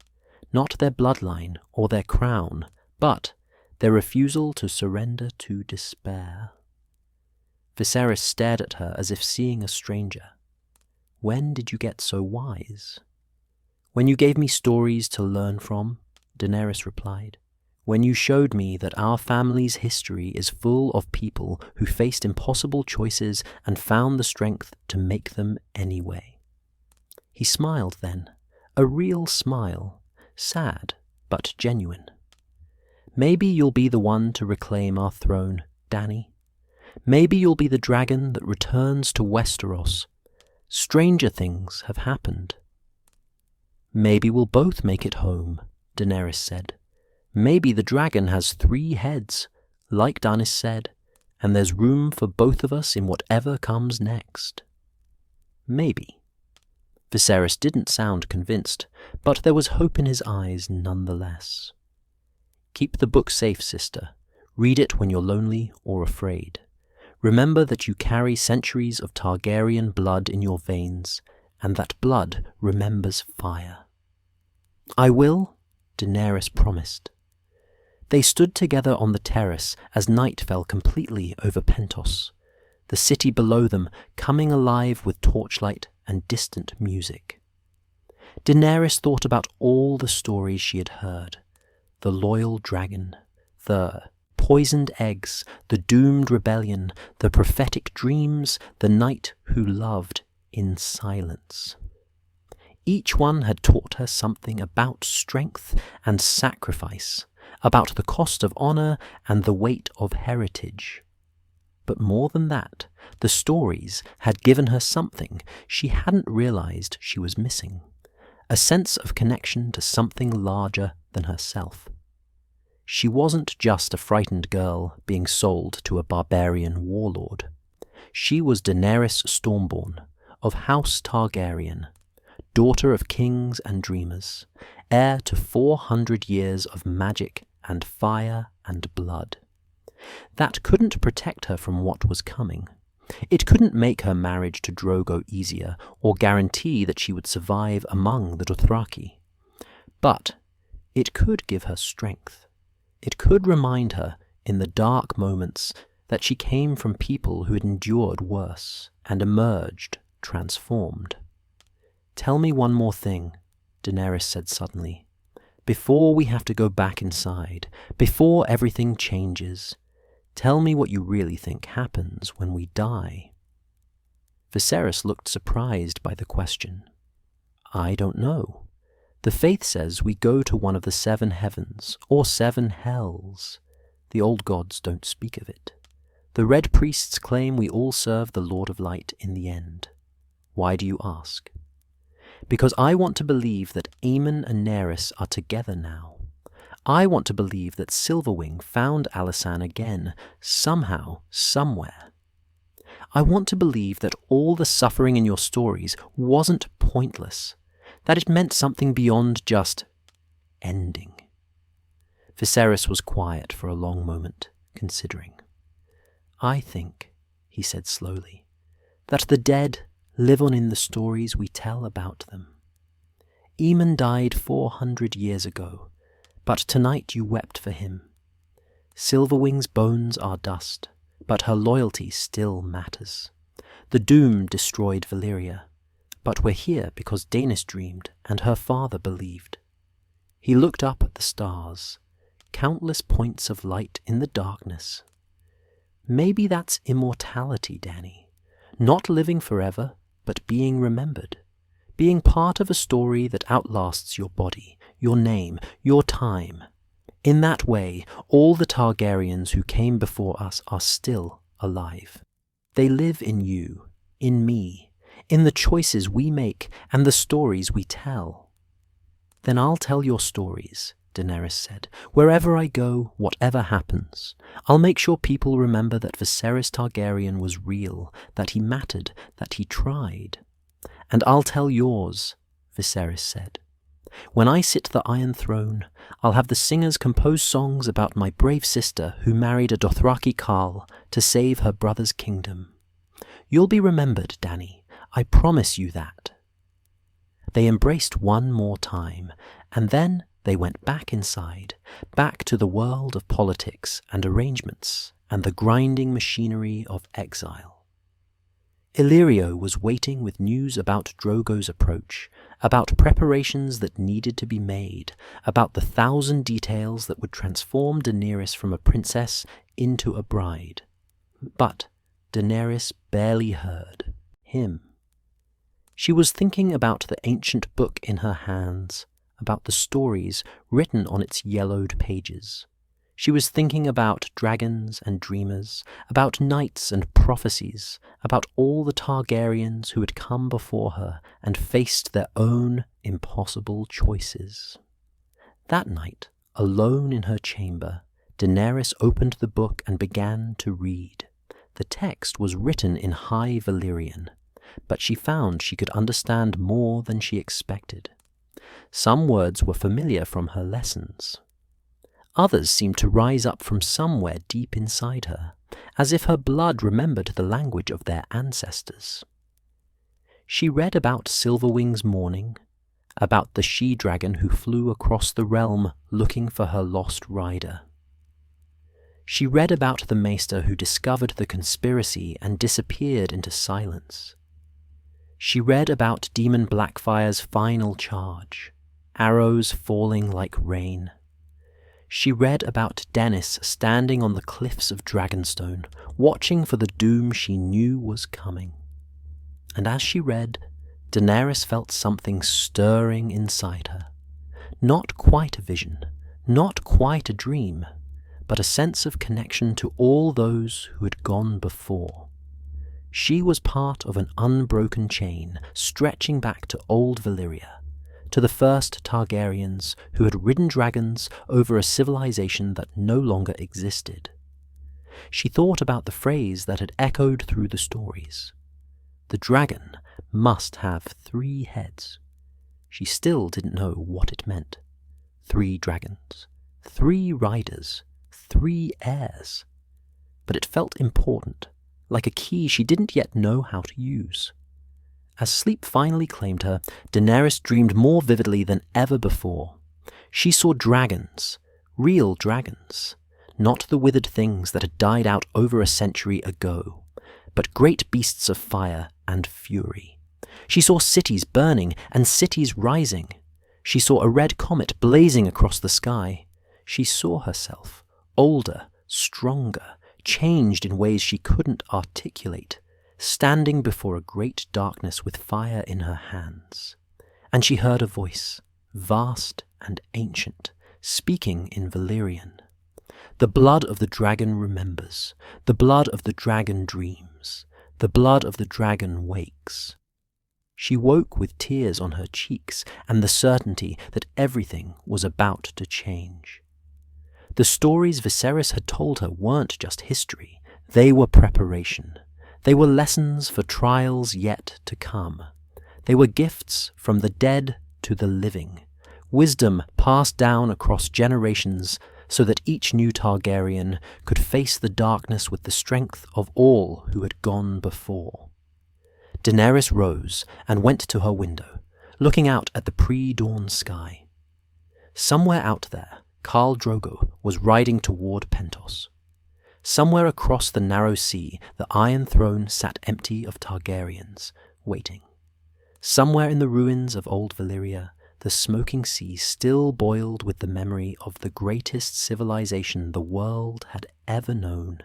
A: Not their bloodline or their crown, but their refusal to surrender to despair." Viserys stared at her as if seeing a stranger. "When did you get so wise?" "When you gave me stories to learn from," Daenerys replied. "When you showed me that our family's history is full of people who faced impossible choices and found the strength to make them anyway." He smiled then, a real smile, sad but genuine. "Maybe you'll be the one to reclaim our throne, Dany. Maybe you'll be the dragon that returns to Westeros. Stranger things have happened." "Maybe we'll both make it home," Daenerys said. "Maybe the dragon has 3 heads, like Danis said, and there's room for both of us in whatever comes next." Maybe. Viserys didn't sound convinced, but there was hope in his eyes nonetheless. "Keep the book safe, sister. Read it when you're lonely or afraid. Remember that you carry centuries of Targaryen blood in your veins, and that blood remembers fire." "I will," Daenerys promised. They stood together on the terrace as night fell completely over Pentos, the city below them coming alive with torchlight and distant music. Daenerys thought about all the stories she had heard: the loyal dragon, the poisoned eggs, the doomed rebellion, the prophetic dreams, the knight who loved in silence. Each one had taught her something about strength and sacrifice, about the cost of honor and the weight of heritage. But more than that, the stories had given her something she hadn't realized she was missing: a sense of connection to something larger than herself. She wasn't just a frightened girl being sold to a barbarian warlord. She was Daenerys Stormborn, of House Targaryen, daughter of kings and dreamers, heir to 400 years of magic and fire and blood. That couldn't protect her from what was coming. It couldn't make her marriage to Drogo easier or guarantee that she would survive among the Dothraki. But it could give her strength. It could remind her, in the dark moments, that she came from people who had endured worse and emerged transformed. "Tell me one more thing," Daenerys said suddenly. "Before we have to go back inside, before everything changes, tell me what you really think happens when we die." Viserys looked surprised by the question. "I don't know. The faith says we go to one of the 7 heavens, or 7 hells. The old gods don't speak of it. The Red Priests claim we all serve the Lord of Light in the end. Why do you ask?" "Because I want to believe that Aemon and Nerys are together now. I want to believe that Silverwing found Alysanne again, somehow, somewhere. I want to believe that all the suffering in your stories wasn't pointless, that it meant something beyond just ending." Viserys was quiet for a long moment, considering. "I think," he said slowly, "that the dead live on in the stories we tell about them. Aemon died 400 years ago, but tonight you wept for him. Silverwing's bones are dust, but her loyalty still matters. The Doom destroyed Valyria, but we're here because Daenerys dreamed and her father believed." He looked up at the stars, countless points of light in the darkness. "Maybe that's immortality, Dany. Not living forever, but being remembered. Being part of a story that outlasts your body, your name, your time. In that way, all the Targaryens who came before us are still alive. They live in you, in me, in the choices we make and the stories we tell." "Then I'll tell your stories," Daenerys said. "Wherever I go, whatever happens, I'll make sure people remember that Viserys Targaryen was real, that he mattered, that he tried. And I'll tell yours," Viserys said. "When I sit the Iron Throne, I'll have the singers compose songs about my brave sister who married a Dothraki Carl to save her brother's kingdom. You'll be remembered, Dany. I promise you that." They embraced one more time, and then they went back inside, back to the world of politics and arrangements and the grinding machinery of exile. Illyrio was waiting with news about Drogo's approach, about preparations that needed to be made, about the 1,000 details that would transform Daenerys from a princess into a bride. But Daenerys barely heard him. She was thinking about the ancient book in her hands, about the stories written on its yellowed pages. She was thinking about dragons and dreamers, about knights and prophecies, about all the Targaryens who had come before her and faced their own impossible choices. That night, alone in her chamber, Daenerys opened the book and began to read. The text was written in High Valyrian, but she found she could understand more than she expected. Some words were familiar from her lessons. Others seemed to rise up from somewhere deep inside her, as if her blood remembered the language of their ancestors. She read about Silverwing's mourning, about the she-dragon who flew across the realm looking for her lost rider. She read about the maester who discovered the conspiracy and disappeared into silence. She read about Demon Blackfire's final charge, arrows falling like rain. She read about Dennis standing on the cliffs of Dragonstone, watching for the doom she knew was coming. And as she read, Daenerys felt something stirring inside her. Not quite a vision, not quite a dream, but a sense of connection to all those who had gone before. She was part of an unbroken chain stretching back to old Valyria, to the first Targaryens who had ridden dragons over a civilization that no longer existed. She thought about the phrase that had echoed through the stories. The dragon must have 3 heads. She still didn't know what it meant. 3 dragons, 3 riders, 3 heirs. But it felt important, like a key she didn't yet know how to use. As sleep finally claimed her, Daenerys dreamed more vividly than ever before. She saw dragons, real dragons, not the withered things that had died out over a century ago, but great beasts of fire and fury. She saw cities burning and cities rising. She saw a red comet blazing across the sky. She saw herself, older, stronger, changed in ways she couldn't articulate, standing before a great darkness with fire in her hands. And she heard a voice, vast and ancient, speaking in Valyrian. The blood of the dragon remembers, the blood of the dragon dreams, the blood of the dragon wakes. She woke with tears on her cheeks and the certainty that everything was about to change. The stories Viserys had told her weren't just history, they were preparation. They were lessons for trials yet to come. They were gifts from the dead to the living, wisdom passed down across generations so that each new Targaryen could face the darkness with the strength of all who had gone before. Daenerys rose and went to her window, looking out at the pre-dawn sky. Somewhere out there, Khal Drogo was riding toward Pentos. Somewhere across the narrow sea, the Iron Throne sat empty of Targaryens, waiting. Somewhere in the ruins of old Valyria, the smoking sea still boiled with the memory of the greatest civilization the world had ever known.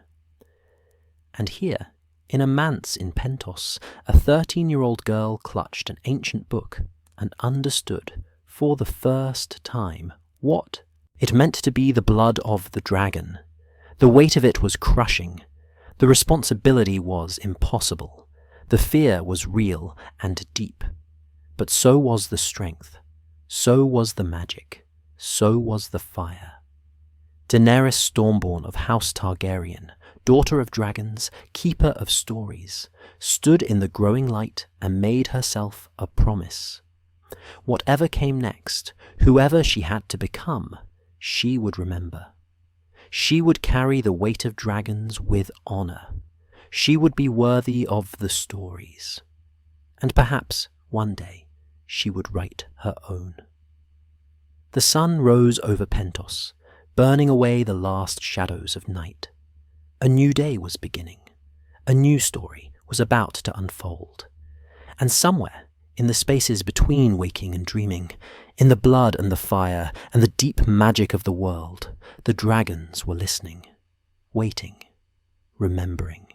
A: And here, in a manse in Pentos, a 13-year-old girl clutched an ancient book and understood, for the first time, what it meant to be the blood of the dragon. The weight of it was crushing. The responsibility was impossible. The fear was real and deep. But so was the strength. So was the magic. So was the fire. Daenerys Stormborn of House Targaryen, daughter of dragons, keeper of stories, stood in the growing light and made herself a promise. Whatever came next, whoever she had to become, she would remember. She would carry the weight of dragons with honor. She would be worthy of the stories. And perhaps, one day, she would write her own. The sun rose over Pentos, burning away the last shadows of night. A new day was beginning. A new story was about to unfold. And somewhere, in the spaces between waking and dreaming, in the blood and the fire and the deep magic of the world, the dragons were listening, waiting, remembering.